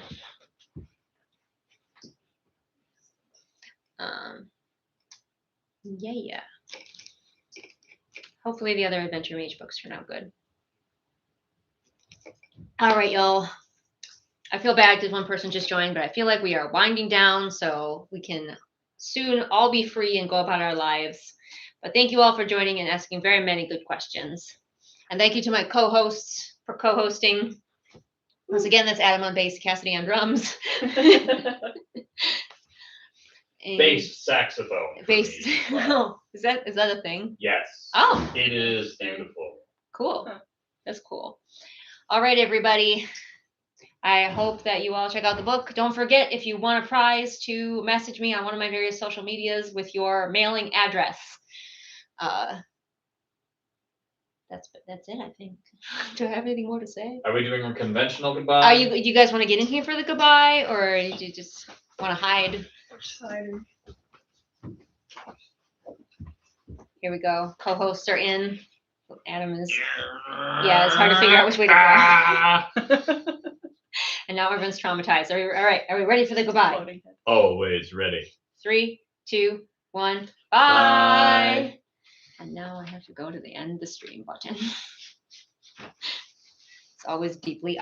Yeah. Hopefully the other Adventure Mage books turn out good. All right, y'all. I feel bad because one person just joined, but I feel like we are winding down, so we can soon all be free and go about our lives. But thank you all for joining and asking very many good questions. And thank you to my co-hosts for co-hosting. Once again, that's Adam on bass, Cassidy on drums. Bass saxophone. Bass. Oh, is that a thing? Yes. Oh. It is beautiful. Cool. That's cool. All right, everybody. I hope that you all check out the book. Don't forget, if you want a prize, to message me on one of my various social medias with your mailing address. That's That's it, I think. Do I have anything more to say? Are we doing a conventional goodbye? Do you guys want to get in here for the goodbye, or do you just want to hide? Excited. Here we go. Co-hosts are in. Adam is. Yeah, it's hard to figure out which way to go. And now everyone's traumatized. All right. Are we ready for the goodbye? Floating head. Always ready. 3, 2, 1. Bye. And now I have to go to the end the stream button. It's always deeply